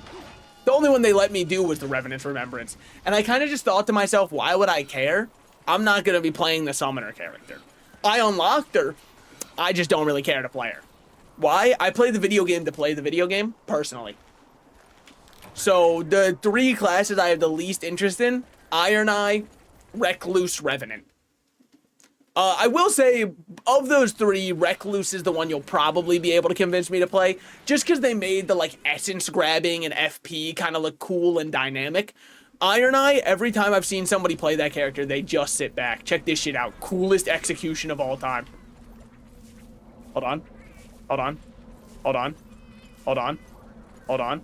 the only one they let me do was the Revenant Remembrance. And I kind of just thought to myself, why would I care? I'm not going to be playing the Summoner character. I unlocked her. I just don't really care to play her. Why? I play the video game to play the video game, personally. So, the 3 classes I have the least interest in, Iron Eye, Recluse, Revenant. I will say, of those 3, Recluse is the one you'll probably be able to convince me to play, just because they made the, like, essence grabbing and FP kind of look cool and dynamic. Iron Eye, every time I've seen somebody play that character, they just sit back. Check this shit out. Coolest execution of all time. Hold on. Hold on. Hold on. Hold on. Hold on.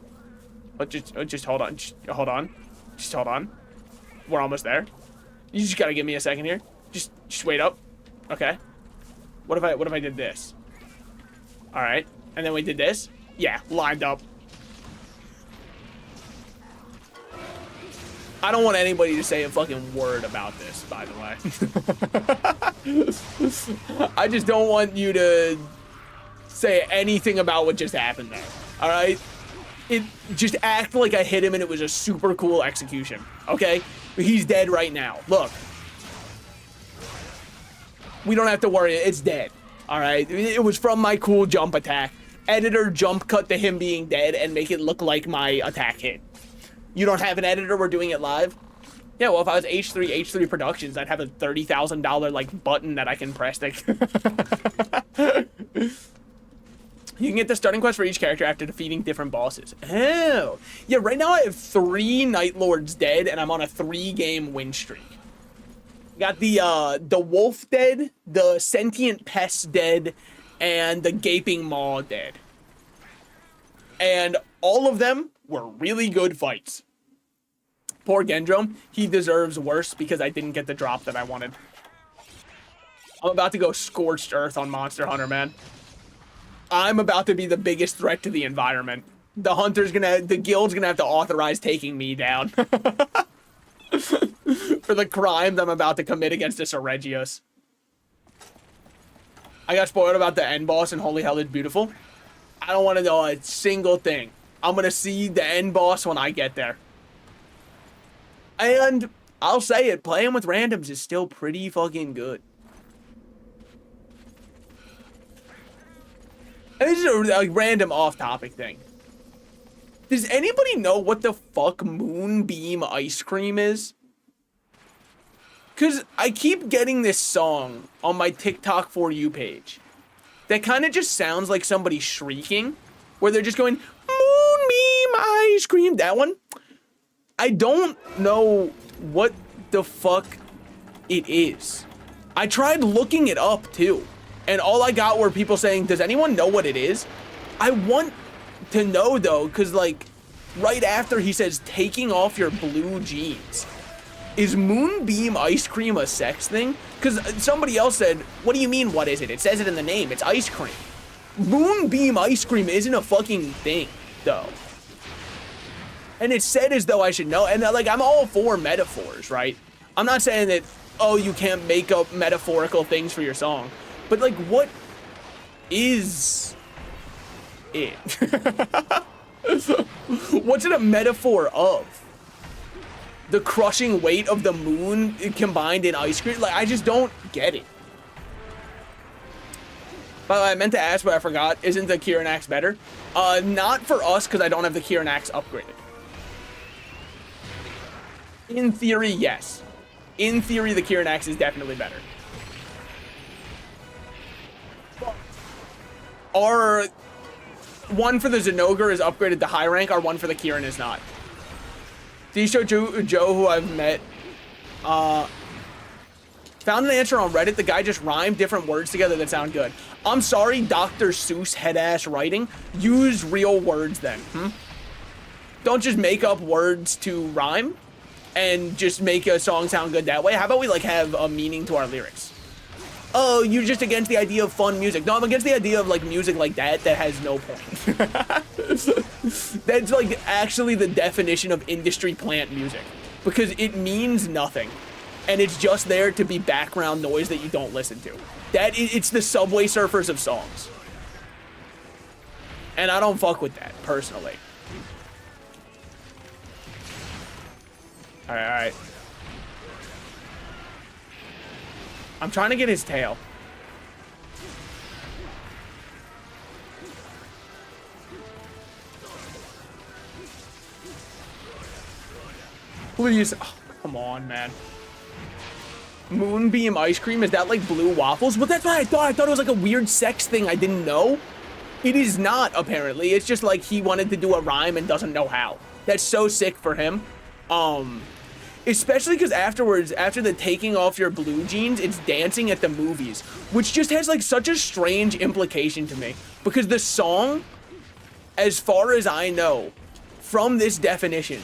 Just hold on. Just hold on. Just hold on. We're almost there. You just gotta give me a second here. Just wait up. Okay. What if I did this? All right. And then we did this. Yeah, lined up. I don't want anybody to say a fucking word about this, by the way. I just don't want you to say anything about what just happened there. All right? It just act like I hit him and it was a super cool execution. Okay? He's dead right now. Look. We don't have to worry. It's dead. All right? It was from my cool jump attack. Editor jump cut to him being dead and make it look like my attack hit. You don't have an editor? We're doing it live? Yeah, well, if I was H3 Productions, I'd have a $30,000, like, button that I can press. You can get the starting quest for each character after defeating different bosses. Oh. Yeah, right now I have 3 Night Lords dead, and I'm on a 3-game win streak. Got the Wolf dead, the Sentient Pest dead, and the Gaping Maw dead. And all of them were really good fights. Poor Gendrome, he deserves worse because I didn't get the drop that I wanted. I'm about to go Scorched Earth on Monster Hunter, man. I'm about to be the biggest threat to the environment. The guild's gonna have to authorize taking me down. For the crimes I'm about to commit against the Seregios. I got spoiled about the end boss and Holy Hell is Beautiful. I don't want to know a single thing. I'm gonna see the end boss when I get there. And I'll say it, playing with randoms is still pretty fucking good. And this is a random off-topic thing. Does anybody know what the fuck Moonbeam Ice Cream is? Because I keep getting this song on my TikTok For You page that kind of just sounds like somebody shrieking, where they're just going, Moonbeam Ice Cream, that one. I don't know what the fuck it is. I tried looking it up too, and all I got were people saying, does anyone know what it is? I want to know though, because like right after he says taking off your blue jeans. Is Moonbeam Ice Cream a sex thing? Because somebody else said, what do you mean, what is it? It says it in the name. It's ice cream. Moonbeam Ice Cream isn't a fucking thing, though. And it's said as though I should know. And, like, I'm all for metaphors, right? I'm not saying that, oh, you can't make up metaphorical things for your song. But, like, what is it? What's it a metaphor of? The crushing weight of the moon combined in ice cream? Like, I just don't get it. By the way, I meant to ask, but I forgot. Isn't the Kieran Axe better? Not for us, because I don't have the Kieran Axe upgraded. In theory, yes. In theory, the Kieran Axe is definitely better. Our one for the Zinogre is upgraded to high rank. Our one for the Kieran is not. Did you show Joe, who I've met? Found an answer on Reddit. The guy just rhymed different words together that sound good. I'm sorry, Dr. Seuss head-ass writing. Use real words then. Don't just make up words to rhyme and just make a song sound good that way. How about we like have a meaning to our lyrics? Oh, you're just against the idea of fun music. No, I'm against the idea of like music like that has no point. That's like actually the definition of industry plant music, because it means nothing. And it's just there to be background noise that you don't listen to. It's the Subway Surfers of songs. And I don't fuck with that, personally. Alright. I'm trying to get his tail. Please. Oh, come on, man. Moonbeam ice cream, is that like blue waffles? But that's what I thought. I thought it was like a weird sex thing I didn't know. It is not, apparently. It's just like he wanted to do a rhyme and doesn't know how. That's so sick for him. Especially because afterwards, after the taking off your blue jeans, it's dancing at the movies, which just has like such a strange implication to me, because the song, as far as I know, from this definition,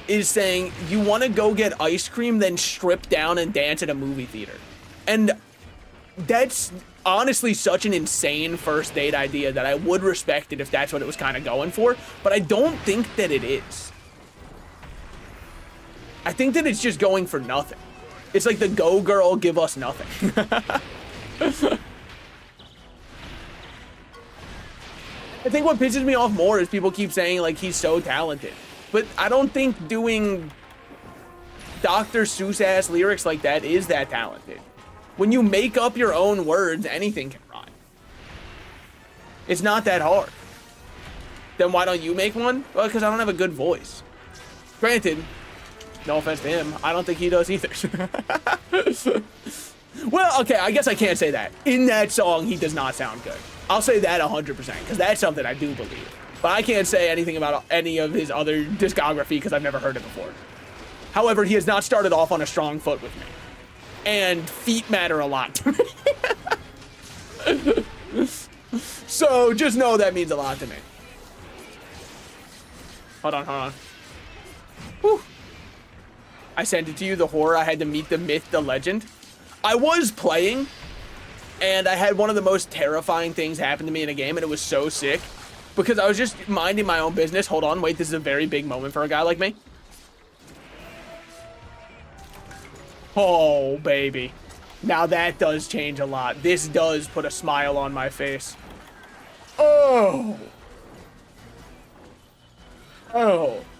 is saying you want to go get ice cream, then strip down and dance at a movie theater. And that's honestly such an insane first date idea that I would respect it if that's what it was kind of going for, but I don't think that it is. I think that it's just going for nothing. It's like the go girl, give us nothing. I think what pisses me off more is people keep saying like he's so talented. But I don't think doing Dr. Seuss-ass lyrics like that is that talented. When you make up your own words, anything can rhyme. It's not that hard. Then why don't you make one? Well, because I don't have a good voice. Granted, no offense to him, I don't think he does either. Well, okay, I guess I can't say that. In that song, he does not sound good. I'll say that 100%, because that's something I do believe. But I can't say anything about any of his other discography because I've never heard it before. However, he has not started off on a strong foot with me. And feet matter a lot to me. So just know that means a lot to me. Hold on. Whew. I sent it to you, the horror. I had to meet the myth, the legend. I was playing, and I had one of the most terrifying things happen to me in a game, and it was so sick. Because I was just minding my own business. Hold on, wait, this is a very big moment for a guy like me. Oh, baby. Now that does change a lot. This does put a smile on my face. Oh.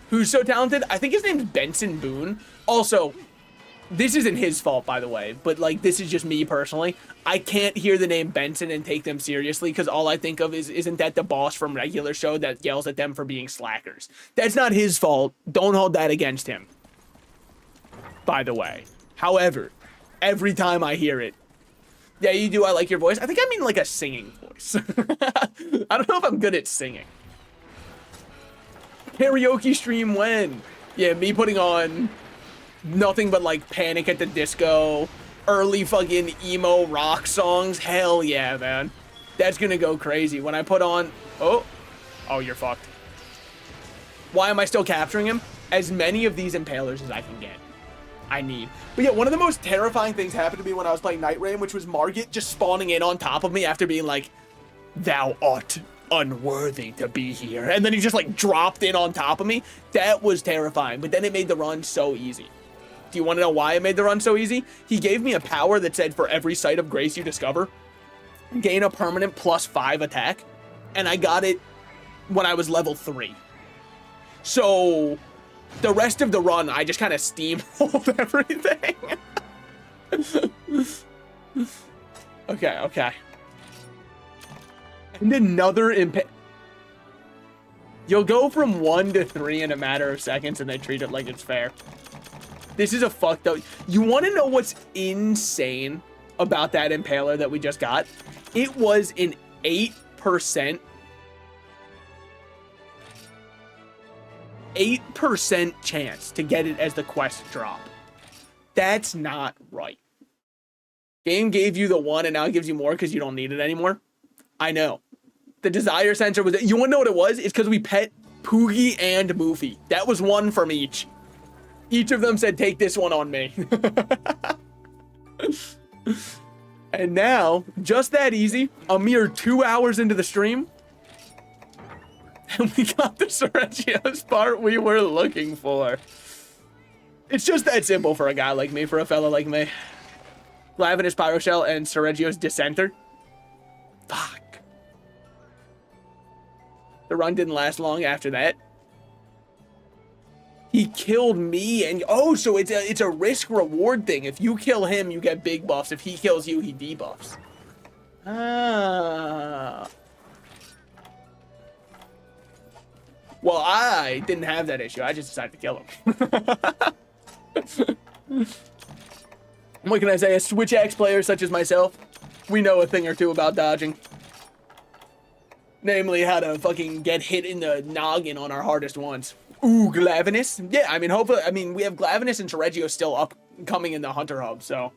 Who's so talented? I think his name's Benson Boone. Also, this isn't his fault, by the way, but like, this is just me personally. I can't hear the name Benson and take them seriously because all I think of is, isn't that the boss from regular show that yells at them for being slackers? That's not his fault. Don't hold that against him, by the way. However, every time I hear it, yeah, you do, I like your voice. I think I mean like a singing voice. I don't know if I'm good at singing. Karaoke stream when? Yeah, me putting on nothing but like Panic at the Disco, early fucking emo rock songs. Hell yeah, man. That's gonna go crazy. When I put on... Oh, you're fucked. Why am I still capturing him? As many of these impalers as I can get. I need. But yeah, one of the most terrifying things happened to me when I was playing Night Rain, which was Margit just spawning in on top of me after being like, "Thou art unworthy to be here." And then he just like dropped in on top of me. That was terrifying, but then it made the run so easy. Do you want to know why it made the run so easy? He gave me a power that said for every site of grace you discover, gain a permanent +5 attack. And I got it when I was level 3. So the rest of the run, I just kind of steamrolled everything. Okay. And another impact. You'll go from 1 to 3 in a matter of seconds, and they treat it like it's fair. This is a fucked up. You want to know what's insane about that impaler that we just got? It was an 8% chance to get it as the quest drop. That's not right. Game gave you the 1 and now it gives you more because you don't need it anymore. I know. The desire sensor was... You want to know what it was? It's because we pet Poogie and Moofy. That was 1 from each. Each of them said, take this one on me. And now, just that easy, a mere 2 hours into the stream, and we got the Sergio's part we were looking for. It's just that simple for a guy like me, for a fella like me. Glavenus Pyroshell and Sergio's Dissenter. Fuck. The run didn't last long after that. He killed me and... Oh, so it's a risk-reward thing. If you kill him, you get big buffs. If he kills you, he debuffs. Ah. Well, I didn't have that issue. I just decided to kill him. What can I say? As Switch X players such as myself, we know a thing or two about dodging. Namely, how to fucking get hit in the noggin on our hardest ones. Ooh, Glavenus. Yeah, I mean, hopefully, we have Glavenus and Sergio still upcoming in the Hunter Hub, so.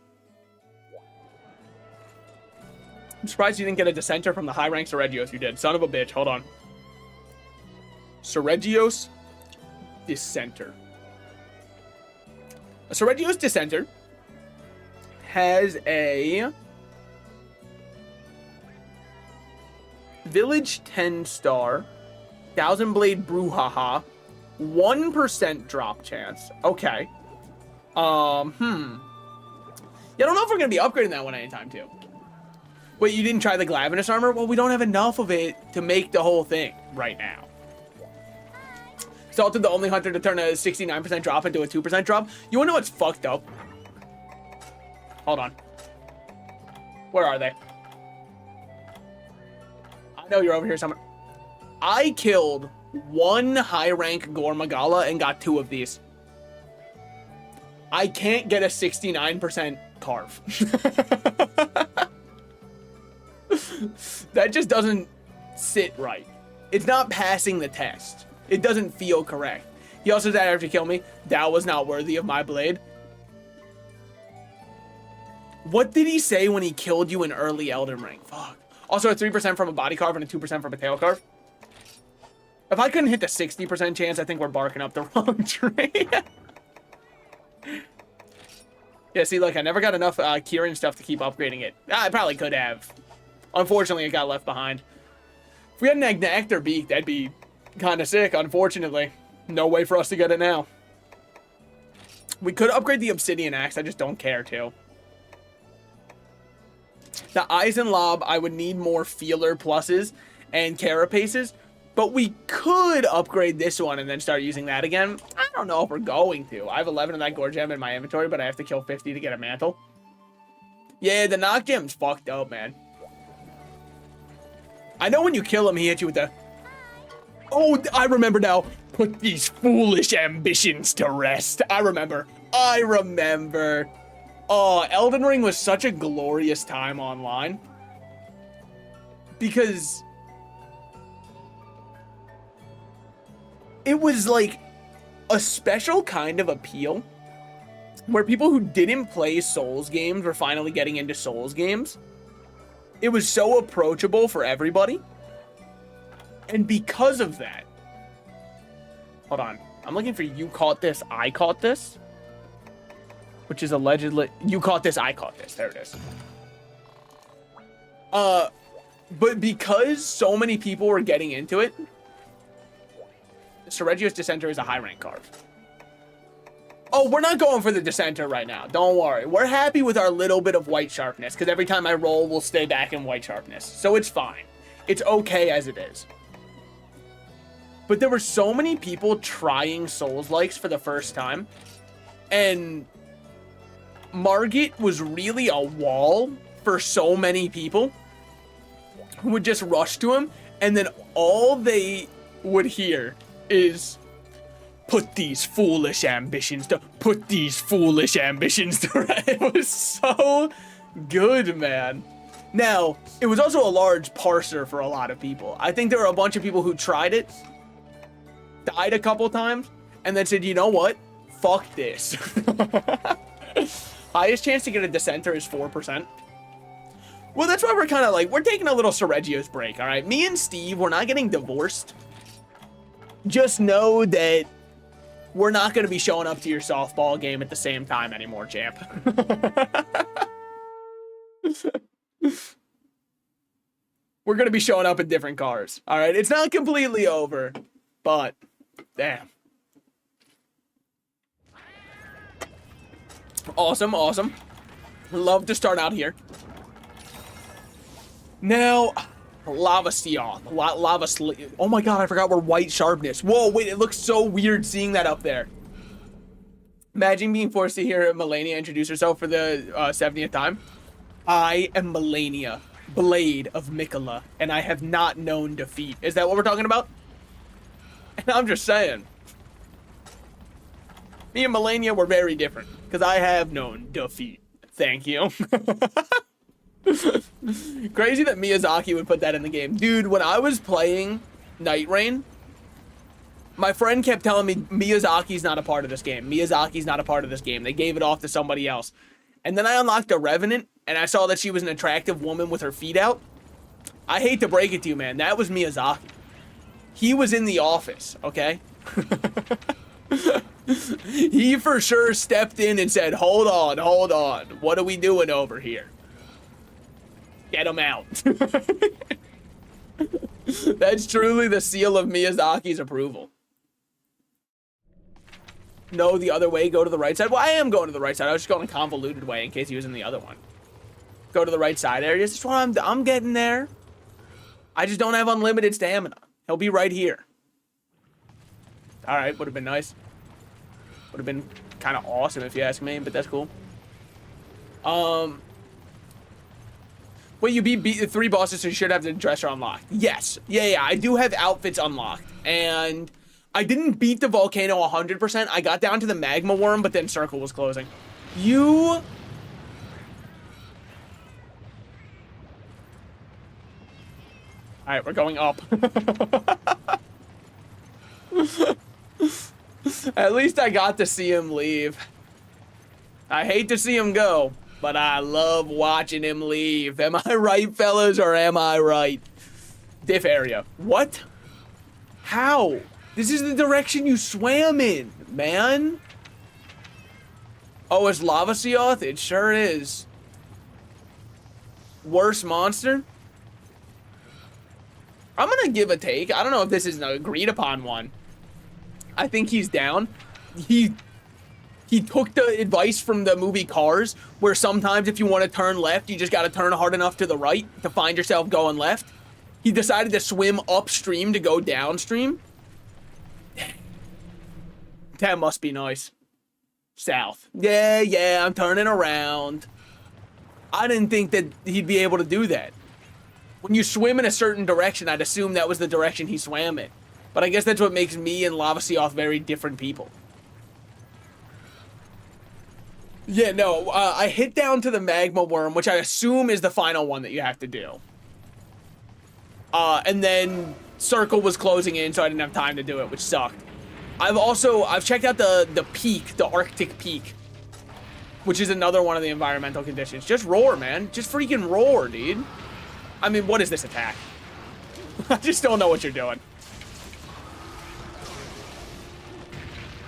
I'm surprised you didn't get a Dissenter from the high-rank Sergios you did. Son of a bitch. Hold on. Sergio's Dissenter. A Sergio's Dissenter has a Village 10-star, 1000 Blade Brouhaha, 1% drop chance. Okay. Yeah, I don't know if we're gonna be upgrading that one anytime too. Wait, you didn't try the Glavenus armor? Well, we don't have enough of it to make the whole thing right now. Salted the only hunter to turn a 69% drop into a 2% drop. You wanna know what's fucked up? Hold on. Where are they? I know you're over here somewhere. I killed 1 high-rank Gormagala and got 2 of these. I can't get a 69% carve. That just doesn't sit right. It's not passing the test. It doesn't feel correct. He also said after he killed me, that was not worthy of my blade. What did he say when he killed you in early Elden Ring? Fuck. Also a 3% from a body carve and a 2% from a tail carve. If I couldn't hit the 60% chance, I think we're barking up the wrong tree. Yeah, see, look, I never got enough Kieran stuff to keep upgrading it. I probably could have. Unfortunately, it got left behind. If we had an Agnactor beak, that'd be kind of sick, unfortunately. No way for us to get it now. We could upgrade the Obsidian Axe, I just don't care to. The Eisenlob, I would need more Feeler pluses and Carapaces, but we could upgrade this one and then start using that again. I don't know if we're going to. I have 11 of that Gore Gem in my inventory, but I have to kill 50 to get a mantle. Yeah, the Knock Gem's fucked up, man. I know when you kill him, he hits you with the... Oh, I remember now. Put these foolish ambitions to rest. I remember. Oh, Elden Ring was such a glorious time online. Because it was like a special kind of appeal where people who didn't play Souls games were finally getting into Souls games. It was so approachable for everybody. And because of that... Hold on. I'm looking for You Caught This, I Caught This. Which is allegedly... You Caught This, I Caught This. There it is. But because so many people were getting into it, Sergio's Dissenter is a high rank carve. Oh, we're not going for the Dissenter right now. Don't worry. We're happy with our little bit of white sharpness, because every time I roll, we'll stay back in white sharpness. So it's fine. It's okay as it is. But there were so many people trying Souls-likes for the first time, and Margit was really a wall for so many people who would just rush to him, and then all they would hear is, put these foolish ambitions to rest. It was so good, man. Now, it was also a large parser for a lot of people. I think there were a bunch of people who tried it, died a couple times, and then said, you know what? Fuck this. Highest chance to get a dissenter is 4%. Well, that's why we're kind of like, we're taking a little Sergio's break, all right? Me and Steve, we're not getting divorced. Just know that we're not going to be showing up to your softball game at the same time anymore, champ. We're going to be showing up in different cars, all right? It's not completely over, but damn. Awesome, awesome. Love to start out here. Now, lava Seoth. Oh my god, I forgot we're white sharpness. Whoa, wait, it looks so weird seeing that up there. Imagine being forced to hear Melania introduce herself for the 70th time. I am Melania, Blade of Mikola, and I have not known defeat. Is that what we're talking about? And I'm just saying. Me and Melania were very different, because I have known defeat. Thank you. Crazy that Miyazaki would put that in the game. Dude, when I was playing Night Rain, my friend kept telling me Miyazaki's not a part of this game. Miyazaki's not a part of this game. They gave it off to somebody else. And then I unlocked a Revenant, and I saw that she was an attractive woman with her feet out. I hate to break it to you, man. That was Miyazaki. He was in the office, okay? He for sure stepped in and said, hold on. What are we doing over here? Get him out. That's truly the seal of Miyazaki's approval. No, the other way, go to the right side. Well, I am going to the right side. I was just going a convoluted way in case he was in the other one. Go to the right side areas. That's what I'm getting there. I just don't have unlimited stamina. He'll be right here. All right, would have been nice. Would have been kind of awesome if you ask me, but that's cool. Well, you beat 3 bosses, so you should have the dresser unlocked. Yes. Yeah, I do have outfits unlocked. And I didn't beat the volcano 100%. I got down to the magma worm, but then circle was closing. You... Alright, we're going up. At least I got to see him leave. I hate to see him go, but I love watching him leave. Am I right, fellas, or am I right? Diff area. What? How? This is the direction you swam in, man. Oh, it's Lava Seoth? It sure is. Worst monster? I'm gonna give a take. I don't know if this is an agreed upon one. I think he's down. He took the advice from the movie Cars, where sometimes if you want to turn left, you just got to turn hard enough to the right to find yourself going left. He decided to swim upstream to go downstream. That must be nice. South. Yeah, I'm turning around. I didn't think that he'd be able to do that. When you swim in a certain direction, I'd assume that was the direction he swam in. But I guess that's what makes me and Lava Seoth very different people. Yeah, no, I hit down to the magma worm, which I assume is the final one that you have to do. And then circle was closing in, so I didn't have time to do it, which sucked. I've checked out the peak, the Arctic peak, which is another one of the environmental conditions. Just roar, man. Just freaking roar, dude. I mean, what is this attack? I just don't know what you're doing.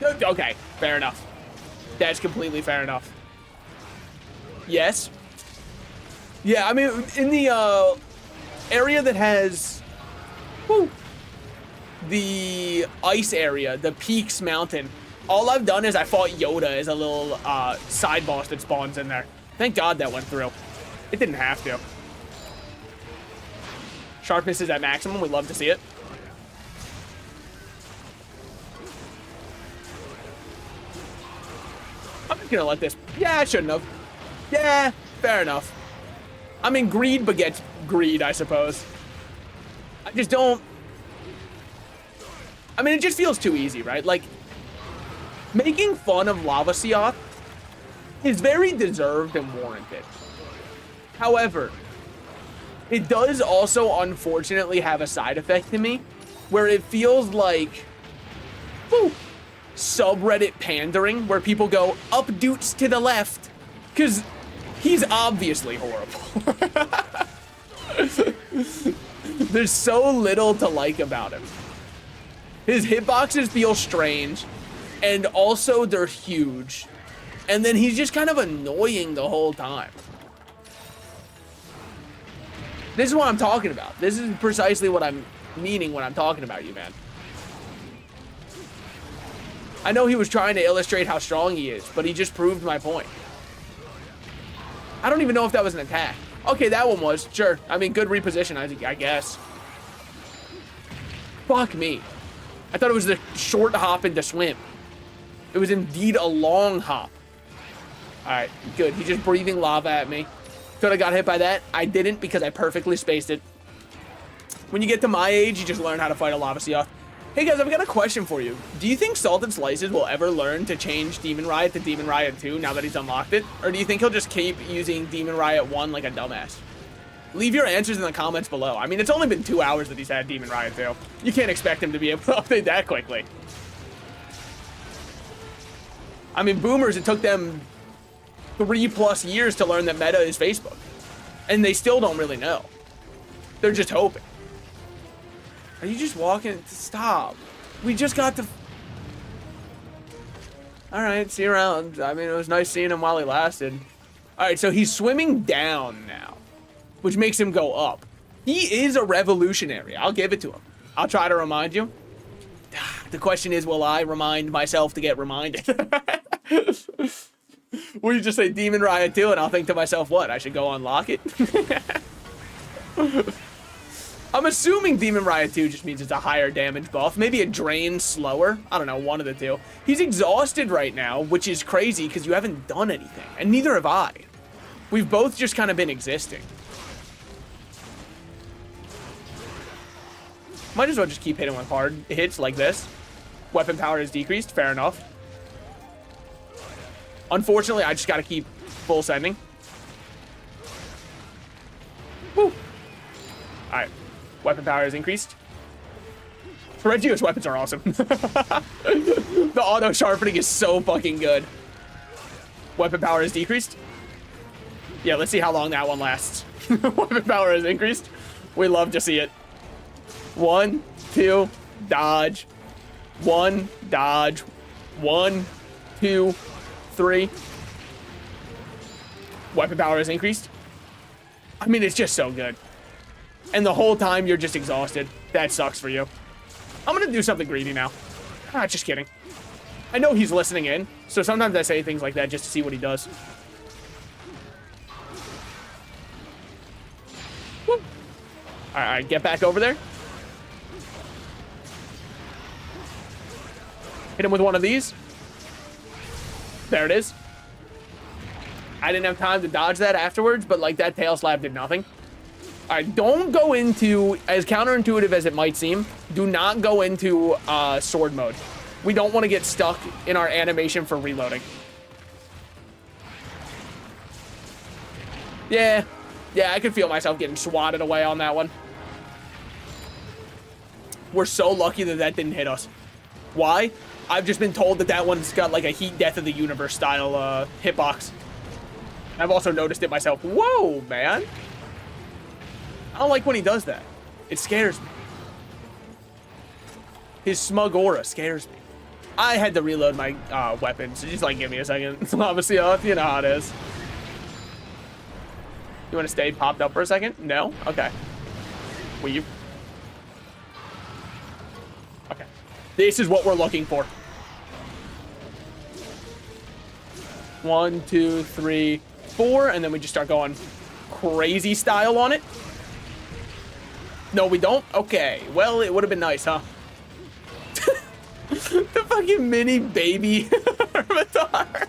Okay, fair enough. That's completely fair enough. Yes. Yeah, I mean, in the area that has the ice area, the Peaks Mountain, all I've done is I fought Yoda as a little side boss that spawns in there. Thank God that went through. It didn't have to. Sharpness is at maximum. We'd love to see it. I'm just gonna let this... Yeah, I shouldn't have. Yeah, fair enough. I mean, greed begets greed, I suppose. I just don't... I mean, it just feels too easy, right? Like, making fun of Lavasioth is very deserved and warranted. However, it does also unfortunately have a side effect to me where it feels like whew, subreddit pandering where people go up dutes to the left because he's obviously horrible. There's so little to like about him. His hitboxes feel strange and also they're huge. And then he's just kind of annoying the whole time. This is what I'm talking about. This is precisely what I'm meaning when I'm talking about you, man. I know he was trying to illustrate how strong he is, but he just proved my point. I don't even know if that was an attack. Okay, that one was. Sure. I mean, good reposition, I guess. Fuck me. I thought it was the short hop into swim. It was indeed a long hop. All right, good. He's just breathing lava at me. Could have got hit by that. I didn't because I perfectly spaced it. When you get to my age, you just learn how to fight a Lavasioth. Hey guys, I've got a question for you. Do you think SaltedSlices will ever learn to change Demon Riot to Demon Riot 2 now that he's unlocked it? Or do you think he'll just keep using Demon Riot 1 like a dumbass? Leave your answers in the comments below. I mean, it's only been 2 hours that he's had Demon Riot 2. You can't expect him to be able to update that quickly. I mean, boomers, it took them 3+ years to learn that meta is Facebook. And they still don't really know. They're just hoping. Are you just walking? Stop. We just got to... Alright, see you around. I mean, it was nice seeing him while he lasted. Alright, so he's swimming down now, which makes him go up. He is a revolutionary. I'll give it to him. I'll try to remind you. The question is, will I remind myself to get reminded? Will you just say Demon Riot 2 and I'll think to myself, what? I should go unlock it? I'm assuming Demon Riot 2 just means it's a higher damage buff. Maybe it drains slower. I don't know, one of the two. He's exhausted right now, which is crazy because you haven't done anything. And neither have I. We've both just kind of been existing. Might as well just keep hitting with hard hits like this. Weapon power is decreased. Fair enough. Unfortunately, I just got to keep full sending. Woo. All right. Weapon power is increased. Reggio's weapons are awesome. The auto sharpening is so fucking good. Weapon power is decreased. Yeah, let's see how long that one lasts. Weapon power is increased. We love to see it. 1, 2, dodge. 1, dodge. 1, 2, 3. Weapon power is increased. I mean, it's just so good. And the whole time you're just exhausted. That sucks for you. I'm gonna do something greedy now. Ah, just kidding. I know he's listening in, so sometimes I say things like that just to see what he does. Woo. Alright, get back over there. Hit him with one of these. There it is. I didn't have time to dodge that afterwards, but like that tail slap did nothing. All right, don't go into, as counterintuitive as it might seem, do not go into sword mode. We don't want to get stuck in our animation for reloading. Yeah, I could feel myself getting swatted away on that one. We're so lucky that that didn't hit us. Why? I've just been told that that one's got like a heat death of the universe style hitbox. I've also noticed it myself. Whoa, man. I don't like when he does that. It scares me. His smug aura scares me. I had to reload my weapon, so just like give me a second. Lavasioth, you know how it is. You want to stay popped up for a second? No? Okay. Weave. Okay. This is what we're looking for. 1, 2, 3, 4, and then we just start going crazy style on it. No, we don't? Okay. Well, it would have been nice, huh? The fucking mini baby avatar.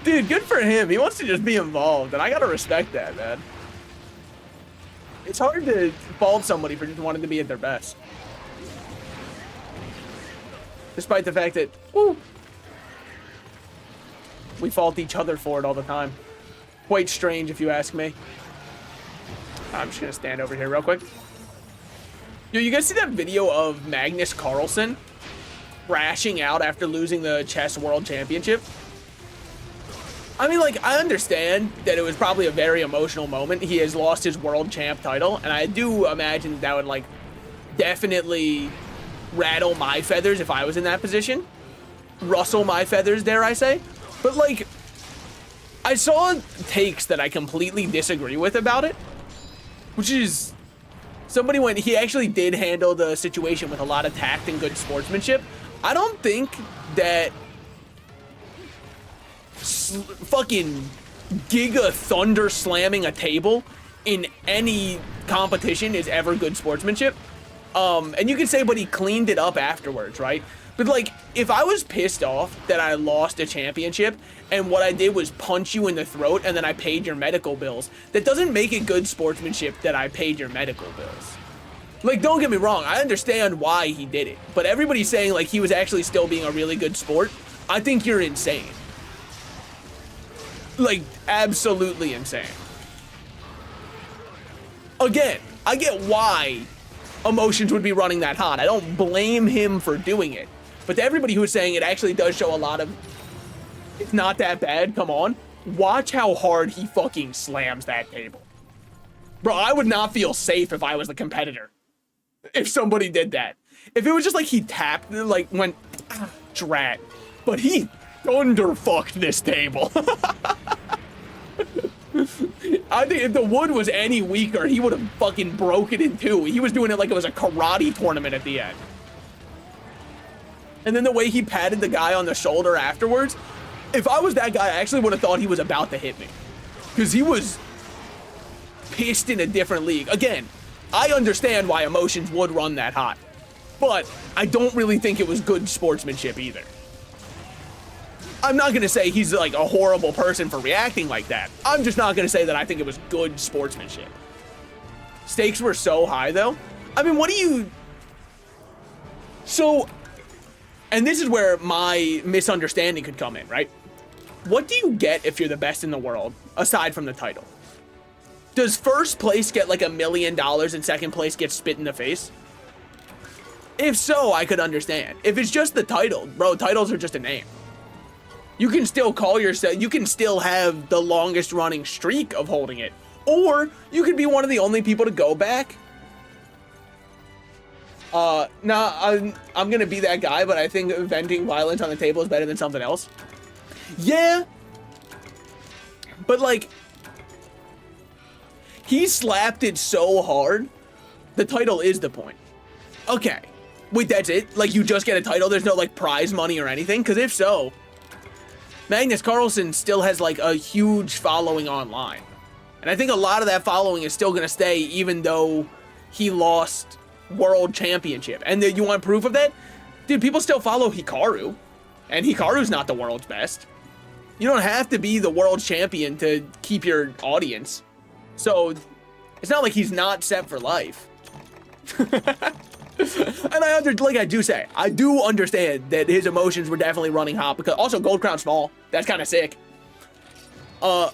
Dude, good for him. He wants to just be involved, and I gotta respect that, man. It's hard to fault somebody for just wanting to be at their best. Despite the fact that, woo, we fault each other for it all the time. Quite strange, if you ask me. I'm just gonna stand over here real quick. Yo, you guys see that video of Magnus Carlsen crashing out after losing the chess world championship? I mean, like, I understand that it was probably a very emotional moment. He has lost his world champ title, and I do imagine that would, like, definitely rattle my feathers if I was in that position. Rustle my feathers, dare I say. But, like, I saw takes that I completely disagree with about it, which is, somebody went, he actually did handle the situation with a lot of tact and good sportsmanship. I don't think that fucking giga thunder slamming a table in any competition is ever good sportsmanship. And you can say, but he cleaned it up afterwards, right? But, like, if I was pissed off that I lost a championship and what I did was punch you in the throat and then I paid your medical bills, that doesn't make it good sportsmanship that I paid your medical bills. Like, don't get me wrong, I understand why he did it, but everybody's saying, like, he was actually still being a really good sport. I think you're insane. Like, absolutely insane. Again, I get why emotions would be running that hot. I don't blame him for doing it. But to everybody who is saying it actually does show a lot of, it's not that bad, come on. Watch how hard he fucking slams that table. Bro, I would not feel safe if I was the competitor. If somebody did that. If it was just like he tapped, like went, drat. But he thunderfucked this table. I think if the wood was any weaker, he would have fucking broke it in two. He was doing it like it was a karate tournament at the end. And then the way he patted the guy on the shoulder afterwards, if I was that guy, I actually would have thought he was about to hit me. Because he was pissed in a different league. Again, I understand why emotions would run that hot. But I don't really think it was good sportsmanship either. I'm not going to say he's like a horrible person for reacting like that. I'm just not going to say that I think it was good sportsmanship. Stakes were so high, though. I mean, what do you... So, and this is where my misunderstanding could come in, right? What do you get if you're the best in the world, aside from the title? Does first place get like $1 million and second place gets spit in the face? If so, I could understand. If it's just the title, bro, titles are just a name. You can still call yourself, you can still have the longest running streak of holding it. Or you could be one of the only people to go back. Nah, I'm gonna be that guy, but I think venting violence on the table is better than something else. Yeah. But like, he slapped it so hard, the title is the point. Okay. Wait, that's it? Like, you just get a title, there's no like prize money or anything? Because if so, Magnus Carlsen still has like a huge following online. And I think a lot of that following is still going to stay even though he lost world championship. And you want proof of that? Dude, people still follow Hikaru. And Hikaru's not the world's best. You don't have to be the world champion to keep your audience. So it's not like he's not set for life. And I do understand that his emotions were definitely running hot because also Gold Crown Small, that's kind of sick. But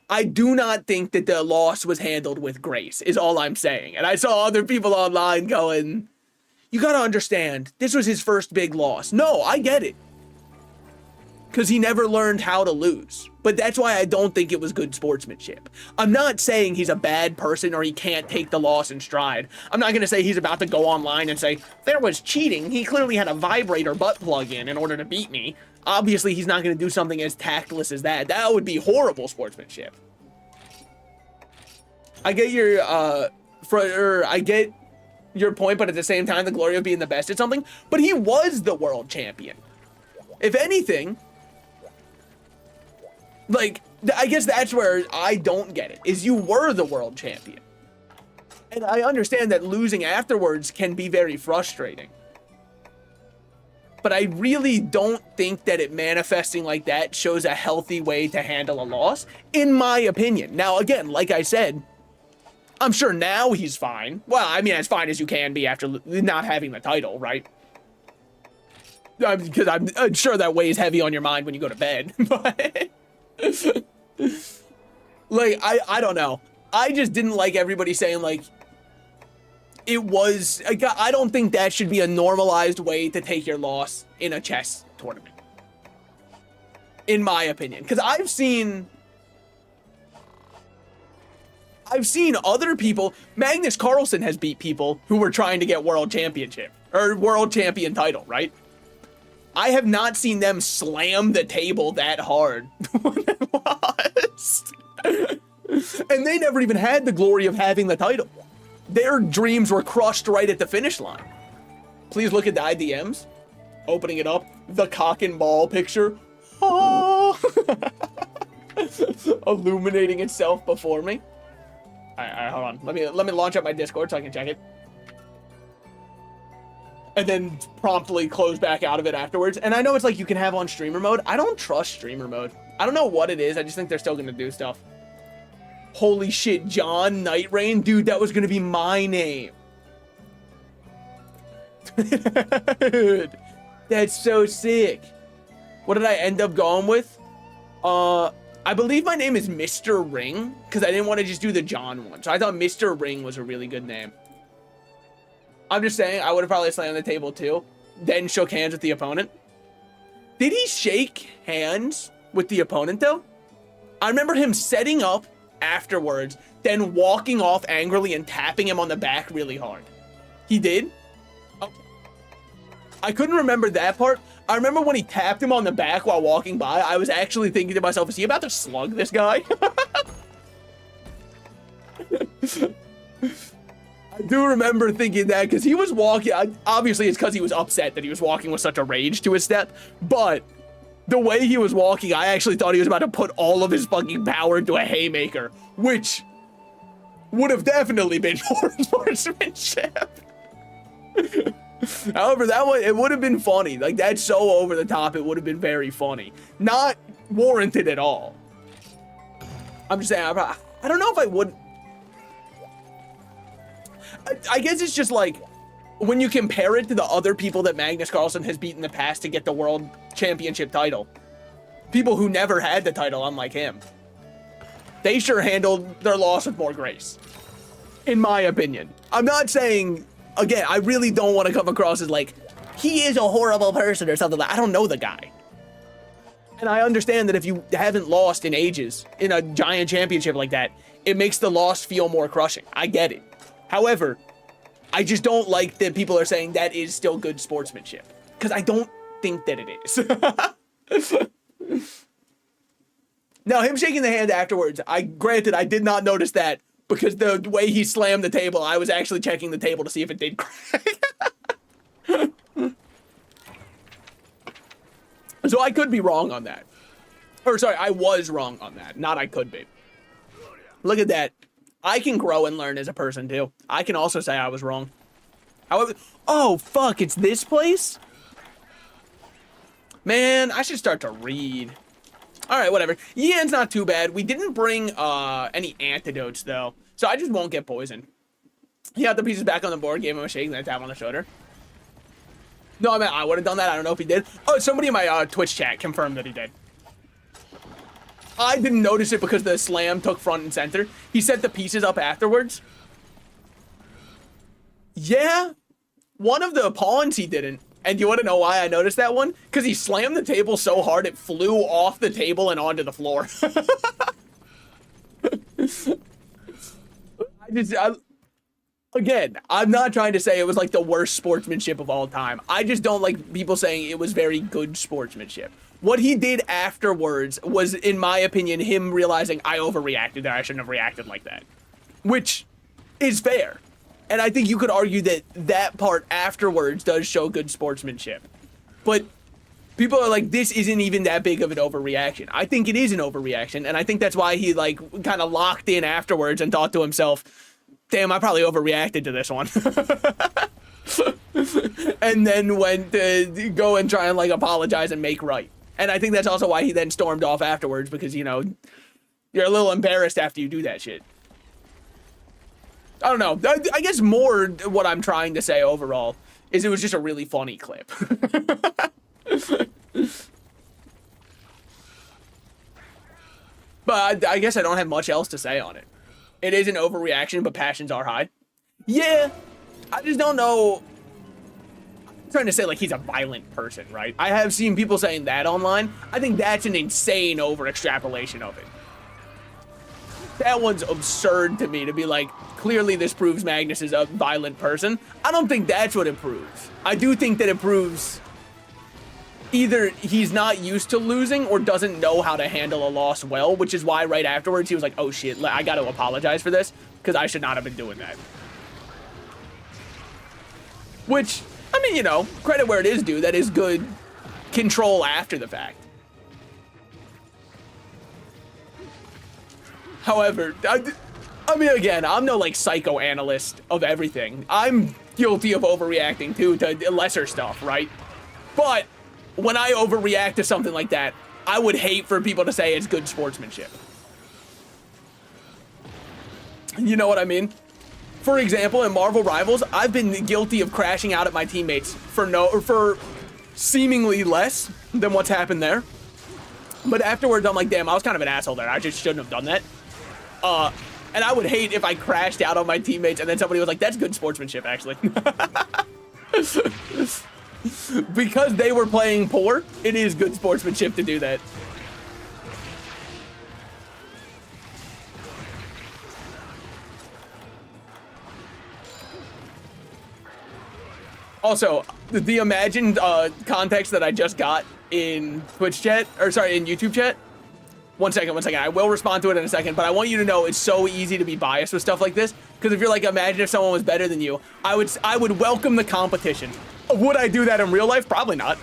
I do not think that the loss was handled with grace, is all I'm saying. And I saw other people online going, you gotta understand, this was his first big loss. No, I get it. Because he never learned how to lose. But that's why I don't think it was good sportsmanship. I'm not saying he's a bad person or he can't take the loss in stride. I'm not going to say he's about to go online and say, there was cheating. He clearly had a vibrator butt plug in order to beat me. Obviously, he's not going to do something as tactless as that. That would be horrible sportsmanship. I get your, I get your point, but at the same time, the glory of being the best at something. But he was the world champion. If anything... Like, I guess that's where I don't get it, is you were the world champion. And I understand that losing afterwards can be very frustrating. but I really don't think that it manifesting like that shows a healthy way to handle a loss, in my opinion. Now, again, like I said, I'm sure now he's fine. Well, I mean, as fine as you can be after not having the title, right? Because I'm sure that weighs heavy on your mind when you go to bed. But like, I don't know. I just didn't like everybody saying, like, it was... I don't think that should be a normalized way to take your loss in a chess tournament. In my opinion. Because I've seen other people... Magnus Carlsen has beat people who were trying to get world championship. Or world champion title, right? I have not seen them slam the table that hard when they lost. And they never even had the glory of having the title. Their dreams were crushed right at the finish line. Please look at the IDMs. Opening it up. The cock and ball picture. Oh. Illuminating itself before me. Alright, hold on. Let me launch up my Discord so I can check it. And then promptly close back out of it afterwards. And I know it's like you can have on streamer mode. I don't trust streamer mode. I don't know what it is. I just think they're still going to do stuff. Holy shit, John Night Rain. Dude, that was going to be my name. Dude, that's so sick. What did I end up going with? I believe my name is Mr. Ring. Because I didn't want to just do the John one. So I thought Mr. Ring was a really good name. I'm just saying, I would have probably slammed the table too. Then shook hands with the opponent. Did he shake hands with the opponent though? I remember him setting up afterwards, then walking off angrily and tapping him on the back really hard. He did? Oh. I couldn't remember that part. I remember when he tapped him on the back while walking by, I was actually thinking to myself, is he about to slug this guy? I do remember thinking that because he was walking, obviously it's because he was upset that he was walking with such a rage to his step, but the way he was walking, I actually thought he was about to put all of his fucking power into a haymaker, which would have definitely been poor sportsmanship. However, that one, it would have been funny. Like, that's so over the top, it would have been very funny. Not warranted at all. I'm just saying, I don't know if I would... I guess it's just like, when you compare it to the other people that Magnus Carlsen has beaten in the past to get the world championship title, people who never had the title, unlike him, they sure handled their loss with more grace, in my opinion. I'm not saying, again, I really don't want to come across as like, he is a horrible person or something. I don't know the guy. And I understand that if you haven't lost in ages in a giant championship like that, it makes the loss feel more crushing. I get it. However, I just don't like that people are saying that is still good sportsmanship. Because I don't think that it is. Now, him shaking the hand afterwards, granted, I did not notice that. Because the way he slammed the table, I was actually checking the table to see if it did crack. So I could be wrong on that. Or sorry, I was wrong on that. Not I could be. Look at that. I can grow and learn as a person too. I can also say I was wrong. However, oh fuck, it's this place? Man, I should start to read. All right, whatever. Yan's not too bad. We didn't bring any antidotes though, so I just won't get poisoned. He got the pieces back on the board, gave him a shake, and a tap on the shoulder. No, I mean, I would have done that. I don't know if he did. Oh, somebody in my Twitch chat confirmed that he did. I didn't notice it because the slam took front and center. He set the pieces up afterwards. Yeah, one of the pawns he didn't. And you want to know why I noticed that one? Because he slammed the table so hard it flew off the table and onto the floor. Again, I'm not trying to say it was like the worst sportsmanship of all time. I just don't like people saying it was very good sportsmanship. What he did afterwards was, in my opinion, him realizing I overreacted there. I shouldn't have reacted like that. Which is fair. And I think you could argue that that part afterwards does show good sportsmanship. But people are like, this isn't even that big of an overreaction. I think it is an overreaction. And I think that's why he like kind of locked in afterwards and thought to himself, damn, I probably overreacted to this one. And then went to go and try and like apologize and make right. And I think that's also why he then stormed off afterwards, because, you know, you're a little embarrassed after you do that shit. I don't know. I guess more what I'm trying to say overall is it was just a really funny clip. But I guess I don't have much else to say on it. It is an overreaction, but passions are high. Yeah, I just don't know. I'm trying to say like he's a violent person, right? I have seen people saying that online. I think that's an insane over extrapolation of it. That one's absurd to me, to be like, clearly this proves Magnus is a violent person. I don't think that's what it proves. I do think that it proves either he's not used to losing or doesn't know how to handle a loss well, which is why right afterwards he was like, oh shit, I got to apologize for this because I should not have been doing that. Which, I mean, you know, credit where it is due. That is good control after the fact. However, I mean, again, I'm no like psychoanalyst of everything. I'm guilty of overreacting too to lesser stuff, right? But when I overreact to something like that, I would hate for people to say it's good sportsmanship. You know what I mean? For example, in Marvel Rivals, I've been guilty of crashing out at my teammates for seemingly less than what's happened there. But afterwards, I'm like, damn, I was kind of an asshole there. I just shouldn't have done that. And I would hate if I crashed out on my teammates and then somebody was like, that's good sportsmanship, actually. Because they were playing poor, it is good sportsmanship to do that. Also, the imagined context that I just got in Twitch chat, or sorry, in YouTube chat. One second. I will respond to it in a second, but I want you to know it's so easy to be biased with stuff like this. Because if you're like, imagine if someone was better than you, I would welcome the competition. Would I do that in real life? Probably not.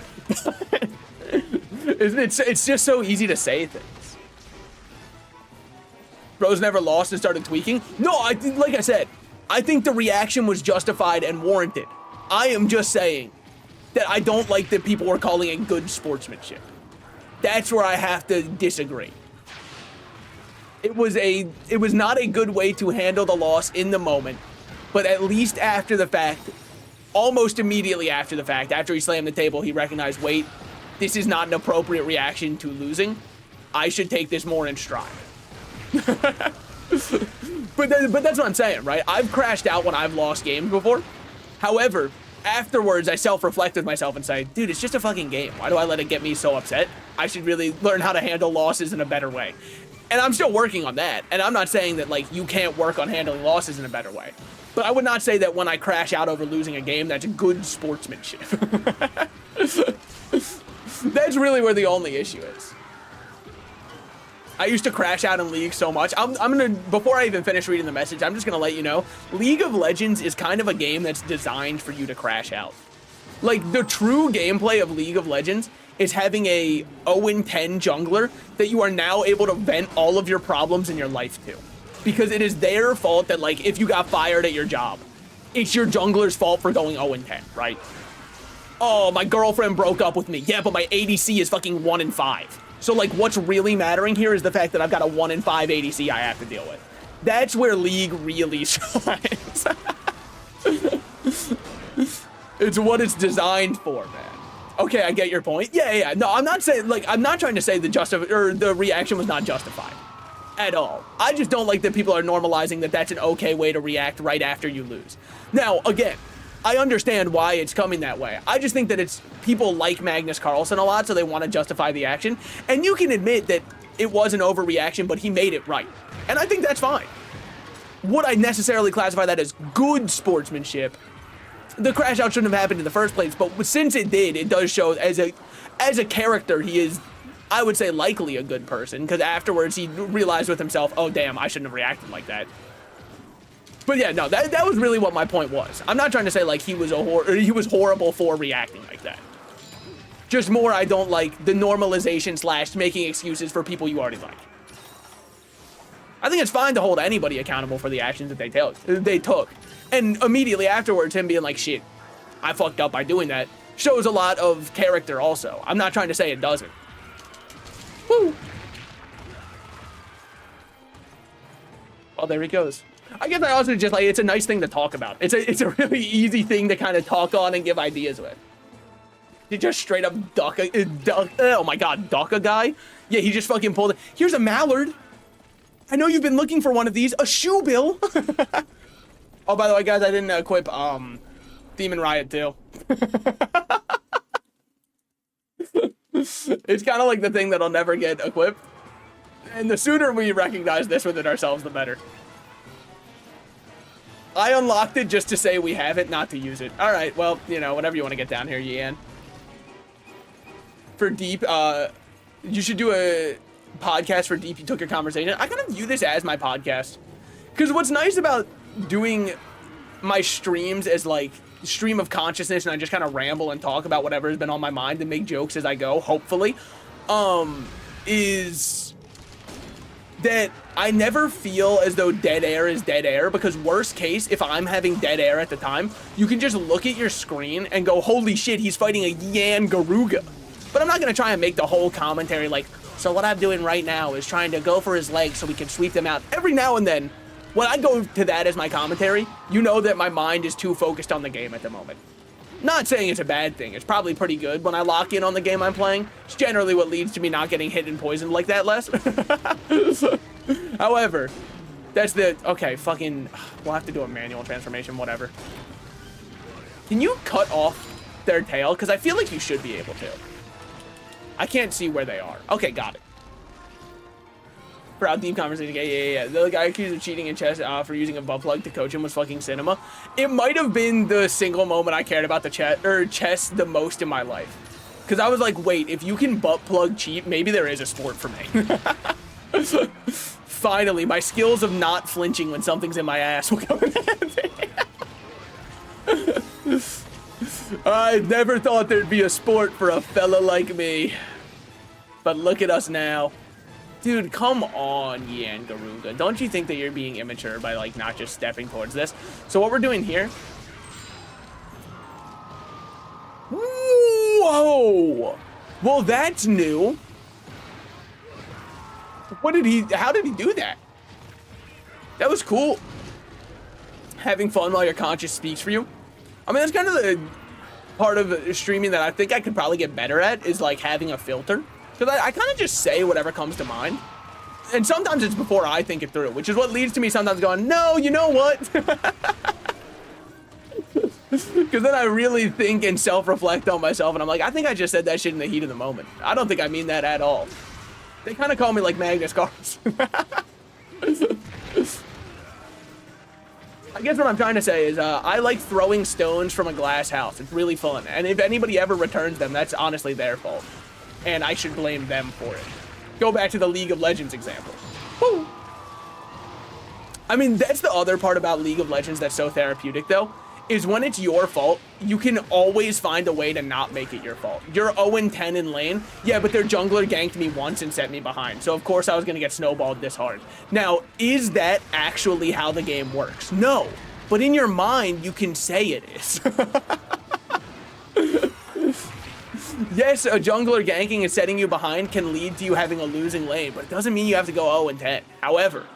Isn't it? It's just so easy to say things. Bros never lost and started tweaking. No, like I said, I think the reaction was justified and warranted. I am just saying that I don't like that people were calling it good sportsmanship. That's where I have to disagree. It was not a good way to handle the loss in the moment, but at least after the fact, almost immediately after the fact, after he slammed the table, he recognized, wait, this is not an appropriate reaction to losing. I should take this more in stride. But that's what I'm saying, right? I've crashed out when I've lost games before. However, afterwards, I self-reflect with myself and say, dude, it's just a fucking game. Why do I let it get me so upset? I should really learn how to handle losses in a better way. And I'm still working on that. And I'm not saying that, like, you can't work on handling losses in a better way. But I would not say that when I crash out over losing a game, that's good sportsmanship. That's really where the only issue is. I used to crash out in League so much. I'm gonna, before I even finish reading the message, I'm just gonna let you know, League of Legends is kind of a game that's designed for you to crash out. Like, the true gameplay of League of Legends is having a 0-10 jungler that you are now able to vent all of your problems in your life to. Because it is their fault that, like, if you got fired at your job, it's your jungler's fault for going 0-10, right? Oh, my girlfriend broke up with me. Yeah, but my ADC is fucking 1-5. So, like, what's really mattering here is the fact that I've got a 1-5 ADC I have to deal with. That's where League really shines. It's what it's designed for, man. Okay, I get your point. Yeah. No, I'm not saying, like, I'm not trying to say the reaction was not justified at all. I just don't like that people are normalizing that that's an okay way to react right after you lose. Now, again, I understand why it's coming that way. I just think that it's people like Magnus Carlsen a lot, so they want to justify the action. And you can admit that it was an overreaction, but he made it right. And I think that's fine. Would I necessarily classify that as good sportsmanship? The crash out shouldn't have happened in the first place, but since it did, it does show as a character, he is, I would say, likely a good person, because afterwards he realized with himself, oh damn, I shouldn't have reacted like that. But yeah, no, that was really what my point was. I'm not trying to say like he was horrible for reacting like that. Just more, I don't like the normalization / making excuses for people you already like. I think it's fine to hold anybody accountable for the actions that they took. And immediately afterwards, him being like, shit, I fucked up by doing that, shows a lot of character also. I'm not trying to say it doesn't. Woo! Oh, there he goes. I guess I also just like, it's a nice thing to talk about. It's a really easy thing to kind of talk on and give ideas with. He just straight up duck, oh my god, duck a guy? Yeah, he just fucking pulled it. Here's a mallard. I know you've been looking for one of these. A shoe bill. Oh, by the way, guys, I didn't equip, Demon Riot too. It's kind of like the thing that'll never get equipped. And the sooner we recognize this within ourselves, the better. I unlocked it just to say we have it, not to use it. All right, well, you know, whatever you want to get down here, Yan. For Deep, you should do a podcast for Deep. You took your conversation. I kind of view this as my podcast. Because what's nice about doing my streams as, like, stream of consciousness, and I just kind of ramble and talk about whatever has been on my mind and make jokes as I go, hopefully, is that I never feel as though dead air is dead air, because worst case, if I'm having dead air at the time, you can just look at your screen and go, holy shit, he's fighting a Yan Garuga. But I'm not going to try and make the whole commentary like, so what I'm doing right now is trying to go for his legs so we can sweep them out. Every now and then, when I go to that as my commentary, you know that my mind is too focused on the game at the moment. Not saying it's a bad thing. It's probably pretty good when I lock in on the game I'm playing. It's generally what leads to me not getting hit and poisoned like that less. However, that's the... Okay, fucking... We'll have to do a manual transformation, whatever. Can you cut off their tail? Because I feel like you should be able to. I can't see where they are. Okay, got it. For our deep conversation. Yeah. The guy accused of cheating in chess for using a butt plug to coach him was fucking cinema. It might have been the single moment I cared about the chess the most in my life. Because I was like, wait, if you can butt plug cheat, maybe there is a sport for me. Finally, my skills of not flinching when something's in my ass will come in handy. I never thought there'd be a sport for a fella like me. But look at us now. Dude, come on, Yan Garuga. Don't you think that you're being immature by, like, not just stepping towards this? So what we're doing here... Whoa! Well, that's new. What did he... How did he do that? That was cool. Having fun while your conscience speaks for you. I mean, that's kind of the part of streaming that I think I could probably get better at, is, like, having a filter. Because I kind of just say whatever comes to mind. And sometimes it's before I think it through, which is what leads to me sometimes going, no, you know what? Because then I really think and self-reflect on myself, and I'm like, I think I just said that shit in the heat of the moment. I don't think I mean that at all. They kind of call me like Magnus Carlsen. I guess what I'm trying to say is I like throwing stones from a glass house. It's really fun. And if anybody ever returns them, that's honestly their fault. And I should blame them for it. Go back to the League of Legends example. Woo! I mean, that's the other part about League of Legends that's so therapeutic, though, is when it's your fault, you can always find a way to not make it your fault. You're 0-10 in lane. Yeah, but their jungler ganked me once and set me behind. So, of course, I was going to get snowballed this hard. Now, is that actually how the game works? No. But in your mind, you can say it is. Yes, a jungler ganking and setting you behind can lead to you having a losing lane, but it doesn't mean you have to go 0-10. However,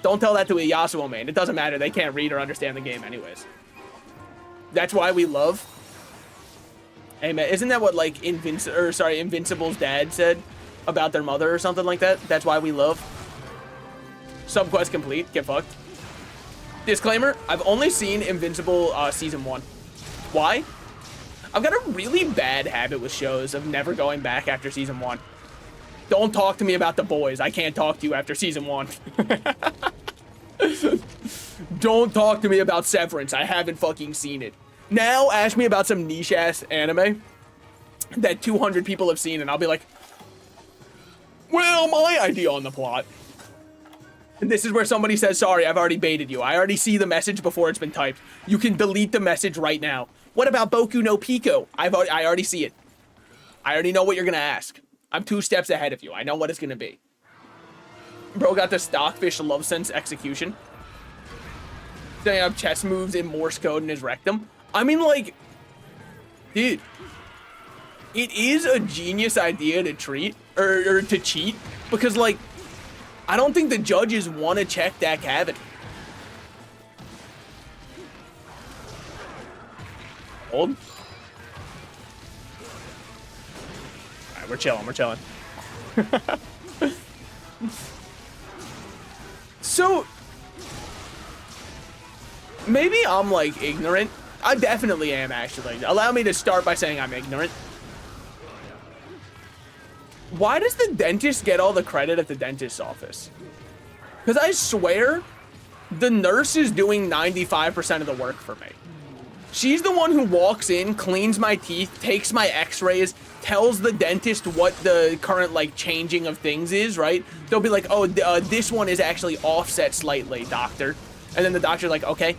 don't tell that to a Yasuo main. It doesn't matter. They can't read or understand the game anyways. That's why we love... Hey, man, isn't that what, like, Invincible's dad said about their mother or something like that? That's why we love. Subquest complete. Get fucked. Disclaimer, I've only seen Invincible Season 1. Why? I've got a really bad habit with shows of never going back after Season 1. Don't talk to me about The Boys. I can't talk to you after Season 1. Don't talk to me about Severance. I haven't fucking seen it. Now, ask me about some niche-ass anime that 200 people have seen, and I'll be like, well, my idea on the plot. And this is where somebody says, sorry, I've already baited you. I already see the message before it's been typed. You can delete the message right now. What about Boku no Pico? I already see it. I already know what you're going to ask. I'm 2 steps ahead of you. I know what it's going to be. Bro got the Stockfish Love Sense execution. Setting up chess moves in Morse code in his rectum. I mean, like, dude, it is a genius idea to treat, or to cheat, because, like, I don't think the judges want to check that cavity. Hold. Alright, we're chilling, we're chilling. So, maybe I'm, like, ignorant. I definitely am, actually. Allow me to start by saying I'm ignorant. Why does the dentist get all the credit at the dentist's office? Because I swear, the nurse is doing 95% of the work for me. She's the one who walks in, cleans my teeth, takes my x-rays, tells the dentist what the current, like, changing of things is, right? They'll be like, oh, this one is actually offset slightly, doctor. And then the doctor's like, okay.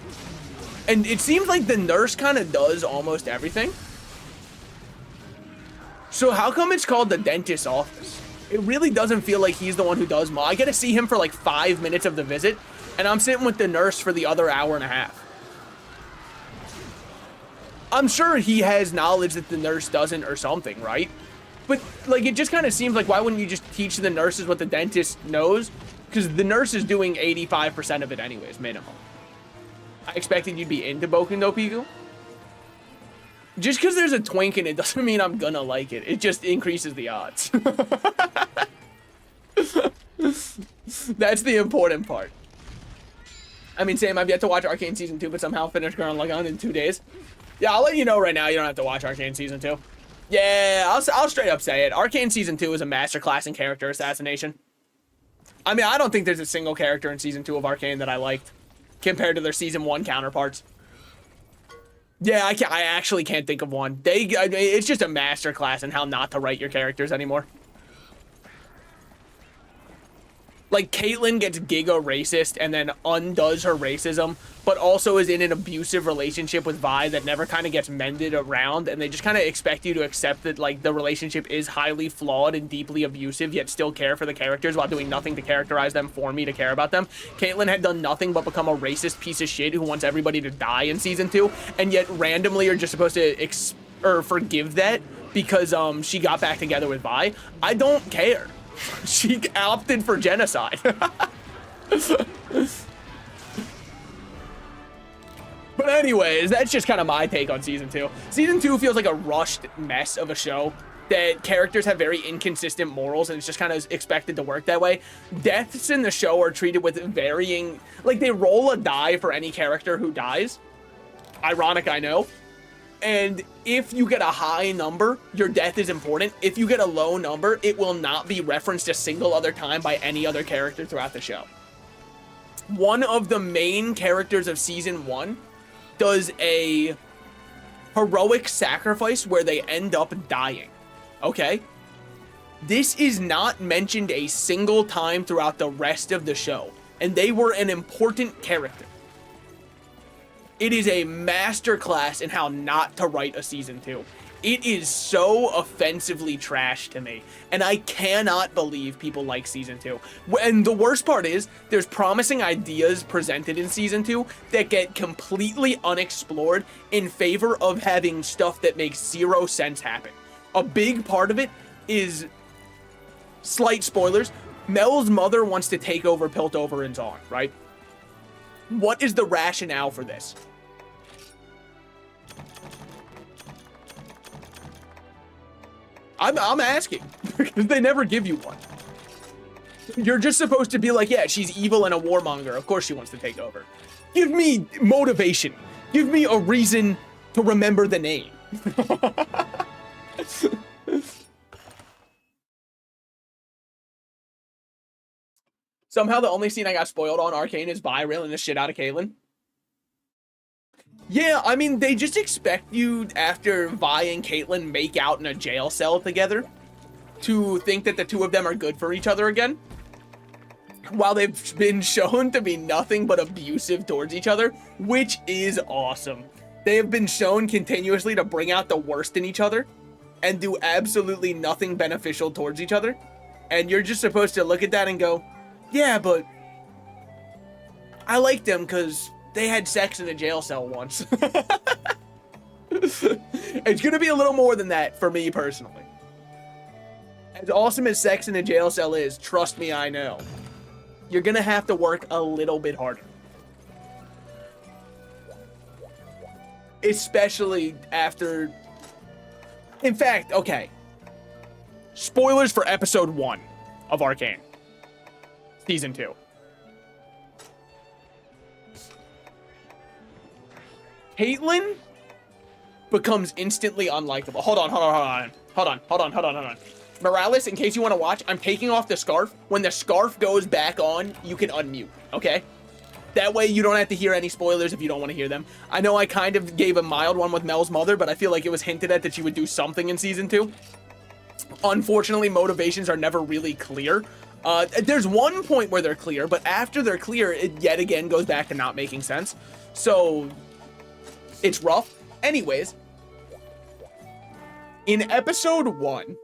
And it seems like the nurse kind of does almost everything. So how come it's called the dentist's office? It really doesn't feel like he's the one who does more. I get to see him for like 5 minutes of the visit, and I'm sitting with the nurse for the other hour and a half. I'm sure he has knowledge that the nurse doesn't or something, right? But, like, it just kind of seems like, why wouldn't you just teach the nurses what the dentist knows? Because the nurse is doing 85% of it anyways, minimum. I expected you'd be into Boku no Pico. Just because there's a twink in it doesn't mean I'm gonna like it. It just increases the odds. That's the important part. I mean, Sam, I've yet to watch Arcane Season 2, but somehow finished Gurren Lagann in 2 days. Yeah, I'll let you know right now, you don't have to watch Arcane Season 2. Yeah, I'll straight up say it. Arcane Season 2 is a masterclass in character assassination. I mean, I don't think there's a single character in Season 2 of Arcane that I liked compared to their Season 1 counterparts. Yeah, I actually can't think of one. It's just a masterclass in how not to write your characters anymore. Like, Caitlyn gets giga racist and then undoes her racism, but also is in an abusive relationship with Vi that never kind of gets mended around, and they just kind of expect you to accept that, like, the relationship is highly flawed and deeply abusive, yet still care for the characters while doing nothing to characterize them for me to care about them. Caitlyn had done nothing but become a racist piece of shit who wants everybody to die in Season 2, and yet randomly are just supposed to forgive that because she got back together with Vi. I don't care. She opted for genocide. But anyways, that's just kind of my take on Season 2. Season 2 feels like a rushed mess of a show that characters have very inconsistent morals, and it's just kind of expected to work that way. Deaths in the show are treated with varying... Like, they roll a die for any character who dies. Ironic, I know. And if you get a high number, your death is important. If you get a low number, it will not be referenced a single other time by any other character throughout the show. One of the main characters of Season 1 does a heroic sacrifice where they end up dying, okay? This is not mentioned a single time throughout the rest of the show, and they were an important character. It is a masterclass in how not to write a Season 2. It is so offensively trash to me, and I cannot believe people like Season 2. And the worst part is, there's promising ideas presented in Season 2 that get completely unexplored in favor of having stuff that makes zero sense happen. A big part of it is, slight spoilers, Mel's mother wants to take over Piltover and Zaun, right? What is the rationale for this? I'm asking, because they never give you one. You're just supposed to be like, yeah, she's evil and a warmonger. Of course she wants to take over. Give me motivation. Give me a reason to remember the name. Somehow the only scene I got spoiled on Arcane is Vi railing the shit out of Caitlyn. Yeah, I mean, they just expect you, after Vi and Caitlyn make out in a jail cell together, to think that the two of them are good for each other again. While they've been shown to be nothing but abusive towards each other, which is awesome. They have been shown continuously to bring out the worst in each other and do absolutely nothing beneficial towards each other. And you're just supposed to look at that and go, yeah, but I like them because they had sex in a jail cell once. It's gonna be a little more than that for me personally. As awesome as sex in a jail cell is, trust me, I know. You're gonna have to work a little bit harder. Especially after... In fact, okay. Spoilers for episode 1 of Arcane. Season 2. Caitlyn becomes instantly unlikable. Hold on. Morales, in case you want to watch, I'm taking off the scarf. When the scarf goes back on, you can unmute, okay? That way you don't have to hear any spoilers if you don't want to hear them. I know I kind of gave a mild one with Mel's mother, but I feel like it was hinted at that she would do something in season 2. Unfortunately, motivations are never really clear. There's one point where they're clear, but after they're clear, it yet again goes back to not making sense. So, it's rough. Anyways, in episode 1,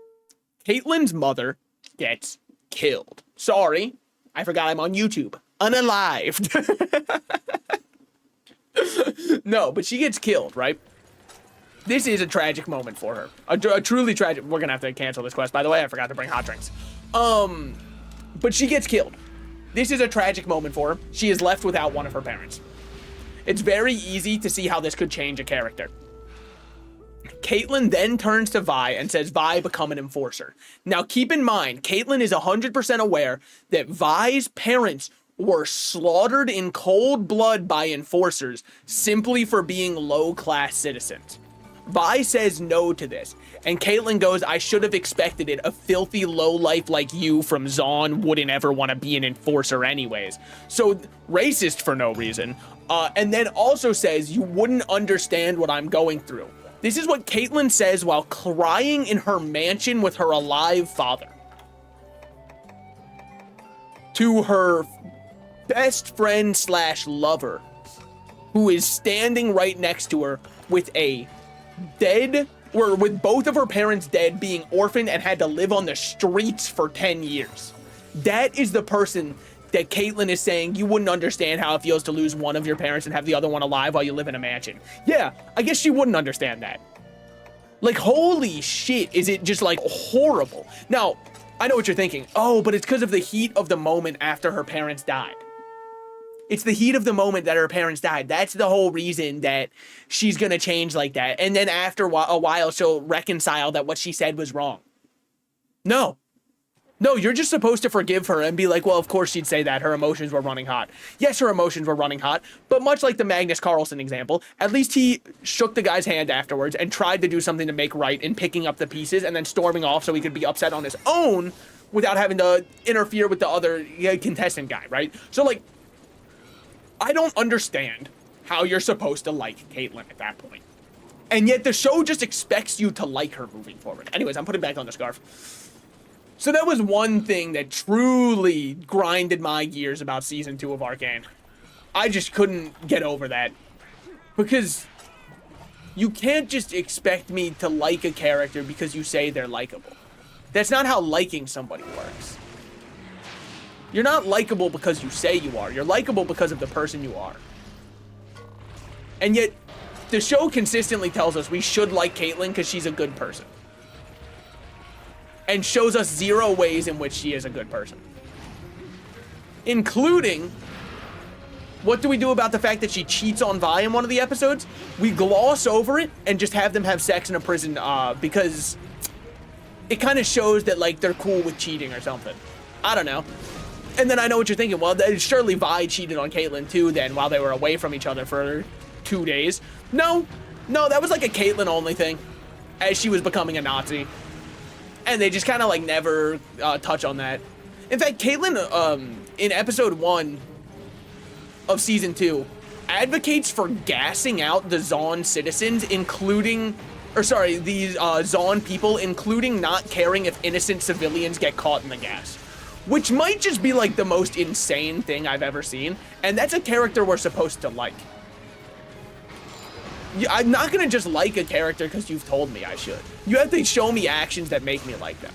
Caitlyn's mother gets killed. Sorry, I forgot I'm on YouTube. Unalived. No, but she gets killed, right? This is a tragic moment for her. A truly tragic... We're gonna have to cancel this quest, by the way. I forgot to bring hot drinks. But she gets killed. This is a tragic moment for her. She is left without one of her parents. It's very easy to see how this could change a character. Caitlyn then turns to Vi and says, Vi, become an enforcer. Now, keep in mind, Caitlyn is 100% aware that Vi's parents were slaughtered in cold blood by enforcers simply for being low-class citizens. Vi says no to this, and Caitlyn goes, I should have expected it. A filthy lowlife like you from Zaun wouldn't ever want to be an enforcer anyways. So, racist for no reason. And then also says, you wouldn't understand what I'm going through. This is what Caitlyn says while crying in her mansion with her alive father. To her best friend slash lover, who is standing right next to her with a dead, or with both of her parents dead, being orphaned and had to live on the streets for 10 years. That is the person that Caitlyn is saying, you wouldn't understand how it feels to lose one of your parents and have the other one alive while you live in a mansion. Yeah, I guess she wouldn't understand that. Like, holy shit, is it just, like, horrible. Now, I know what you're thinking. Oh, but it's because of the heat of the moment after her parents died. It's the heat of the moment that her parents died. That's the whole reason that she's gonna change like that. And then after a while, she'll reconcile that what she said was wrong. No. No, you're just supposed to forgive her and be like, well, of course she'd say that. Her emotions were running hot. Yes, her emotions were running hot, but much like the Magnus Carlsen example, at least he shook the guy's hand afterwards and tried to do something to make right in picking up the pieces and then storming off so he could be upset on his own without having to interfere with the other contestant guy, right? So, like, I don't understand how you're supposed to like Caitlyn at that point. And yet the show just expects you to like her moving forward. Anyways, I'm putting back on the scarf. So that was one thing that truly grinded my gears about season 2 of Arcane. I just couldn't get over that. Because you can't just expect me to like a character because you say they're likable. That's not how liking somebody works. You're not likable because you say you are. You're likable because of the person you are. And yet, the show consistently tells us we should like Caitlyn because she's a good person. And shows us 0 ways in which she is a good person. Including, what do we do about the fact that she cheats on Vi in one of the episodes? We gloss over it and just have them have sex in a prison because it kind of shows that, like, they're cool with cheating or something. I don't know. And then I know what you're thinking. Well, surely Vi cheated on Caitlyn too then while they were away from each other for 2 days. No, that was like a Caitlyn only thing as she was becoming a Nazi. And they just kind of like never touch on that. In fact, Caitlyn, in episode 1 of season 2, advocates for gassing out the Zaun citizens, including, these Zaun people, including not caring if innocent civilians get caught in the gas. Which might just be like the most insane thing I've ever seen. And that's a character we're supposed to like. I'm not gonna just like a character because you've told me I should. You have to show me actions that make me like them.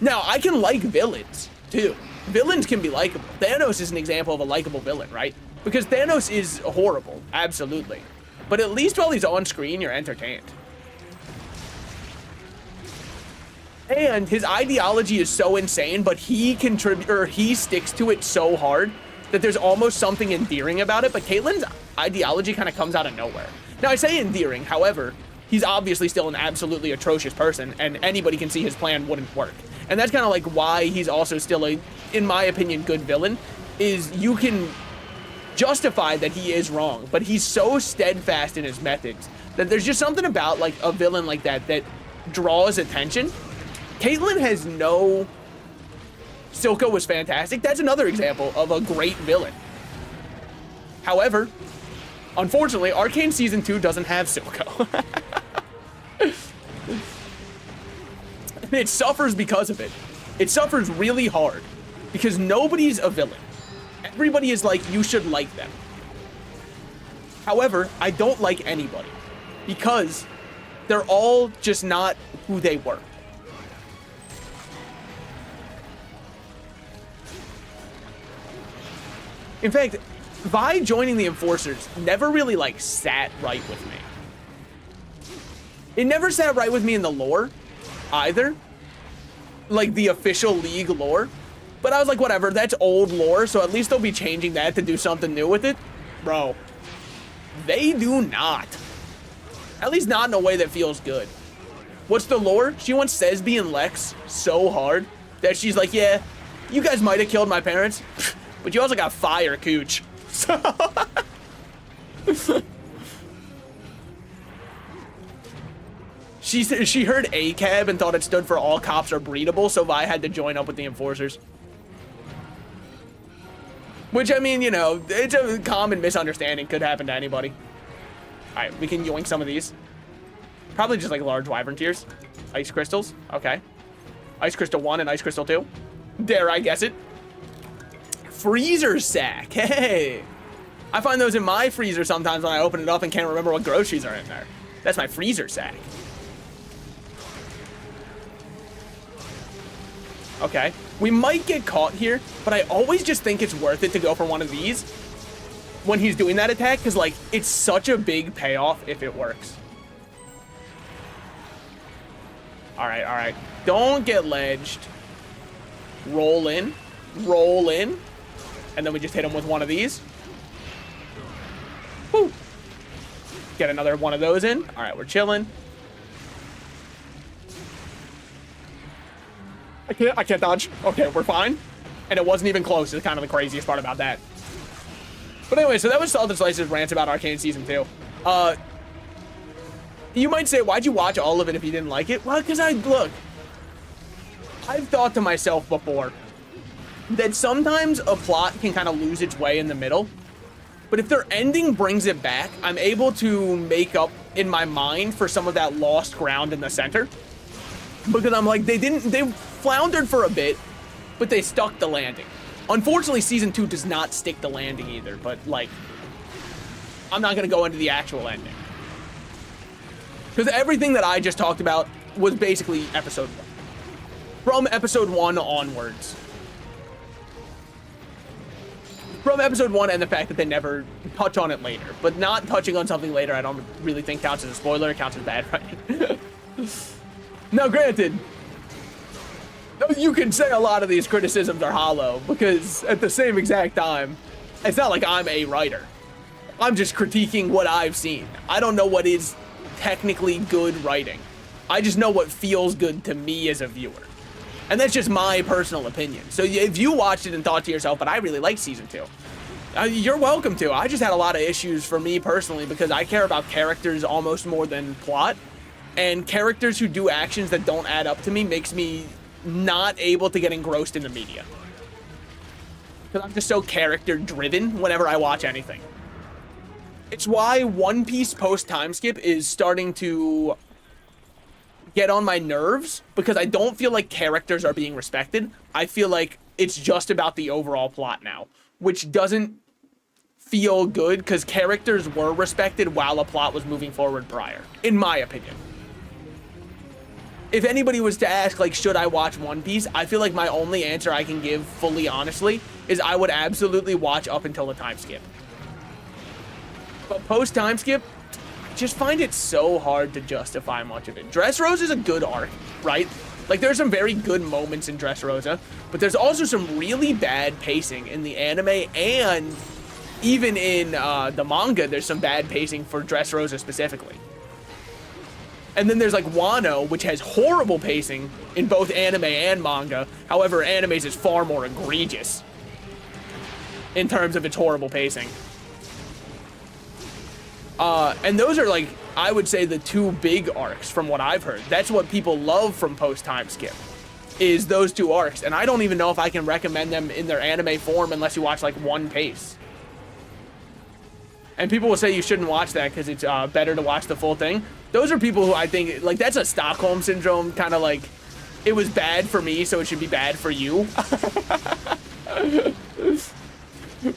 Now, I can like villains, too. Villains can be likable. Thanos is an example of a likable villain, right? Because Thanos is horrible, absolutely. But at least while he's on screen, you're entertained. And his ideology is so insane, but he sticks to it so hard that there's almost something endearing about it. But Caitlyn's ideology kind of comes out of nowhere. Now, I say endearing, however, he's obviously still an absolutely atrocious person, and anybody can see his plan wouldn't work. And that's kind of like why he's also still a, in my opinion, good villain, is you can justify that he is wrong, but he's so steadfast in his methods that there's just something about like a villain like that that draws attention. Caitlyn has no... Silco was fantastic. That's another example of a great villain. However, unfortunately, Arcane Season 2 doesn't have Silco. It suffers because of it. It suffers really hard because nobody's a villain. Everybody is like, you should like them. However, I don't like anybody because they're all just not who they were. In fact, Vi joining the Enforcers never really, like, sat right with me. It never sat right with me in the lore, either. Like, the official League lore. But I was like, whatever, that's old lore, so at least they'll be changing that to do something new with it. Bro, they do not. At least not in a way that feels good. What's the lore? She wants Sesby and Lex so hard that she's like, yeah, you guys might have killed my parents, but you also got fire, Cooch. So... She heard ACAB and thought it stood for all cops are breedable, so Vi had to join up with the Enforcers. Which, I mean, you know, it's a common misunderstanding. Could happen to anybody. Alright, we can yoink some of these. Probably just like large wyvern tears. Ice crystals. Okay. Ice crystal 1 and ice crystal 2. Dare I guess it. Freezer sack. Hey. I find those in my freezer sometimes when I open it up and can't remember what groceries are in there. That's my freezer sack. Okay. We might get caught here, but I always just think it's worth it to go for one of these when he's doing that attack, because, like, it's such a big payoff if it works. Alright, alright. Don't get ledged. Roll in. Roll in. And then we just hit him with one of these. Woo. Get another one of those in. Alright, we're chilling. I can't dodge. Okay, we're fine. And it wasn't even close. It's kind of the craziest part about that. But anyway, so that was SaltedSlices rant about Arcane Season 2. You might say, why'd you watch all of it if you didn't like it? Well, because look, I've thought to myself before that sometimes a plot can kind of lose its way in the middle. But if their ending brings it back, I'm able to make up in my mind for some of that lost ground in the center. Because I'm like, they floundered for a bit, but they stuck the landing. Unfortunately, Season 2 does not stick the landing either, but, like, I'm not going to go into the actual ending. Because everything that I just talked about was basically Episode 1. From Episode 1 onwards. From Episode 1 and the fact that they never touch on it later. But not touching on something later I don't really think counts as a spoiler. It counts as bad writing. Now, granted, you can say a lot of these criticisms are hollow, because at the same exact time, it's not like I'm a writer. I'm just critiquing what I've seen. I don't know what is technically good writing. I just know what feels good to me as a viewer. And that's just my personal opinion. So if you watched it and thought to yourself, but I really like Season 2, you're welcome to. I just had a lot of issues for me personally because I care about characters almost more than plot. And characters who do actions that don't add up to me makes me not able to get engrossed in the media. Because I'm just so character-driven whenever I watch anything. It's why One Piece post-time skip is starting to get on my nerves, because I don't feel like characters are being respected. I feel like it's just about the overall plot now, which doesn't feel good, because characters were respected while a plot was moving forward prior, in my opinion. If anybody was to ask, like, should I watch One Piece, I feel like my only answer I can give fully honestly is I would absolutely watch up until the time skip. But post time skip, just find it so hard to justify much of it. Dressrosa is a good arc, right? Like, there's some very good moments in Dressrosa, but there's also some really bad pacing in the anime, and even in the manga, there's some bad pacing for Dressrosa specifically. And then there's like Wano, which has horrible pacing in both anime and manga. However, anime's is far more egregious in terms of its horrible pacing. And those are like, I would say, the two big arcs from what I've heard. That's what people love from post-time skip, is those two arcs. And I don't even know if I can recommend them in their anime form unless you watch like One Piece. And people will say you shouldn't watch that because it's better to watch the full thing. Those are people who I think, like, that's a Stockholm Syndrome kind of like, it was bad for me, so it should be bad for you.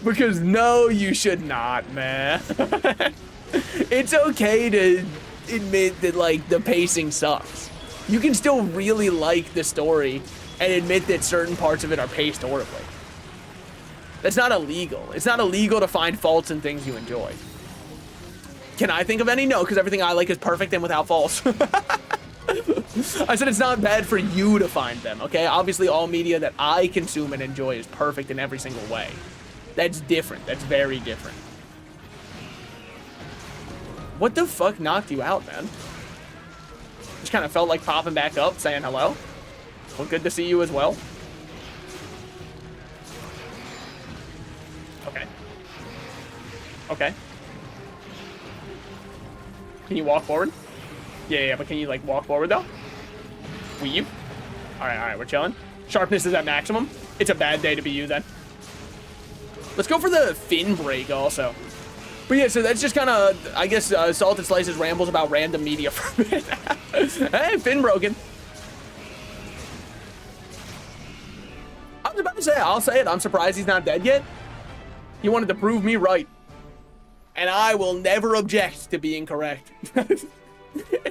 Because no, you should not, man. It's okay to admit that, like, the pacing sucks. You can still really like the story and admit that certain parts of it are paced horribly. That's not illegal. It's not illegal to find faults in things you enjoy. Can I think of any? No, because everything I like is perfect and without faults. I said it's not bad for you to find them, okay? Obviously, all media that I consume and enjoy is perfect in every single way. That's different. That's very different. What the fuck knocked you out, man? Just kind of felt like popping back up, saying hello. Well, good to see you as well. Okay. Okay. Can you walk forward? Yeah, but can you, like, walk forward, though? Weave. All right, we're chilling. Sharpness is at maximum. It's a bad day to be you, then. Let's go for the fin break, also. But yeah, so that's just kind of, I guess, SaltedSlices rambles about random media for a minute. Hey, fin broken. I was about to say, I'll say it. I'm surprised he's not dead yet. He wanted to prove me right. And I will never object to being correct.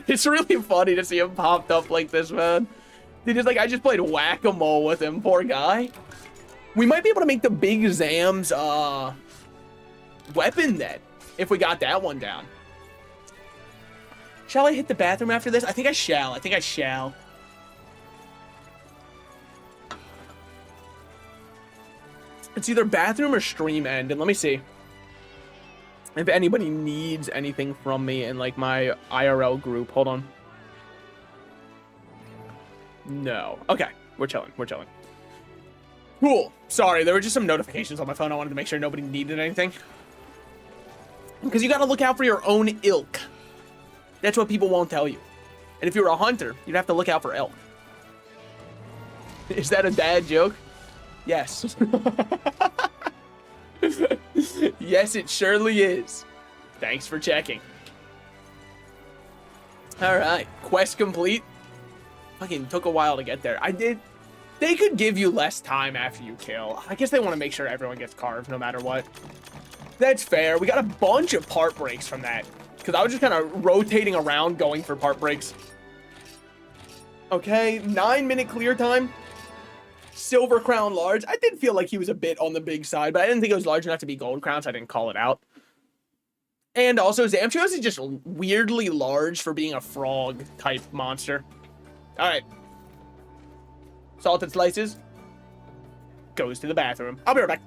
It's really funny to see him popped up like this, man. He just, like, I just played whack-a-mole with him, poor guy. We might be able to make the Big Zam's weapon then, if we got that one down. Shall I hit the bathroom after this? I think I shall. I think I shall. It's either bathroom or stream end, and let me see if anybody needs anything from me in, like, my IRL group. Hold on. No. Okay. We're chilling. We're chilling. Cool. Sorry, there were just some notifications on my phone. I wanted to make sure nobody needed anything. Because you gotta look out for your own ilk. That's what people won't tell you. And if you were a hunter, you'd have to look out for elk. Is that a dad joke? Yes. Yes, it surely is. Thanks for checking. Alright, quest complete. Fucking took a while to get there. I did. They could give you less time after you kill. I guess they want to make sure everyone gets carved no matter what. That's fair. We got a bunch of part breaks from that. Because I was just kind of rotating around going for part breaks. Okay, 9-minute clear time. Silver crown large. I did feel like he was a bit on the big side, but I didn't think it was large enough to be gold crown, so I didn't call it out. And also, Zamchios is just weirdly large for being a frog-type monster. Alright. SaltedSlices goes to the bathroom. I'll be right back.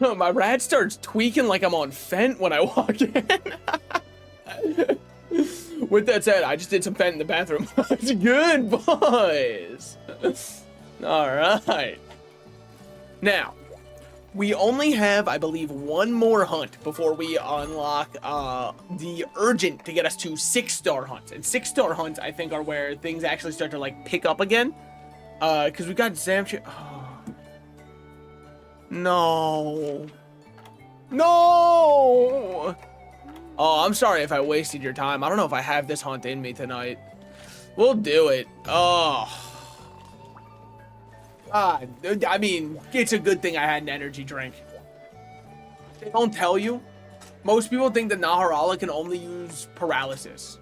My rat starts tweaking like I'm on Fent when I walk in. With that said, I just did some Fent in the bathroom. It's good, boys. All right. Now, we only have, I believe, one more hunt before we unlock the urgent to get us to 6-star hunts. And 6-star hunts, I think, are where things actually start to, like, pick up again. Because we got Zamchi. Oh. No. No! Oh, I'm sorry if I wasted your time. I don't know if I have this hunt in me tonight. We'll do it. Oh. God, I mean, it's a good thing I had an energy drink. They don't tell you. Most people think that Naharala can only use paralysis.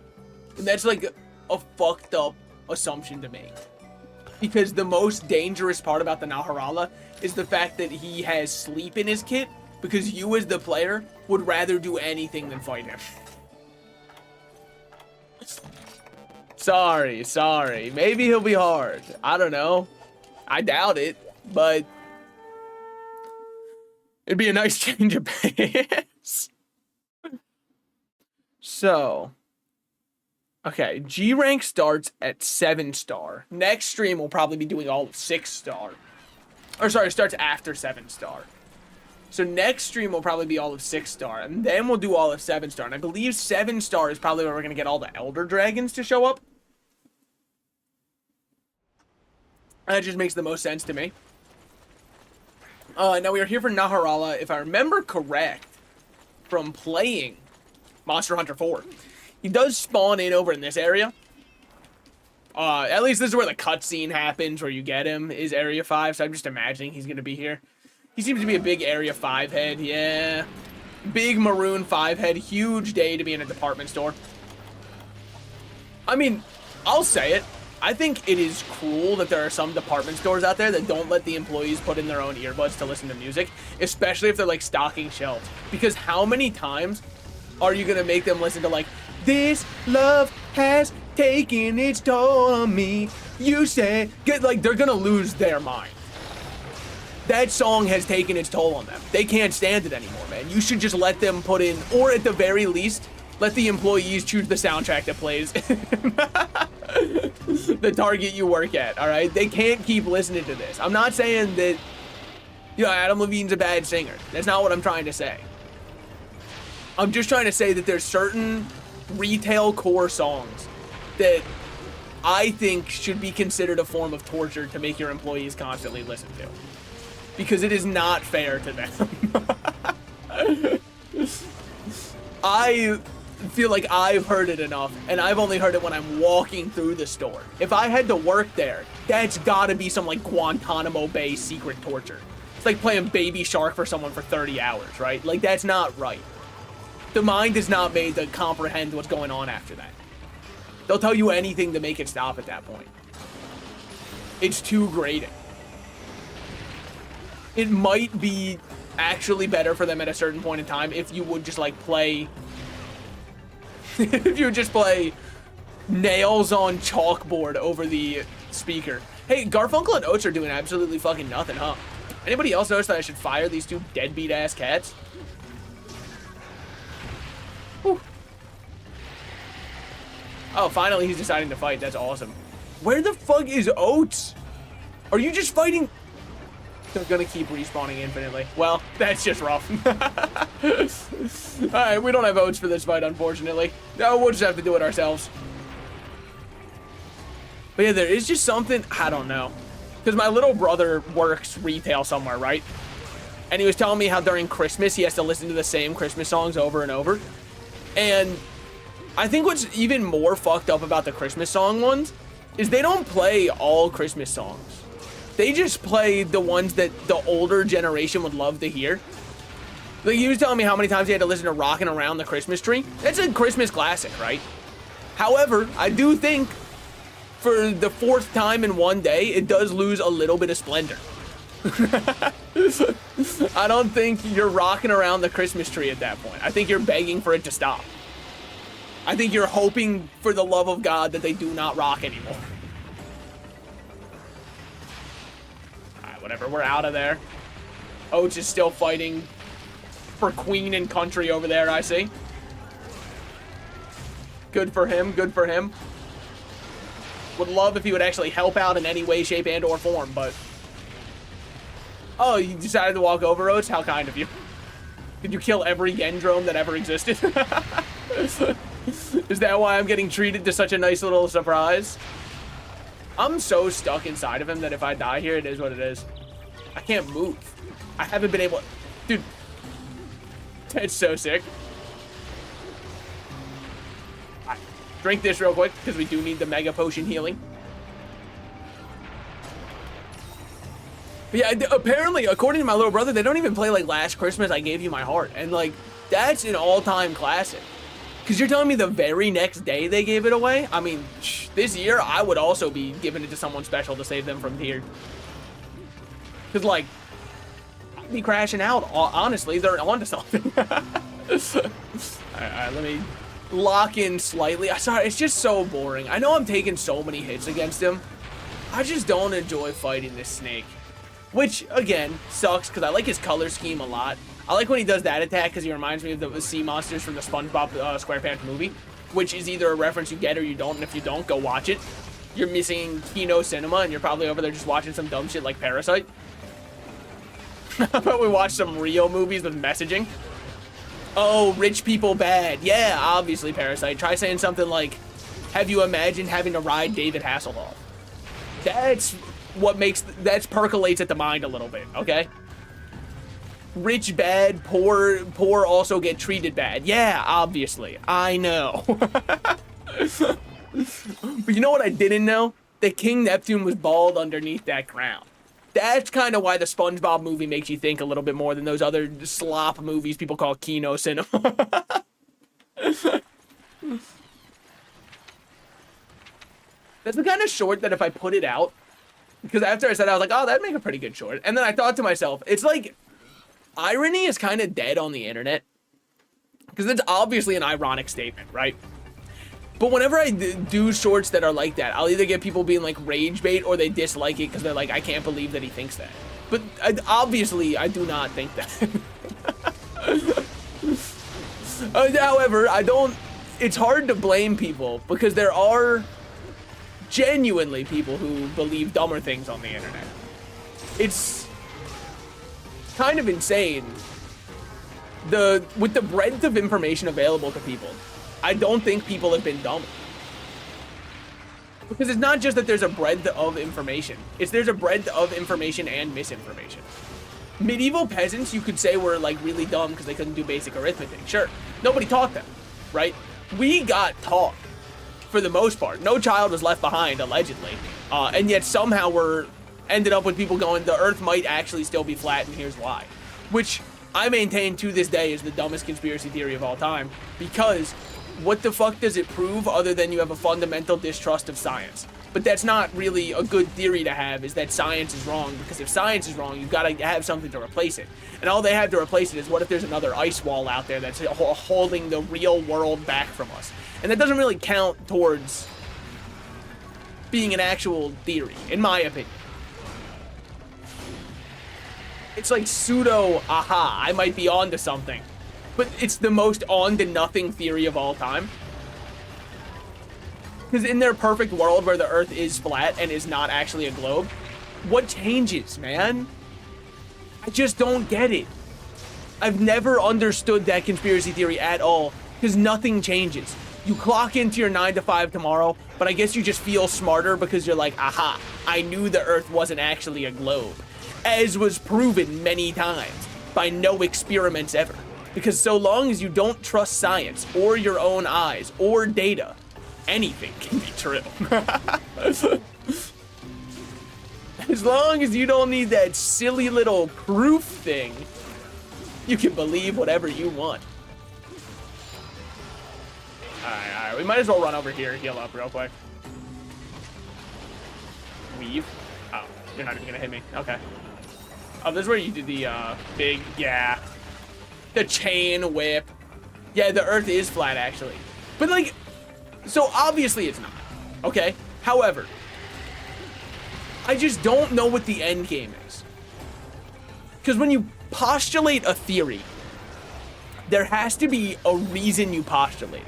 And that's like a fucked up assumption to make. Because the most dangerous part about the Naharala is the fact that he has sleep in his kit, because you as the player would rather do anything than fight him. Sorry. Maybe he'll be hard. I don't know. I doubt it, but it'd be a nice change of pace. So, okay, G rank starts at 7-star. Next stream we'll probably be doing all of 6-star. Or sorry, it starts after 7-star. So next stream will probably be all of 6-star, and then we'll do all of 7-star. And I believe 7-star is probably where we're gonna get all the Elder Dragons to show up. That just makes the most sense to me. Now we are here for Naharala. If I remember correct from playing Monster Hunter 4, he does spawn in over in this area. At least this is where the cutscene happens, where you get him, is Area 5, so I'm just imagining he's going to be here. He seems to be a big Area 5 head, yeah. Big maroon 5 head, huge day to be in a department store. I mean, I'll say it. I think it is cruel that there are some department stores out there that don't let the employees put in their own earbuds to listen to music, especially if they're like stocking shelves. Because how many times are you gonna make them listen to like, this love has taken its toll on me, you say, like they're gonna lose their mind. That song has taken its toll on them. They can't stand it anymore, man. You should just let them put in, or at the very least, let the employees choose the soundtrack that plays the target you work at, all right? They can't keep listening to this. I'm not saying that, you know, Adam Levine's a bad singer. That's not what I'm trying to say. I'm just trying to say that there's certain retail core songs that I think should be considered a form of torture to make your employees constantly listen to. Because it is not fair to them. I feel like I've heard it enough, and I've only heard it when I'm walking through the store. If I had to work there, that's gotta be some like Guantanamo Bay secret torture. It's like playing Baby Shark for someone for 30 hours, right? Like, that's not right. The mind is not made to comprehend what's going on after that. They'll tell you anything to make it stop at that point. It's too grating. It might be actually better for them at a certain point in time if you would just like play if you would just play nails on chalkboard over the speaker. Hey, Garfunkel and Oates are doing absolutely fucking nothing, huh? Anybody else notice that I should fire these two deadbeat ass cats? Whew. Oh, finally he's deciding to fight. That's awesome. Where the fuck is Oates? Are you just fighting? They're gonna keep respawning infinitely. Well, that's just rough. Alright, we don't have Oates for this fight, unfortunately. No, we'll just have to do it ourselves. But yeah, there is just something, I don't know. Because my little brother works retail somewhere, right? And he was telling me how during Christmas, he has to listen to the same Christmas songs over and over. And I think what's even more fucked up about the Christmas song ones is they don't play all Christmas songs. They just play the ones that the older generation would love to hear. Like, he was telling me how many times he had to listen to Rockin' Around the Christmas Tree. That's a Christmas classic, right? However, I do think for the 4th time in one day, it does lose a little bit of splendor. I don't think you're rocking around the Christmas tree at that point. I think you're begging for it to stop. I think you're hoping for the love of God that they do not rock anymore. Alright, whatever, we're out of there. Oats is still fighting for queen and country over there, I see. Good for him, good for him. Would love if he would actually help out in any way, shape, and or form, but... Oh, you decided to walk over, Oats? How kind of you. Did you kill every Gendrome that ever existed? Is that why I'm getting treated to such a nice little surprise? I'm so stuck inside of him that if I die here, it is what it is. I can't move. I haven't been able... Dude. That's so sick. Right. Drink this real quick, because we do need the Mega Potion healing. But yeah, apparently, according to my little brother, they don't even play like Last Christmas, I Gave You My Heart. And like, that's an all-time classic. Because you're telling me the very next day they gave it away? I mean, this year, I would also be giving it to someone special to save them from here. Because like, I'd be crashing out. Honestly, they're onto something. Alright, let me lock in slightly. Sorry, it's just so boring. I know I'm taking so many hits against him. I just don't enjoy fighting this snake. Which, again, sucks because I like his color scheme a lot. I like when he does that attack because he reminds me of the sea monsters from the SpongeBob SquarePants movie, which is either a reference you get or you don't, and if you don't, go watch it. You're missing Kino Cinema, and you're probably over there just watching some dumb shit like Parasite. How about we watch some real movies with messaging? Oh, rich people bad. Yeah, obviously, Parasite. Try saying something like, have you imagined having to ride David Hasselhoff? That's what makes... That percolates at the mind a little bit, okay? Rich bad, poor also get treated bad. Yeah, obviously. I know. But you know what I didn't know? That King Neptune was bald underneath that crown. That's kind of why the SpongeBob movie makes you think a little bit more than those other slop movies people call Kino Cinema. That's the kind of short that if I put it out, because after I said I was like, oh, that'd make a pretty good short. And then I thought to myself, it's like, irony is kind of dead on the internet. Because it's obviously an ironic statement, right? But whenever I do shorts that are like that, I'll either get people being like rage bait or they dislike it because they're like, I can't believe that he thinks that. But obviously, I do not think that. However, it's hard to blame people because there are genuinely people who believe dumber things on the internet. It's kind of insane. With the breadth of information available to people, I don't think people have been dumb. Because it's not just that there's a breadth of information. There's a breadth of information and misinformation. Medieval peasants, you could say, were like really dumb because they couldn't do basic arithmetic. Sure, nobody taught them, right? We got taught, for the most part. No child was left behind, allegedly. And yet somehow ended up with people going, the Earth might actually still be flat, and here's why. Which I maintain to this day is the dumbest conspiracy theory of all time. Because what the fuck does it prove other than you have a fundamental distrust of science? But that's not really a good theory to have, is that science is wrong. Because if science is wrong, you've got to have something to replace it. And all they have to replace it is, what if there's another ice wall out there that's holding the real world back from us? And that doesn't really count towards being an actual theory, in my opinion. It's like pseudo, aha, I might be onto something. But it's the most on-to-nothing theory of all time. Because in their perfect world where the Earth is flat and is not actually a globe, what changes, man? I just don't get it. I've never understood that conspiracy theory at all, because nothing changes. You clock into your 9 to 5 tomorrow, but I guess you just feel smarter because you're like, aha, I knew the Earth wasn't actually a globe. As was proven many times by no experiments ever. Because so long as you don't trust science or your own eyes or data, anything can be true. As long as you don't need that silly little proof thing, you can believe whatever you want. Alright, we might as well run over here and heal up real quick. Weave? Oh, you're not even gonna hit me. Okay. Oh, this is where you do the big, yeah. The chain whip. Yeah, the Earth is flat, actually. But, like, so obviously it's not, okay? However, I just don't know what the end game is. Because when you postulate a theory, there has to be a reason you postulate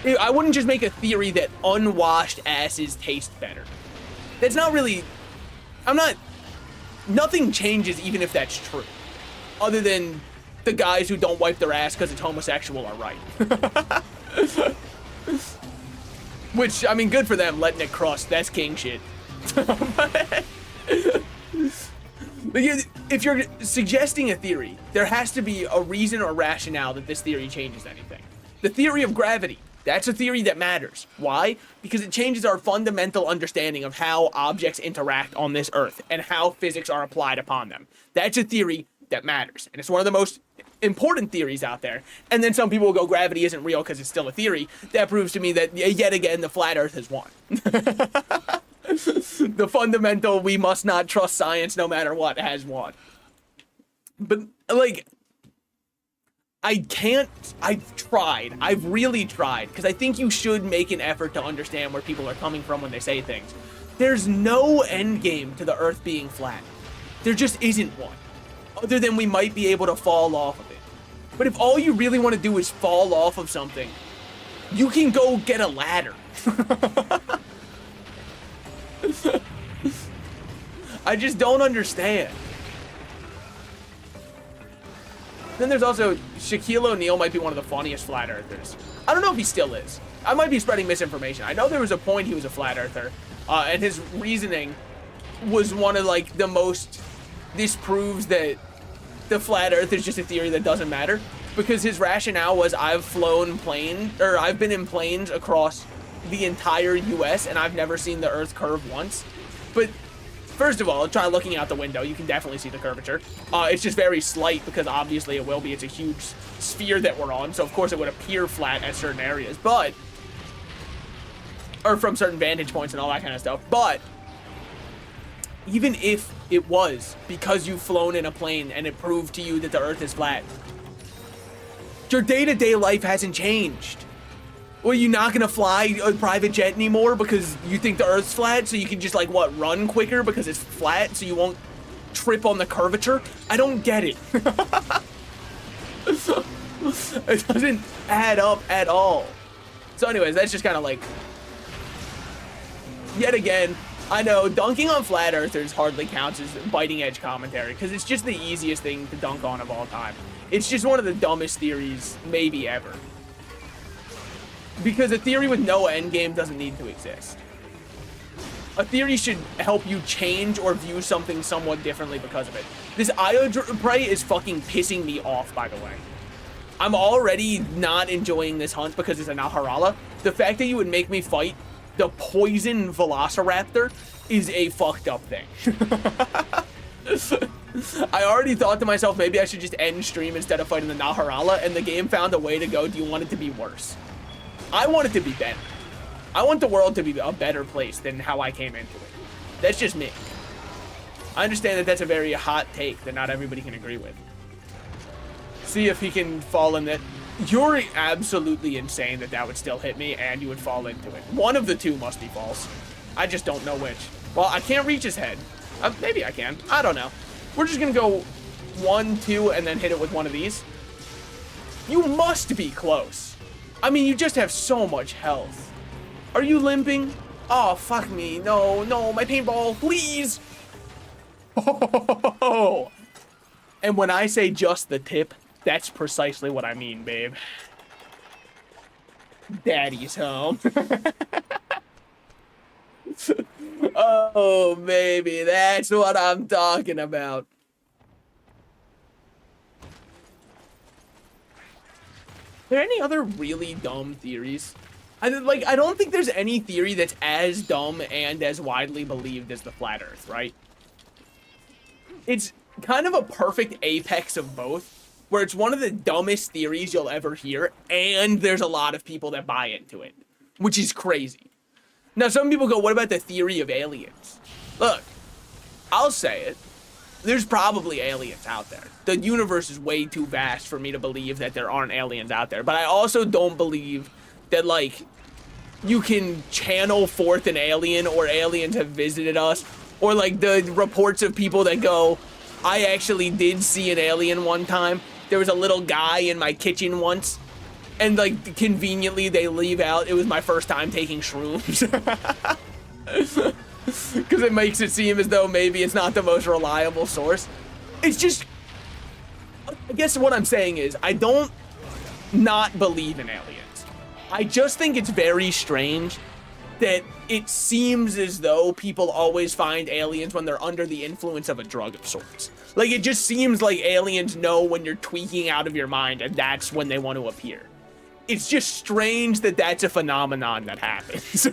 it. I wouldn't just make a theory that unwashed asses taste better. That's not really... Nothing changes even if that's true. Other than the guys who don't wipe their ass because it's homosexual are right. Which, I mean, good for them, letting it cross. That's king shit. But if you're suggesting a theory, there has to be a reason or rationale that this theory changes anything. The theory of gravity, that's a theory that matters. Why? Because it changes our fundamental understanding of how objects interact on this earth and how physics are applied upon them. That's a theory that matters. And it's one of the most important theories out there. And then some people will go, gravity isn't real because it's still a theory. That proves to me that, yet again, the flat earth has won. The fundamental, we must not trust science no matter what, has won. But, like, I've tried. I've really tried. Because I think you should make an effort to understand where people are coming from when they say things. There's no end game to the earth being flat. There just isn't one. Other than we might be able to fall off of it. But if all you really want to do is fall off of something, you can go get a ladder. I just don't understand. Then there's also Shaquille O'Neal might be one of the funniest flat earthers. I don't know if he still is. I might be spreading misinformation. I know there was a point he was a flat earther, and his reasoning was one of like the most. This proves that the flat earth is just a theory that doesn't matter, because his rationale was I've been in planes across the entire US and I've never seen the earth curve once. But first of all, try looking out the window, you can definitely see the curvature. It's just very slight because obviously it will be. It's a huge sphere that we're on, so of course it would appear flat at certain areas, but or from certain vantage points and all that kind of stuff. But even if it was because you've flown in a plane and it proved to you that the earth is flat, your day-to-day life hasn't changed. Well, you're not gonna fly a private jet anymore because you think the earth's flat, so you can just, like, what, run quicker because it's flat so you won't trip on the curvature? I don't get it. It doesn't add up at all. So anyways, that's just kind of like, yet again, I know dunking on flat earthers hardly counts as biting edge commentary because it's just the easiest thing to dunk on of all time. It's just one of the dumbest theories maybe ever. Because a theory with no endgame doesn't need to exist. A theory should help you change or view something somewhat differently because of it. This Io prey is fucking pissing me off, by the way. I'm already not enjoying this hunt because it's a Naharala. The fact that you would make me fight the poison velociraptor is a fucked up thing. I already thought to myself, maybe I should just end stream instead of fighting the Naharala, and the game found a way to go, do you want it to be worse? I want it to be better. I want the world to be a better place than how I came into it. That's just me. I understand that that's a very hot take that not everybody can agree with. See if he can fall in that. You're absolutely insane that that would still hit me and you would fall into it. One of the two must be false. I just don't know which. Well, I can't reach his head. Maybe I can. I don't know. We're just gonna go 1, 2, and then hit it with one of these. You must be close. I mean, you just have so much health. Are you limping? Oh, fuck me. No, no, my paintball, please. Oh. And when I say just the tip, that's precisely what I mean, babe. Daddy's home. Oh, baby, that's what I'm talking about. Are there any other really dumb theories? I don't think there's any theory that's as dumb and as widely believed as the flat earth, right? It's kind of a perfect apex of both, where it's one of the dumbest theories you'll ever hear, and there's a lot of people that buy into it, which is crazy. Now, some people go, what about the theory of aliens? Look, I'll say it. There's probably aliens out there. The universe is way too vast for me to believe that there aren't aliens out there. But I also don't believe that, like, you can channel forth an alien or aliens have visited us. Or, like, the reports of people that go, I actually did see an alien one time. There was a little guy in my kitchen once, and like conveniently they leave out it was my first time taking shrooms. Because it makes it seem as though maybe it's not the most reliable source. It's just, I guess what I'm saying is I don't not believe in aliens. I just think it's very strange that it seems as though people always find aliens when they're under the influence of a drug of sorts. Like, it just seems like aliens know when you're tweaking out of your mind, and that's when they want to appear. It's just strange that that's a phenomenon that happens.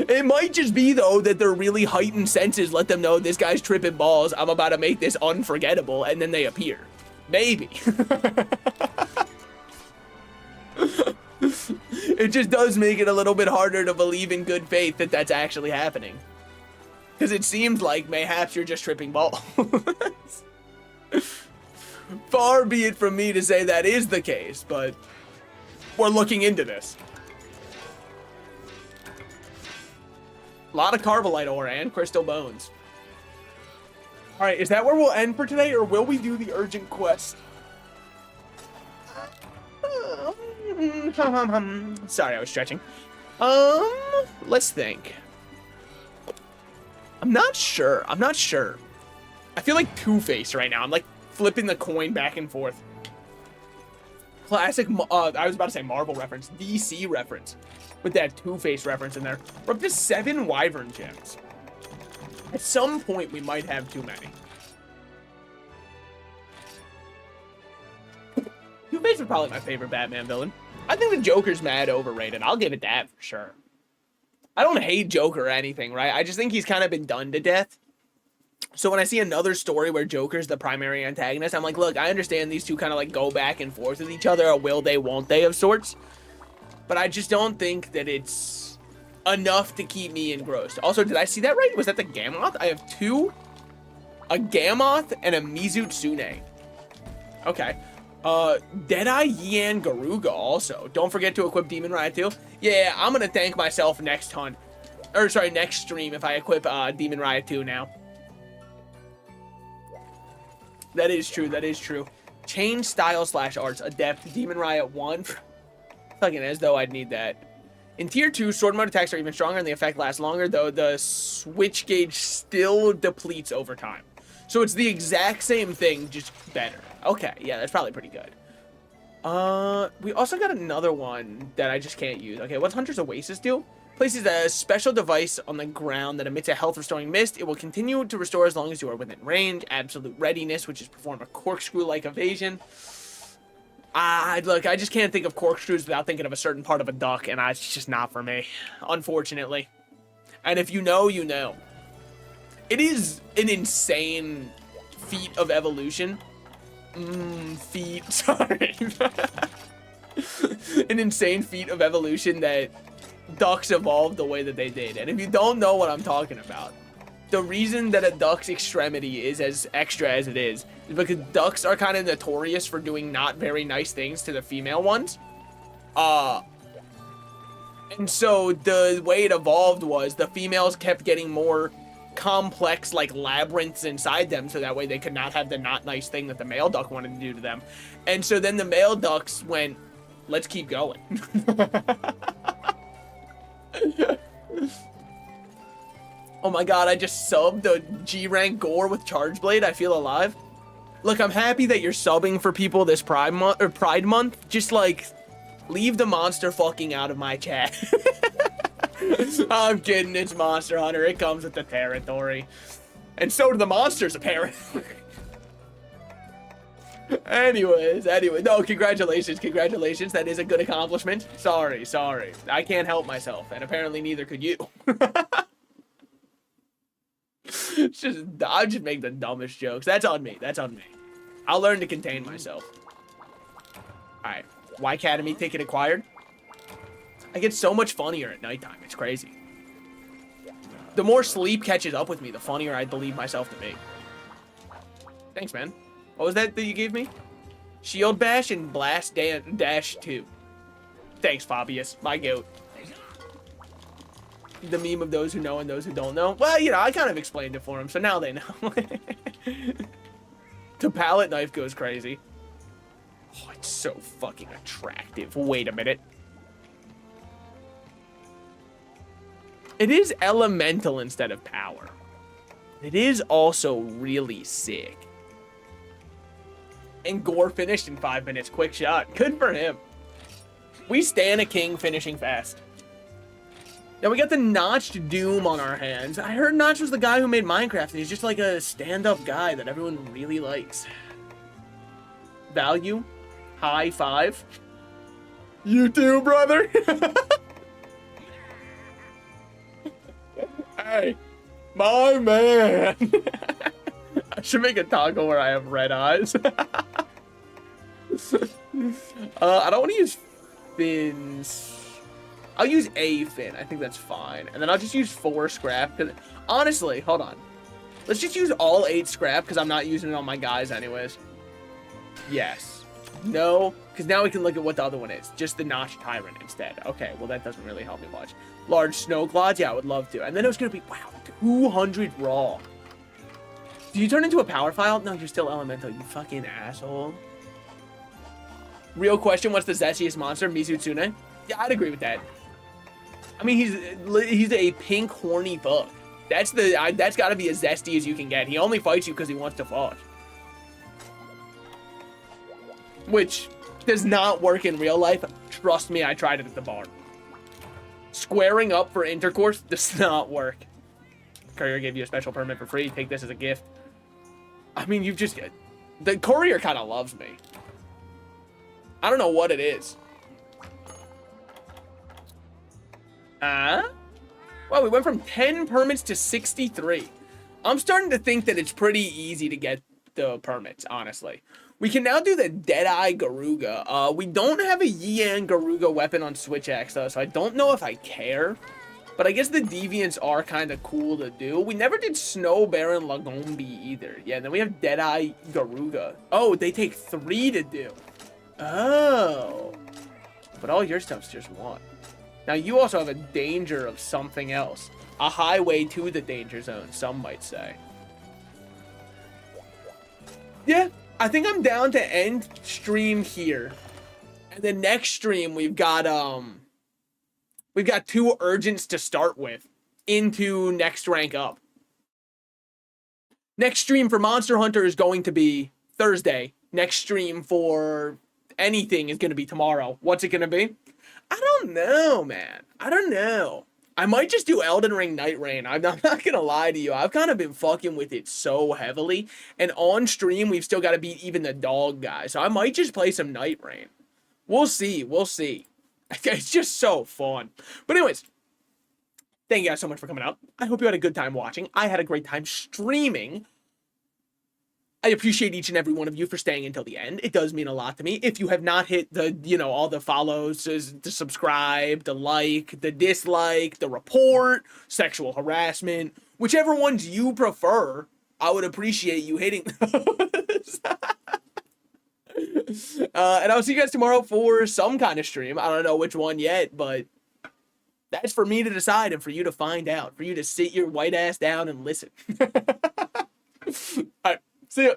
It might just be, though, that their really heightened senses let them know this guy's tripping balls, I'm about to make this unforgettable, and then they appear. Maybe. It just does make it a little bit harder to believe in good faith that that's actually happening. Because it seems like mayhaps you're just tripping balls. Far be it from me to say that is the case, but we're looking into this. A lot of Carbolite ore and crystal bones. All right, is that where we'll end for today, or will we do the urgent quest? Sorry, I was stretching. Let's think. I'm not sure. I feel like Two-Face right now. I'm like flipping the coin back and forth. Classic, I was about to say Marvel reference, DC reference, with that Two-Face reference in there. We're up to 7 Wyvern gems. At some point, we might have too many. Two-Face is probably my favorite Batman villain. I think the Joker's mad overrated. I'll give it that for sure. I don't hate Joker or anything, right? I just think he's kind of been done to death. So when I see another story where Joker's the primary antagonist, I'm like, look, I understand these two kind of like go back and forth with each other, a will they, won't they of sorts. But I just don't think that it's enough to keep me engrossed. Also, did I see that right? Was that the Gammoth? I have 2, a Gammoth and a Mizutsune. Okay. Deadeye Yan Garuga also. Don't forget to equip Demon Riot too. Yeah, I'm gonna thank myself next hunt. Or sorry, next stream if I equip Demon Riot 2 now. That is true. Change style / arts. Adept Demon Riot 1. Fucking as though I'd need that. In tier 2, sword mode attacks are even stronger and the effect lasts longer, though the switch gauge still depletes over time. So it's the exact same thing, just better. Okay, yeah, that's probably pretty good. We also got another one that I just can't use. Okay, what's Hunter's Oasis do? Places a special device on the ground that emits a health restoring mist. It will continue to restore as long as you are within range. Absolute readiness, which is perform a corkscrew-like evasion. Look, I just can't think of corkscrews without thinking of a certain part of a duck, and it's just not for me, unfortunately. And if you know, you know. It is an insane feat of evolution. Sorry. An insane feat of evolution that ducks evolved the way that they did. And if you don't know what I'm talking about, the reason that a duck's extremity is as extra as it is because ducks are kind of notorious for doing not very nice things to the female ones. And so the way it evolved was the females kept getting more complex, like, labyrinths inside them, so that way they could not have the not nice thing that the male duck wanted to do to them. And so then the male ducks went, let's keep going. Oh my god, I just subbed a G-rank gore with Charge Blade. I feel alive. Look, I'm happy that you're subbing for people this Pride Month. Just, like, leave the monster fucking out of my chat. I'm kidding, it's Monster Hunter. It comes with the territory. And so do the monsters, apparently. Anyways, no, congratulations. That is a good accomplishment. Sorry. I can't help myself, and apparently neither could you. I just make the dumbest jokes. That's on me. I'll learn to contain myself. Alright, Y Academy ticket acquired. I get so much funnier at nighttime. It's crazy. The more sleep catches up with me, the funnier I believe myself to be. Thanks, man. What was that you gave me? Shield Bash and Blast Dash 2. Thanks, Fabius. My goat. the meme of those who know and those who don't know. Well, you know, I kind of explained it for them, so now they know. The palette knife goes crazy. Oh, it's so fucking attractive. Wait a minute. It is elemental instead of power. It is also really sick. And Gore finished in 5 minutes. Quick shot. Good for him. We stan a king finishing fast. Now we got the Notched Doom on our hands. I heard Notch was the guy who made Minecraft, and he's just like a stand-up guy that everyone really likes. Value? High 5. You too, brother. Hey, my man. I should make a toggle where I have red eyes. I don't want to use fins. I'll use a fin. I think that's fine. And then I'll just use 4 scrap. Cause honestly, hold on. Let's just use all 8 scrap because I'm not using it on my guys anyways. Yes. No. Because now we can look at what the other one is. Just the Notched Tyrant instead. Okay, well that doesn't really help me much. Large snow clods? Yeah, I would love to. And then it was going to be, wow, 200 raw. Do you turn into a power file? No, you're still elemental, you fucking asshole. Real question, what's the zestiest monster? Mizutsune? Yeah, I'd agree with that. I mean, he's a pink horny fuck. That's got to be as zesty as you can get. He only fights you because he wants to fuck. Which does not work in real life. Trust me, I tried it at the bar. Squaring up for intercourse does not work. Courier gave you a special permit for free. Take this as a gift. I mean, you've just... The courier kind of loves me. I don't know what it is. Well, we went from 10 permits to 63. I'm starting to think that it's pretty easy to get the permits, honestly. We can now do the Deadeye Garuga. We don't have a Yian Garuga weapon on Switch X, though, so I don't know if I care. But I guess the Deviants are kind of cool to do. We never did Snow Baron Lagombi either. Yeah, then we have Deadeye Garuga. Oh, they take 3 to do. Oh. But all your stuff's just 1. Now, you also have a danger of something else. A highway to the danger zone, some might say. Yeah, I think I'm down to end stream here. And the next stream, we've got 2 urgents to start with into next rank up. Next stream for Monster Hunter is going to be Thursday. Next stream for anything is going to be tomorrow. What's it going to be? I don't know, man. I don't know. I might just do Elden Ring Night Rain. I'm not going to lie to you. I've kind of been fucking with it so heavily. And on stream, we've still got to beat even the dog guy. So I might just play some Night Rain. We'll see. We'll see. It's just so fun. But anyways, thank you guys so much for coming out. I hope you had a good time watching. I had a great time streaming. I appreciate each and every one of you for staying until the end. It does mean a lot to me. If you have not hit the, all the follows, the subscribe, the like, the dislike, the report, sexual harassment, whichever ones you prefer, I would appreciate you hitting those. And I'll see you guys tomorrow for some kind of stream. I don't know which one yet, but that's for me to decide and for you to find out. For you to sit your white ass down and listen. All right. See ya.